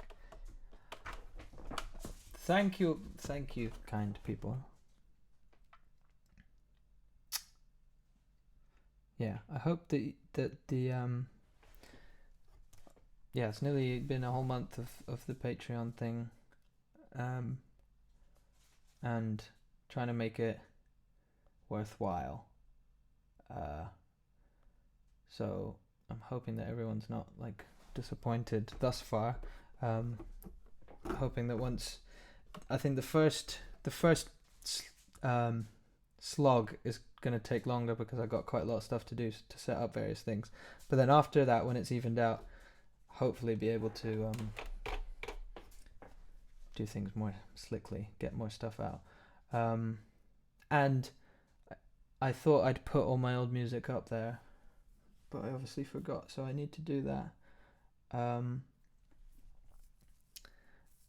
Thank you, kind people. Yeah, I hope that yeah, it's nearly been a whole month of the Patreon thing, and trying to make it worthwhile. So I'm hoping that everyone's not like disappointed thus far. Hoping that once, I think the first slog is gonna take longer because I've got quite a lot of stuff to do to set up various things. But then after that, when it's evened out, hopefully be able to do things more slickly, get more stuff out. And I thought I'd put all my old music up there, but I obviously forgot, so I need to do that.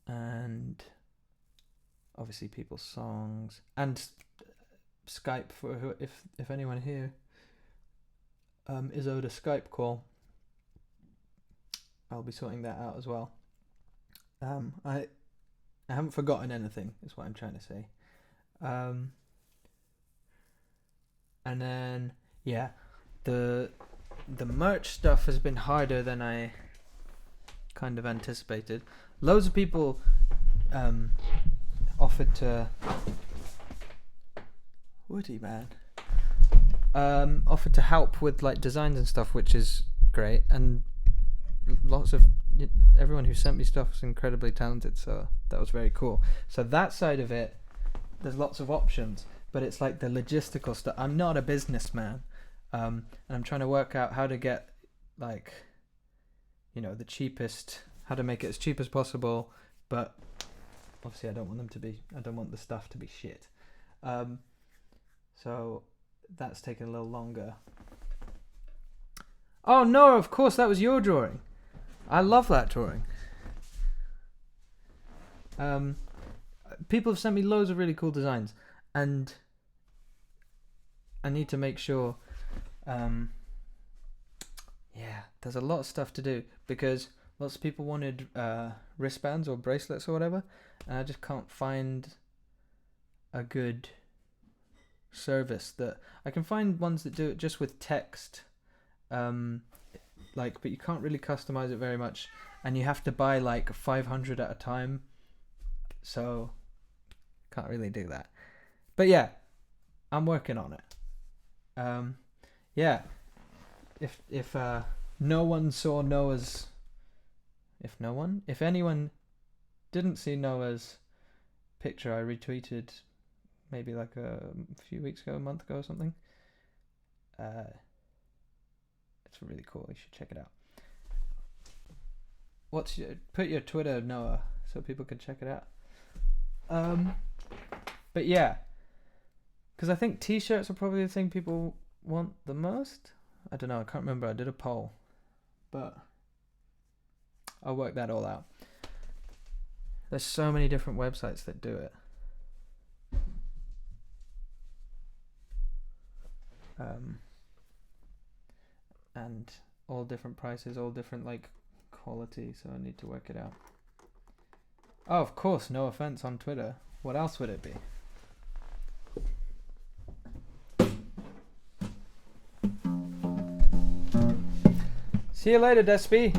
And obviously people's songs and Skype for who, if anyone here is owed a Skype call, I'll be sorting that out as well. I haven't forgotten anything, is what I'm trying to say. And then yeah, the merch stuff has been harder than I kind of anticipated. Loads of people offered to Woody, man, offered to help with like designs and stuff, which is great, and everyone who sent me stuff was incredibly talented, so that was very cool. So that side of it, there's lots of options, but it's like the logistical stuff. I'm not a businessman, and I'm trying to work out how to get like, you know, the cheapest, how to make it as cheap as possible, but obviously I don't want the stuff to be shit. So that's taken a little longer. Oh no, of course that was your drawing. I love that drawing. People have sent me loads of really cool designs, and I need to make sure. Yeah, there's a lot of stuff to do because lots of people wanted wristbands or bracelets or whatever, and I just can't find a good service that I can find ones that do it just with text, like, but you can't really customize it very much, and you have to buy like 500 at a time, so can't really do that. But yeah, I'm working on it. Yeah, if no one saw Noah's, if anyone didn't see Noah's picture I retweeted maybe like a few weeks ago, a month ago or something, it's really cool. You should check it out. Put your Twitter, Noah, so people can check it out. But yeah, because I think t-shirts are probably the thing people want the most. I don't know, I can't remember, I did a poll, but I'll work that all out. There's so many different websites that do it. and all different prices, all different like quality, so I need to work it out. Oh, of course, no offense on Twitter. What else would it be? See you later, Despy.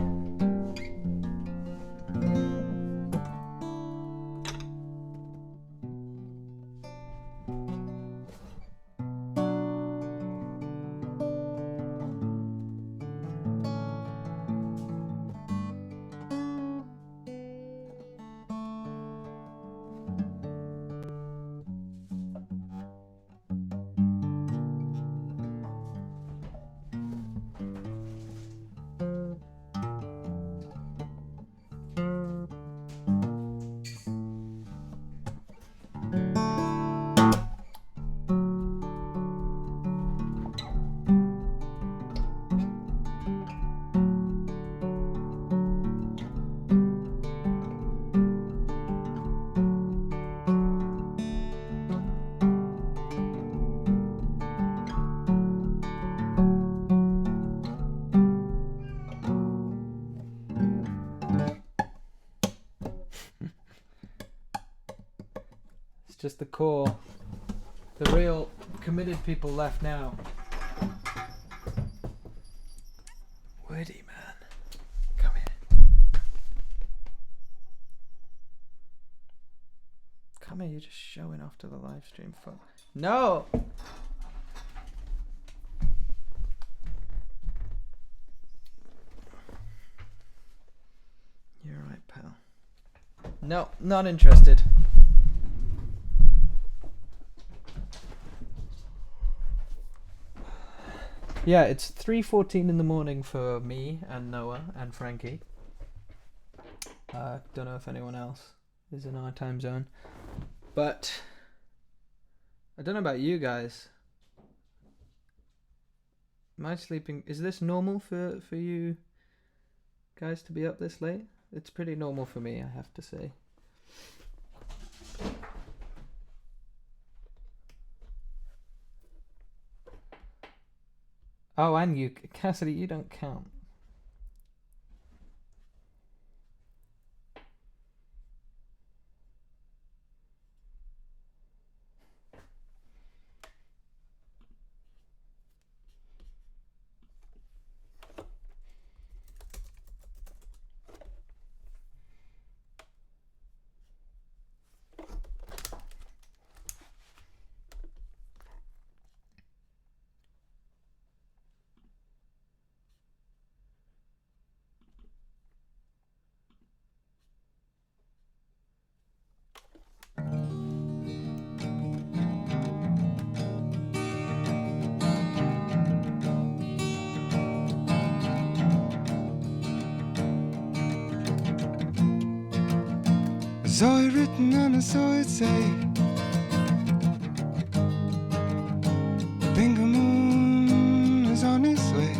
It's just the core. The real committed people left now. Woody, man. Come here. Come here, you're just showing off to the live stream. No! You're right, pal. No, not interested. Yeah, it's 3:14 in the morning for me and Noah and Frankie. Don't know if anyone else is in our time zone, but I don't know about you guys. Am I sleeping? Is this normal for you guys to be up this late? It's pretty normal for me, I have to say. Oh, and you, Cassidy, you don't count. I saw it written and I saw it say, Bingo Moon is on its way.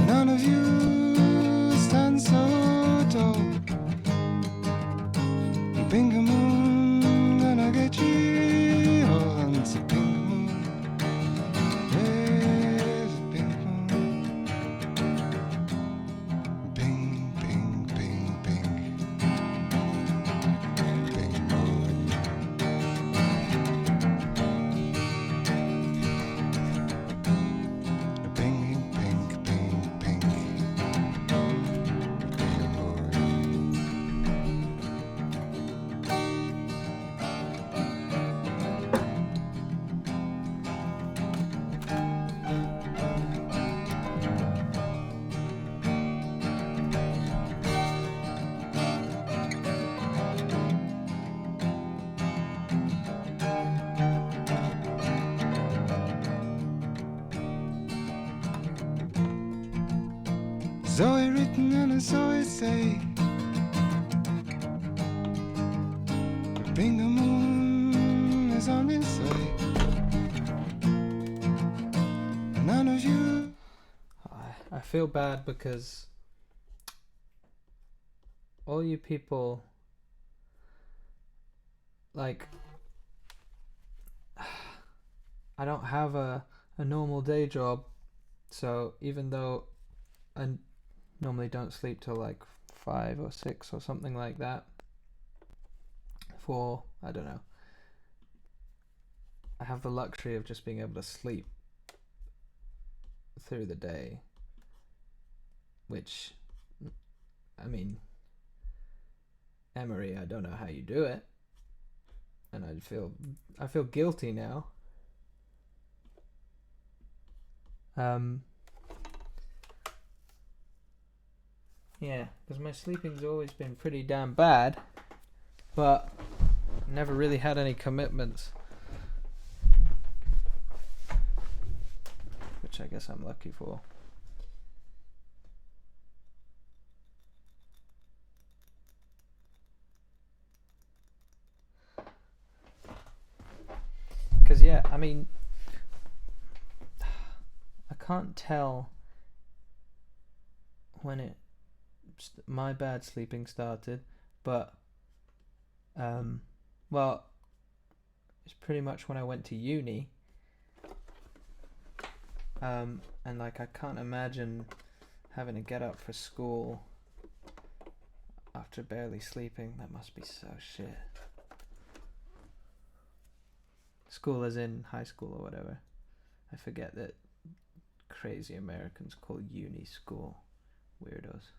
None of you stand so tall. Bingo Moon gonna get you all onto Bingo Moon. Yes, Bingo Moon. Bing, bing, bing, bing. Bingo Moon. Bing, bing, bing, bing. Bingo Moon. Saw it written and I saw it say, Bingo Moon is on its way. None of you. I feel bad because all you people, like, I don't have a a normal day job, so even though I normally don't sleep till like 5 or 6 or something like that, for, I don't know, I have the luxury of just being able to sleep through the day, which, I mean, Emery, I don't know how you do it, and I feel guilty now. Yeah, because my sleeping's always been pretty damn bad, but never really had any commitments, which I guess I'm lucky for. Because, yeah, I mean, I can't tell when my bad sleeping started, but well, it's pretty much when I went to uni, and like I can't imagine having to get up for school after barely sleeping. That must be so shit. School as in high school or whatever. I forget that crazy Americans call uni school. Weirdos.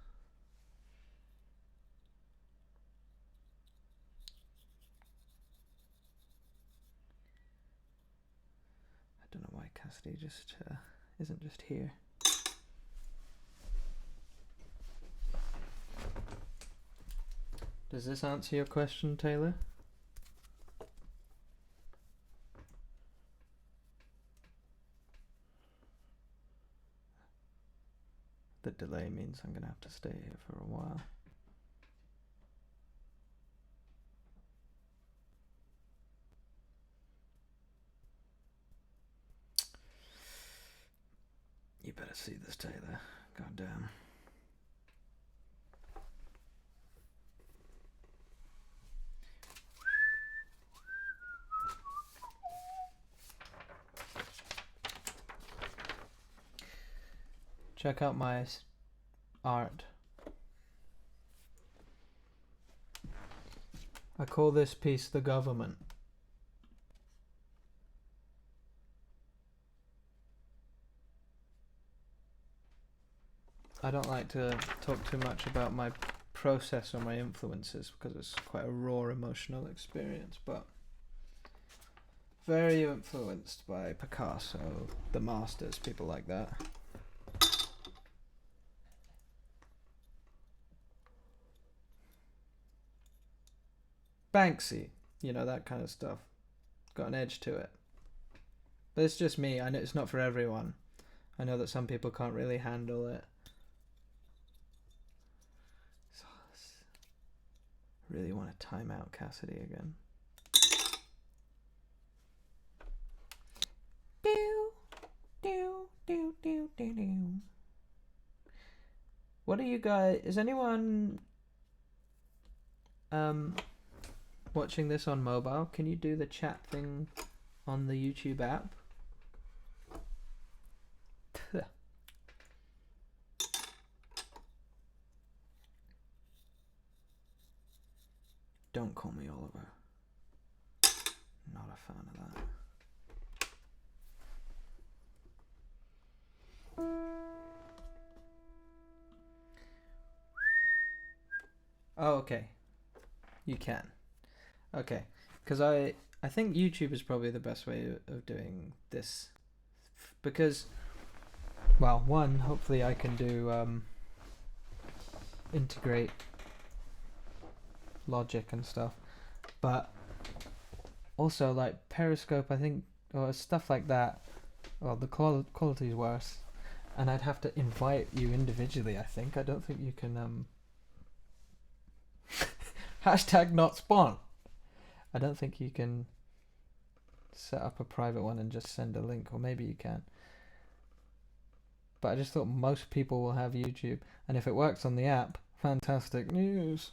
I don't know why Cassidy just isn't just here. Does this answer your question, Taylor? The delay means I'm gonna have to stay here for a while. You better see this, Taylor. Goddamn. Check out my art. I call this piece The Government. I don't like to talk too much about my process or my influences because it's quite a raw emotional experience, but very influenced by Picasso, the masters, people like that. Banksy, you know, that kind of stuff. Got an edge to it. But it's just me. I know it's not for everyone. I know that some people can't really handle it. Really want to time out Cassidy again. What are you guys? Is anyone watching this on mobile? Can you do the chat thing on the YouTube app? Don't call me Oliver. Not a fan of that. Oh, okay. You can. Okay. Because I think YouTube is probably the best way of doing this. Because, well, one, hopefully I can do integrate logic and stuff, but also like Periscope, I think, or stuff like that, well, the quality's worse, and I'd have to invite you individually. I don't think you can hashtag not spawn. I don't think you can set up a private one and just send a link, or maybe you can, but I just thought most people will have YouTube, and if it works on the app, fantastic news.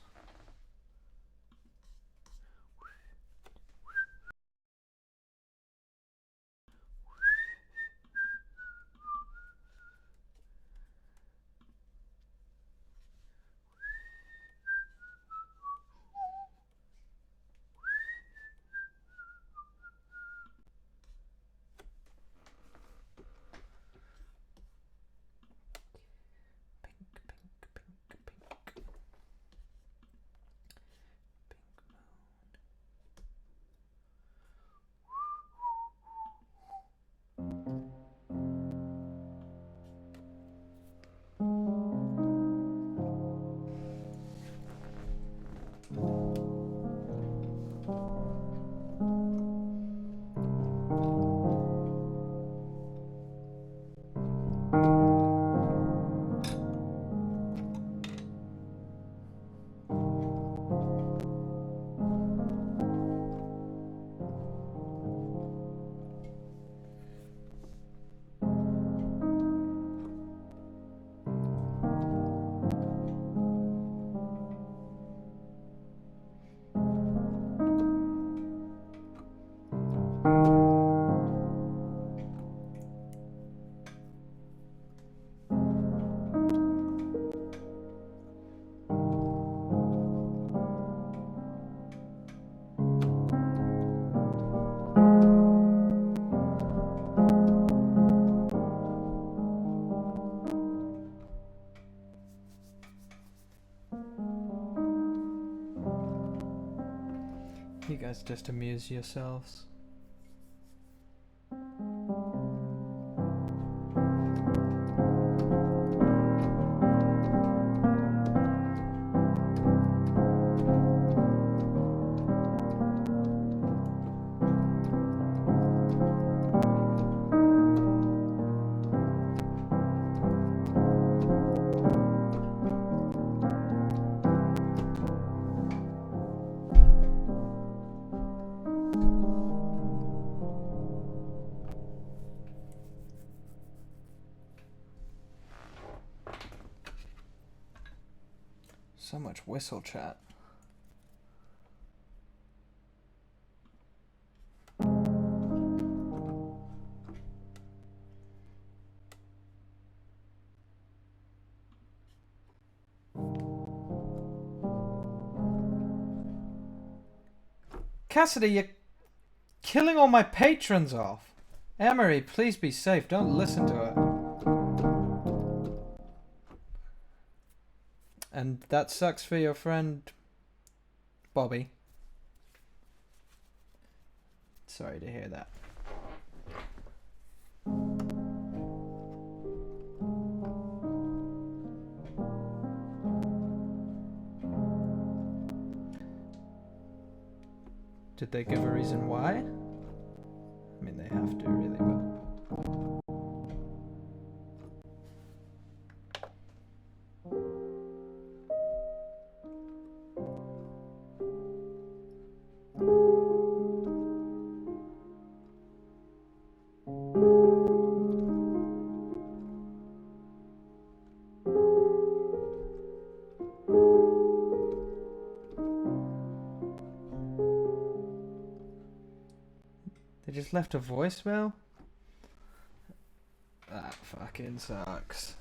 You guys just amuse yourselves. So much whistle chat. Cassidy, you're killing all my patrons off. Emery, please be safe. Don't listen to her. And that sucks for your friend, Bobby. Sorry to hear that. Did they give a reason why? I mean, they have to, really, but... They just left a voicemail? That fucking sucks.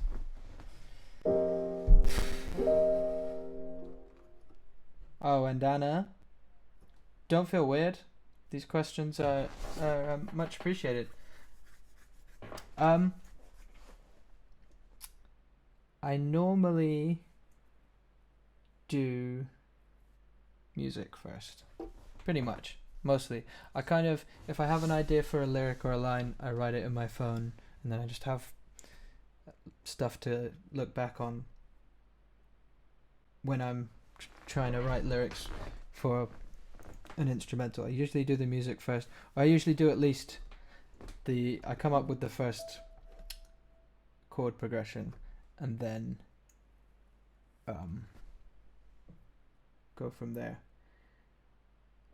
Oh, and Anna, don't feel weird. These questions are much appreciated. I normally do music first. Pretty much. Mostly. I kind of, if I have an idea for a lyric or a line, I write it in my phone, and then I just have stuff to look back on when I'm trying to write lyrics for an instrumental. I usually do the music first. Or I usually do at least I come up with the first chord progression, and then go from there.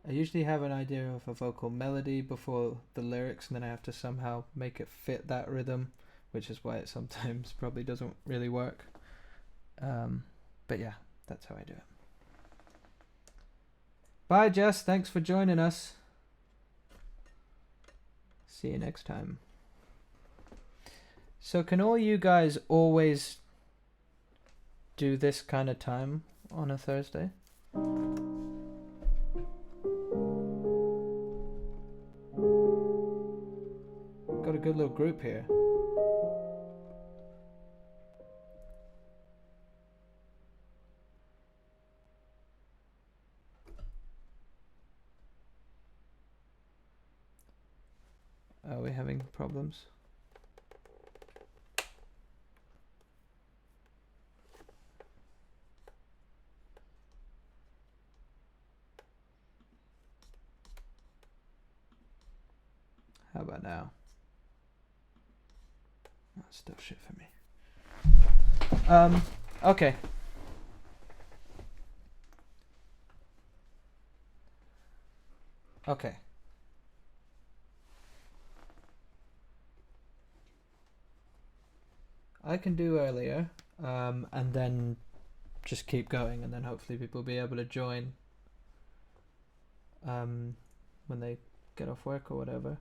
I usually have an idea of a vocal melody before the lyrics, and then I have to somehow make it fit that rhythm, which is why it sometimes probably doesn't really work. But yeah, that's how I do it. Bye, Jess. Thanks for joining us. See you next time. So can all you guys always do this kind of time on a Thursday? Got a good little group here. Are we having problems? How about now? That's still shit for me. Okay. Okay. I can do earlier, and then just keep going, and then hopefully people will be able to join when they get off work or whatever.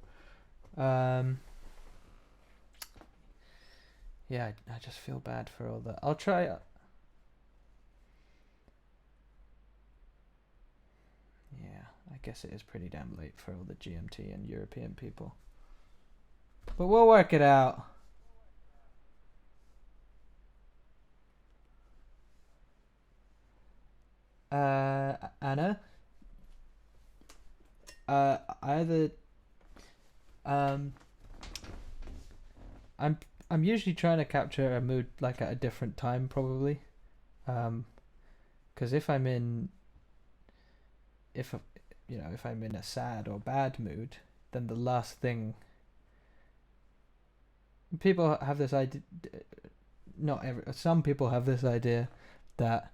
Yeah, I just feel bad for all that. I'll try. Yeah, I guess it is pretty damn late for all the GMT and European people. But we'll work it out. Anna, Either I'm I'm usually trying to capture a mood like at a different time probably. Because if I'm in if if I'm in a sad or bad mood, then the last thing people have this idea. Not every. Some people have this idea that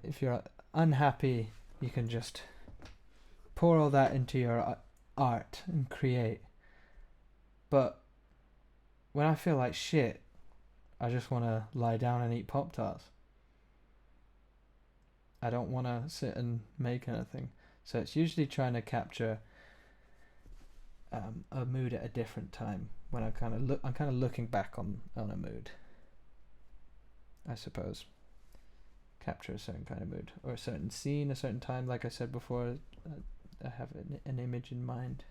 if you're unhappy, you can just pour all that into your art and create. But when I feel like shit, I just want to lie down and eat Pop-Tarts. I don't want to sit and make anything. So it's usually trying to capture a mood at a different time when I'm kind of looking back on a mood. I suppose capture a certain kind of mood or a certain scene, a certain time. Like I said before, I have an image in mind.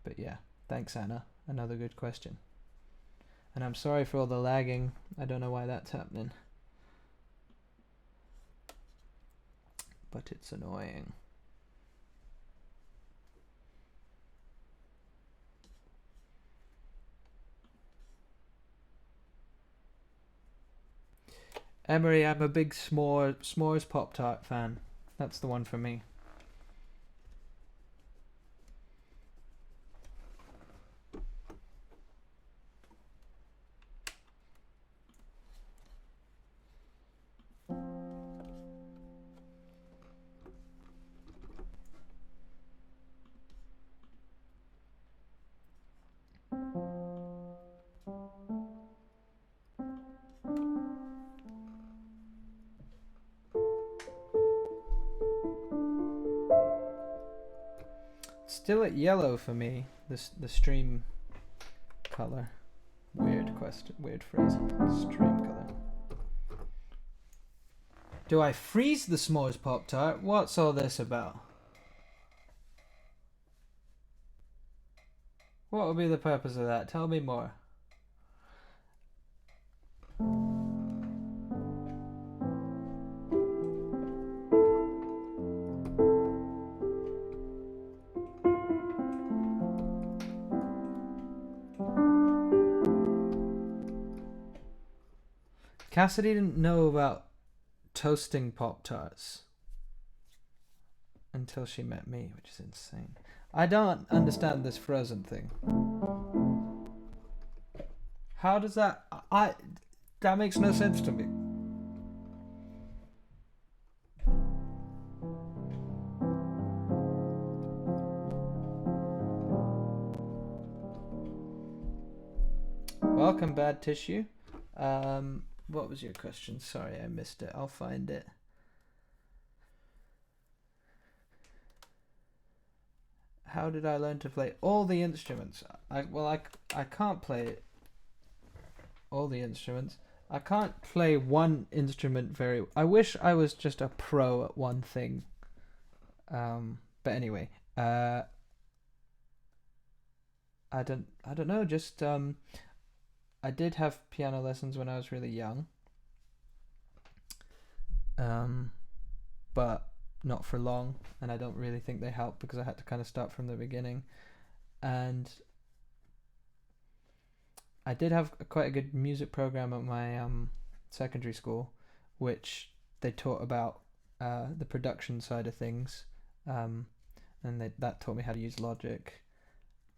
But yeah, thanks Anna. Another good question. And I'm sorry for all the lagging. I don't know why that's happening. But it's annoying. Emery, I'm a big s'mores Pop-Tart fan. That's the one for me. Still at yellow for me. The stream color. Weird question. Weird phrase. Stream color. Do I freeze the s'mores Pop-Tart? What's all this about? What will be the purpose of that? Tell me more. Cassidy didn't know about toasting Pop-Tarts until she met me, which is insane. I don't understand this frozen thing. How does that... that makes no sense to me. Welcome, Bad Tissue. What was your question? Sorry, I missed it. I'll find it. How did I learn to play all the instruments? I can't play all the instruments. I can't play one instrument very... I wish I was just a pro at one thing. But anyway, I don't know, just I did have piano lessons when I was really young. But not for long, and I don't really think they helped because I had to kind of start from the beginning. And I did have quite a good music program at my secondary school, which they taught about the production side of things, and that taught me how to use Logic.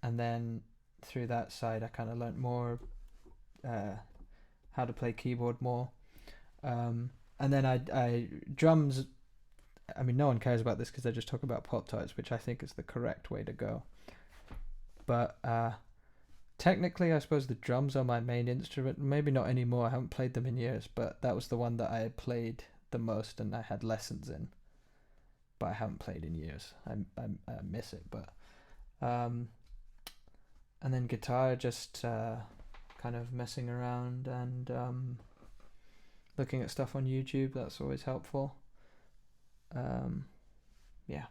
And then through that side, I kind of learnt more how to play keyboard more. And then I drums. I mean, no one cares about this because they just talk about Pop-Tarts, which I think is the correct way to go. But technically, I suppose the drums are my main instrument. Maybe not anymore. I haven't played them in years, but that was the one that I played the most and I had lessons in. But I haven't played in years. I miss it, but and then guitar, just kind of messing around and looking at stuff on YouTube. That's always helpful. Yeah.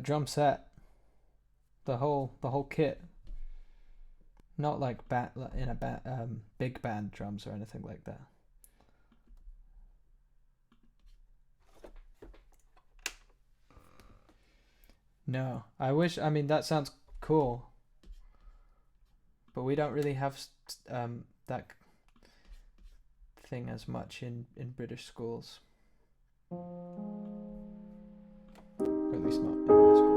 Drum set. The whole kit. Not like in a big band drums or anything like that. No, I wish. I mean, that sounds cool, but we don't really have that thing as much in British schools, or at least not in my school.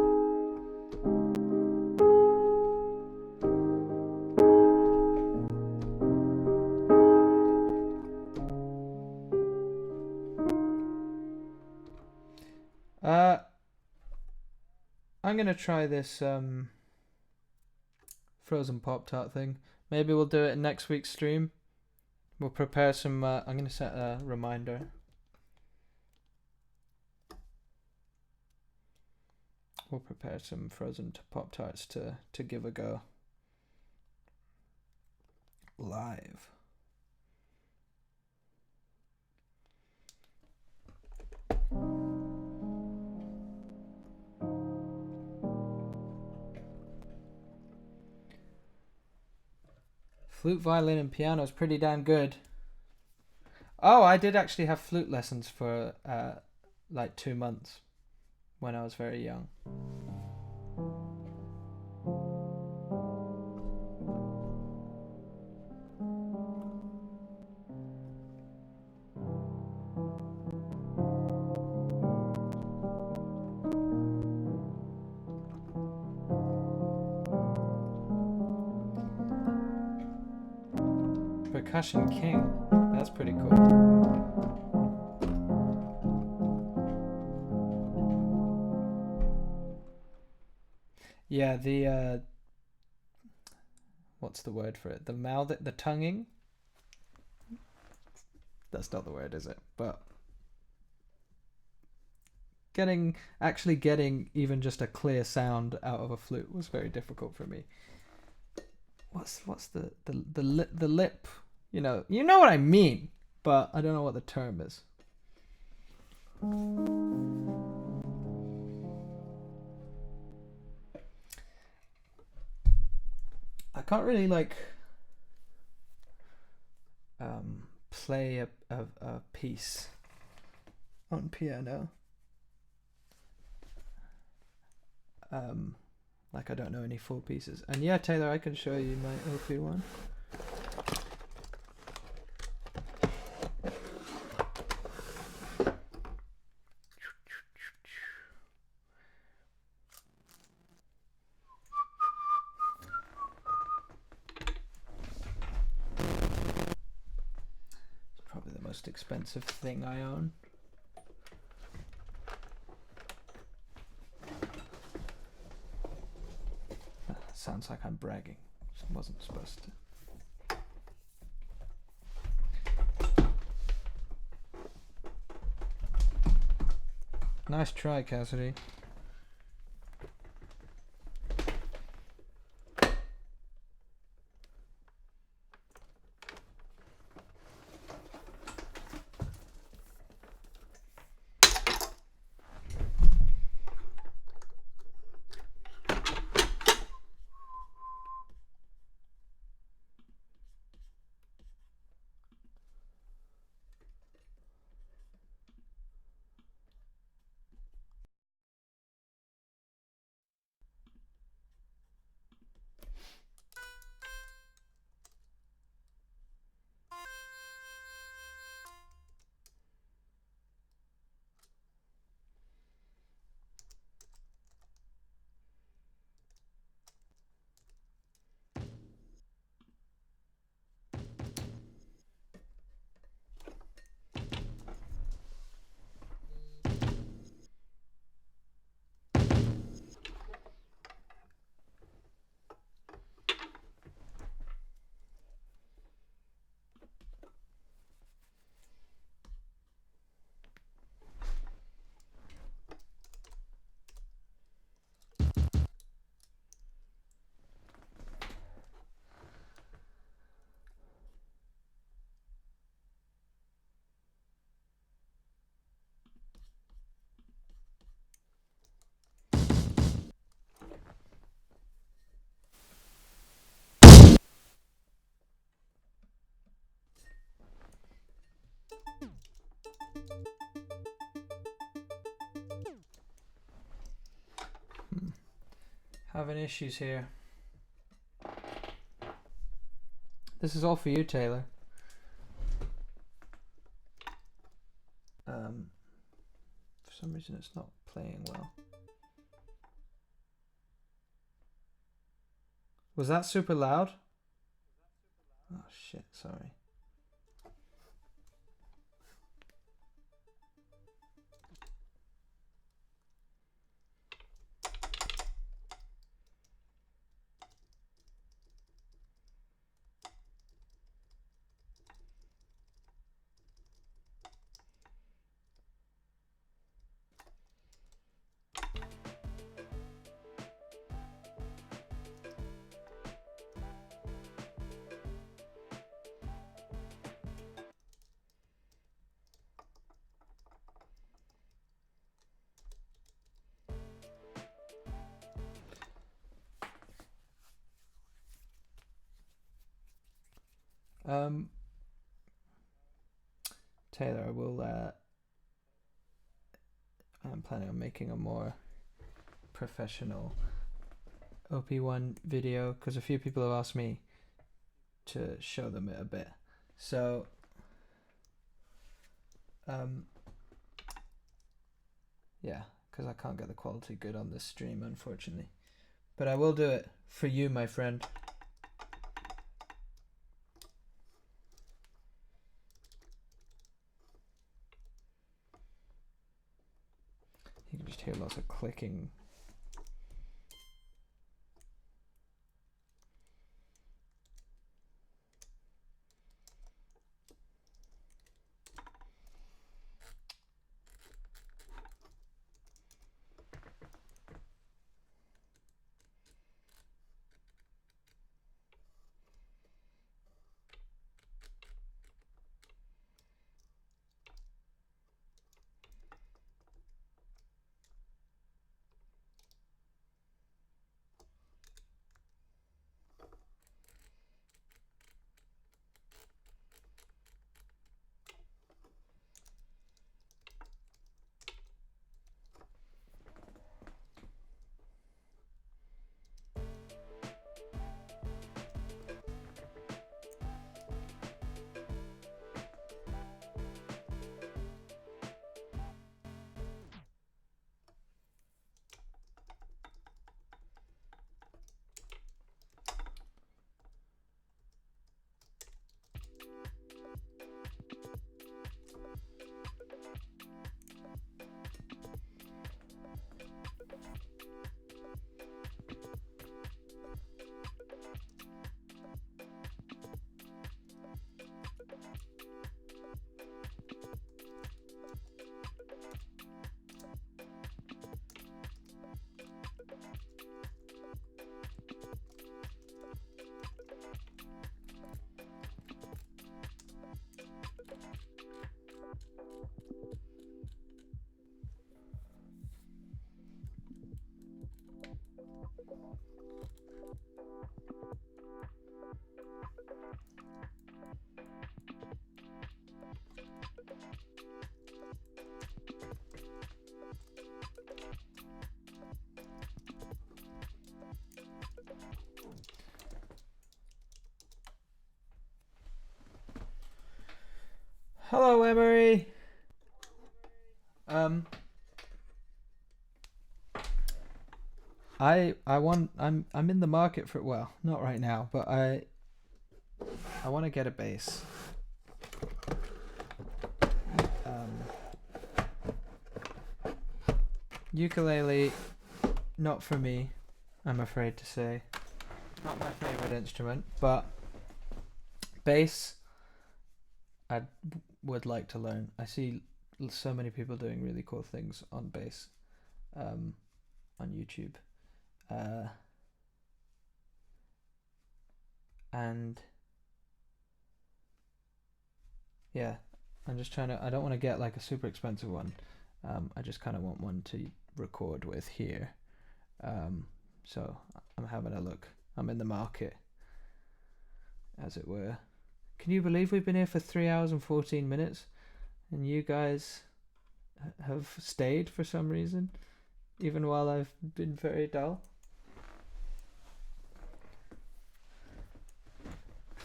I'm gonna try this frozen Pop-Tart thing. Maybe we'll do it in next week's stream. We'll prepare some. I'm gonna set a reminder. We'll prepare some frozen Pop-Tarts to give a go live. Flute, violin, and piano is pretty damn good. Oh, I did actually have flute lessons for like 2 months when I was very young. Percussion King. That's pretty cool. Yeah, the what's the word for it? The tonguing? That's not the word, is it? But actually getting even just a clear sound out of a flute was very difficult for me. What's the lip? You know what I mean, but I don't know what the term is. I can't really play a piece on piano. Like I don't know any full pieces. And yeah, Taylor, I can show you my OP one. It's probably the most expensive thing I own. Sounds like I'm bragging. I wasn't supposed to. Nice try, Cassidy. Having issues here. This is all for you, Taylor. For some reason it's not playing well. Was that super loud? Oh shit, sorry. Taylor, I will. I'm planning on making a more professional OP1 video because a few people have asked me to show them it a bit. So, yeah, because I can't get the quality good on this stream, unfortunately. But I will do it for you, my friend. You can just hear lots of clicking. Hello, Emery. I'm in the market for, well, not right now, but I want to get a bass. Ukulele, not for me, I'm afraid to say. Not my favorite instrument, but bass, I would like to learn. I see so many people doing really cool things on bass, on YouTube, and yeah, I'm just trying to. I don't want to get like a super expensive one. I just kind of want one to record with here. So I'm having a look. I'm in the market, as it were. Can you believe we've been here for 3 hours and 14 minutes, and you guys have stayed for some reason, even while I've been very dull?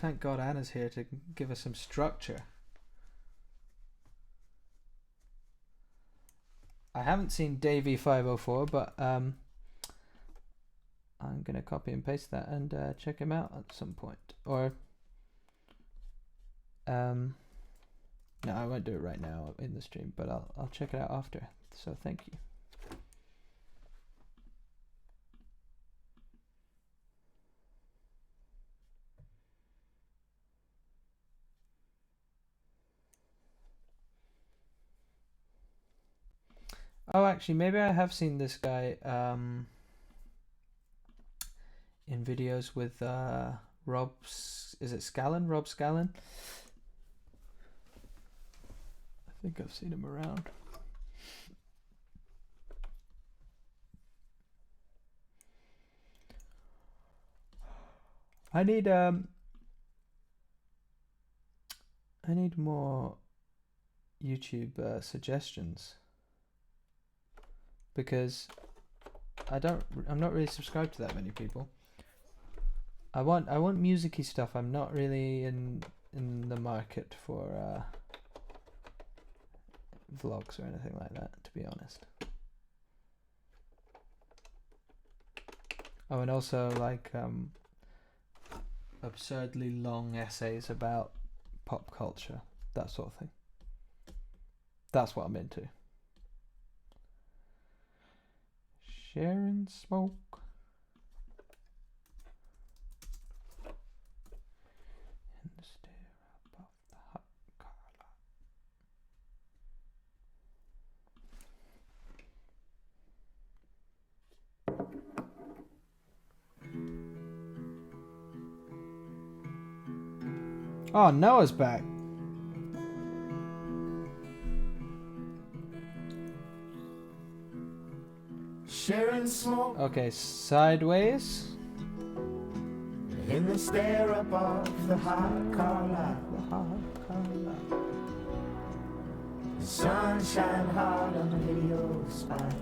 Thank God Anna's here to give us some structure. I haven't seen Davey504, but I'm gonna copy and paste that and check him out at some point. Or no, I won't do it right now in the stream, but I'll check it out after. So thank you. Oh, actually, maybe I have seen this guy in videos with Rob. Is it Scallon? Rob Scallon? I think I've seen him around. I need more YouTube suggestions, because I'm not really subscribed to that many people. I want musicy stuff. I'm not really in the market for vlogs or anything like that, to be honest. Oh, and also like absurdly long essays about pop culture, that sort of thing. That's what I'm into. Share and smoke. In the stair above the hot car lot. Oh, Noah's back. Sharing smoke Okay, sideways. in the stare up of the hot car lot. The hot car lot. The sun shine hard on the video spot.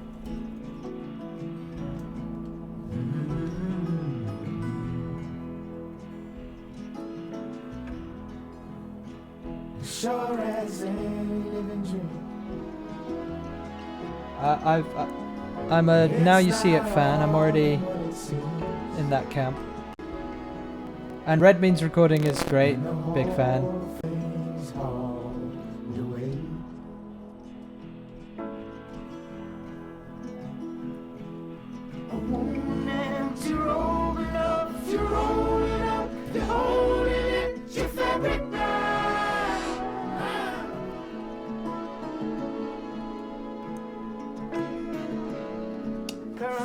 Sure as any living dream. I'm a Now You See It fan. I'm already in that camp. And Red Means recording is great. Big fan.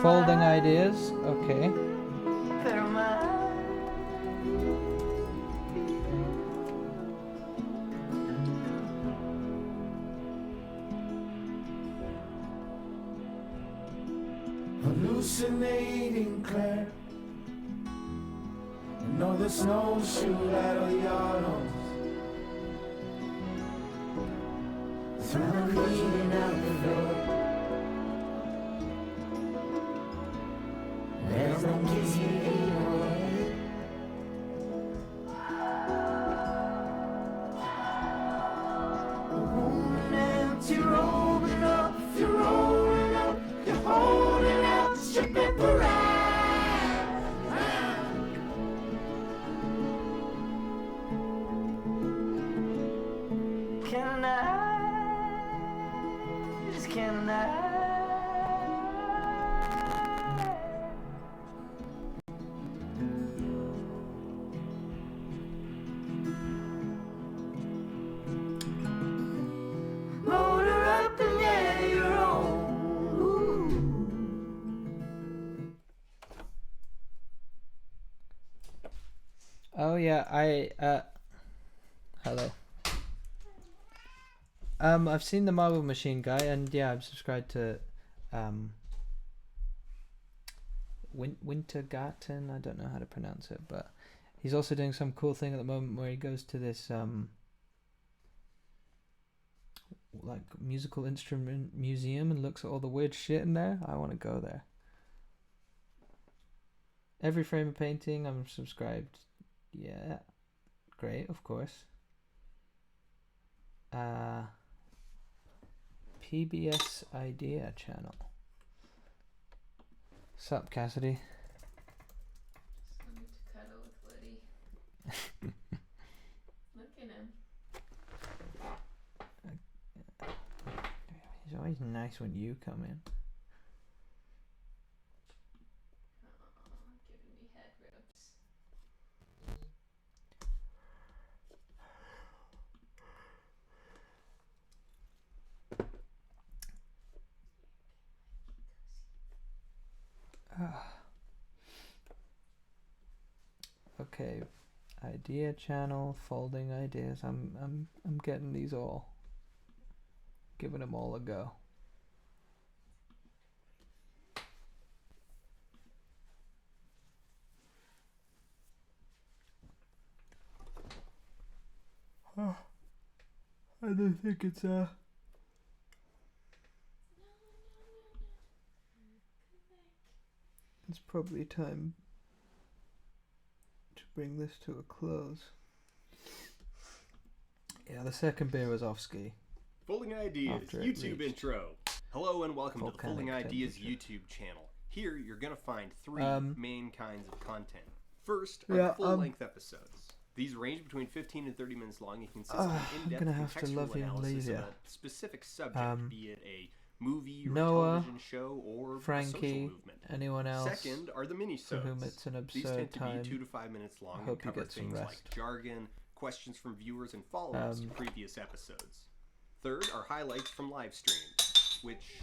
Folding ideas. Okay. Hallucinating Claire. Know the snowshoe out of your nose. Through the leading out the door. There's no kissing anywhere. An empty rolling up, you're rolling up, you're holding out your paper ride. Can I? Motor up and yeah, you're on. Ooh. Oh yeah, hello. I've seen the Marble Machine guy, and yeah, I'm subscribed to Wintergarten. I don't know how to pronounce it, but he's also doing some cool thing at the moment where he goes to this like musical instrument museum and looks at all the weird shit in there. I want to go there. Every Frame of Painting, I'm subscribed. Yeah. Great, of course. PBS Idea Channel. Sup, Cassidy? Just wanted to cuddle with Woody. Look at him. He's always nice when you come in. Aww, giving me head rubs. Okay, idea channel, folding ideas. I'm getting these all. Giving them all a go. I don't think it's it's probably time to bring this to a close. Yeah, the second beer was off ski. Folding Ideas After it YouTube reached intro. Hello and welcome to the volcanic Folding Ideas temperature. YouTube channel. Here you're going to find three main kinds of content. First are Yeah, the full-length episodes. These range between 15 and 30 minutes long and consist of I'm in-depth gonna have to contextual love you and analysis leave of ya. a specific subject, be it a movie or Noah, television show or a social Frankie, movement. anyone else Second are the for whom mini-sodes. it's an These absurd tend to time. be 2 to 5 minutes long Hope and you cover get some things rest. like jargon, questions from viewers, and follow-ups to previous episodes. Third are highlights from live streams, which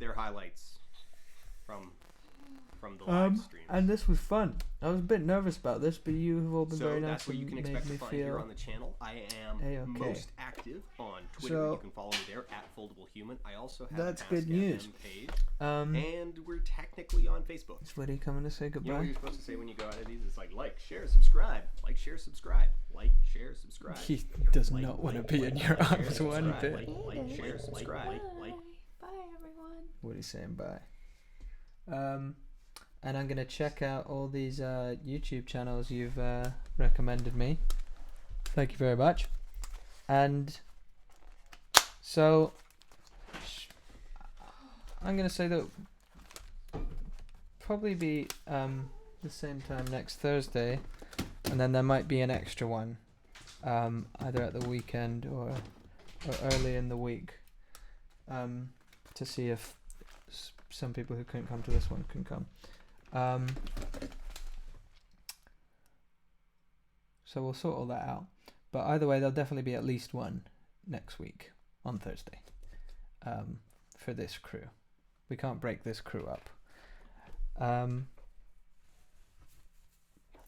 they're highlights from the live streams. And this was fun. I was a bit nervous about this, but you have all been So very nice that's what you and can made expect to me find here feel. on the channel. I am A-okay. most active on Twitter. So- You can follow me there at FoldableHuman. I also have That's an good Ask news. FM page, Um, and we're technically on Facebook. is Woody coming to say You know what goodbye? you're supposed to say when you go out of these? It's like, share, subscribe. Like, share, subscribe. Like, share, subscribe. He does Like, not want to like, be like, in your like, share, arms one subscribe. bit. Like, share, subscribe. Like. Bye, everyone. Woody's saying bye. And I'm gonna check out all these YouTube channels you've recommended me. Thank you very much. And so I'm gonna say that probably be the same time next Thursday, and then there might be an extra one, either at the weekend or early in the week, to see if some people who couldn't come to this one can come. So we'll sort all that out. But either way, there'll definitely be at least one next week on Thursday, for this crew. We can't break this crew up.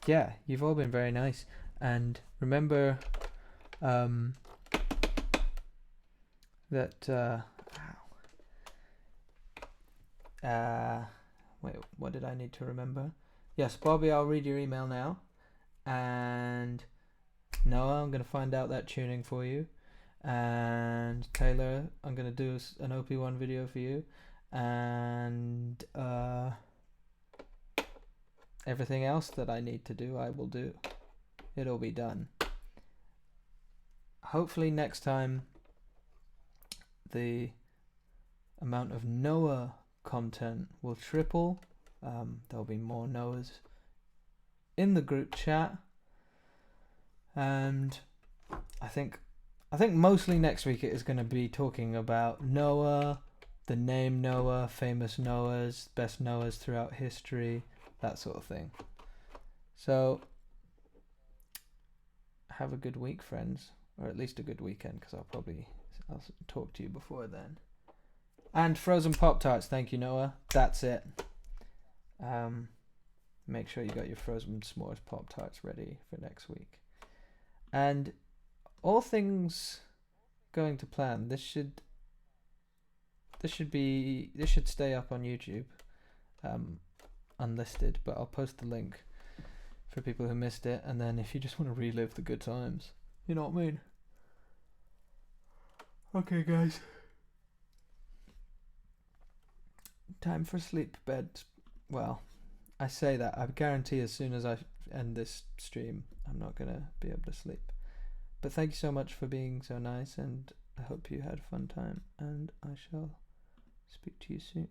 Yeah, you've all been very nice. And remember that wait, what did I need to remember? Yes, Bobby, I'll read your email now. And Noah, I'm going to find out that tuning for you. And Taylor, I'm going to do an OP1 video for you. And everything else that I need to do, I will do. It'll be done. Hopefully next time the amount of Noah content will triple. There'll be more Noahs in the group chat, and I think mostly next week it is going to be talking about Noah, the name Noah, famous Noahs, best Noahs throughout history, that sort of thing. So have a good week, friends, or at least a good weekend, because I'll talk to you before then. And frozen Pop-Tarts, thank you, Noah. That's it. Make sure you got your frozen s'mores Pop-Tarts ready for next week. And all things going to plan, this should stay up on YouTube, unlisted, but I'll post the link for people who missed it, and then if you just want to relive the good times, you know what I mean? Okay, guys. Time for sleep, bed. Well, I say that. I guarantee as soon as I end this stream. I'm not gonna be able to sleep. But thank you so much for being so nice, and I hope you had a fun time, and I shall speak to you soon.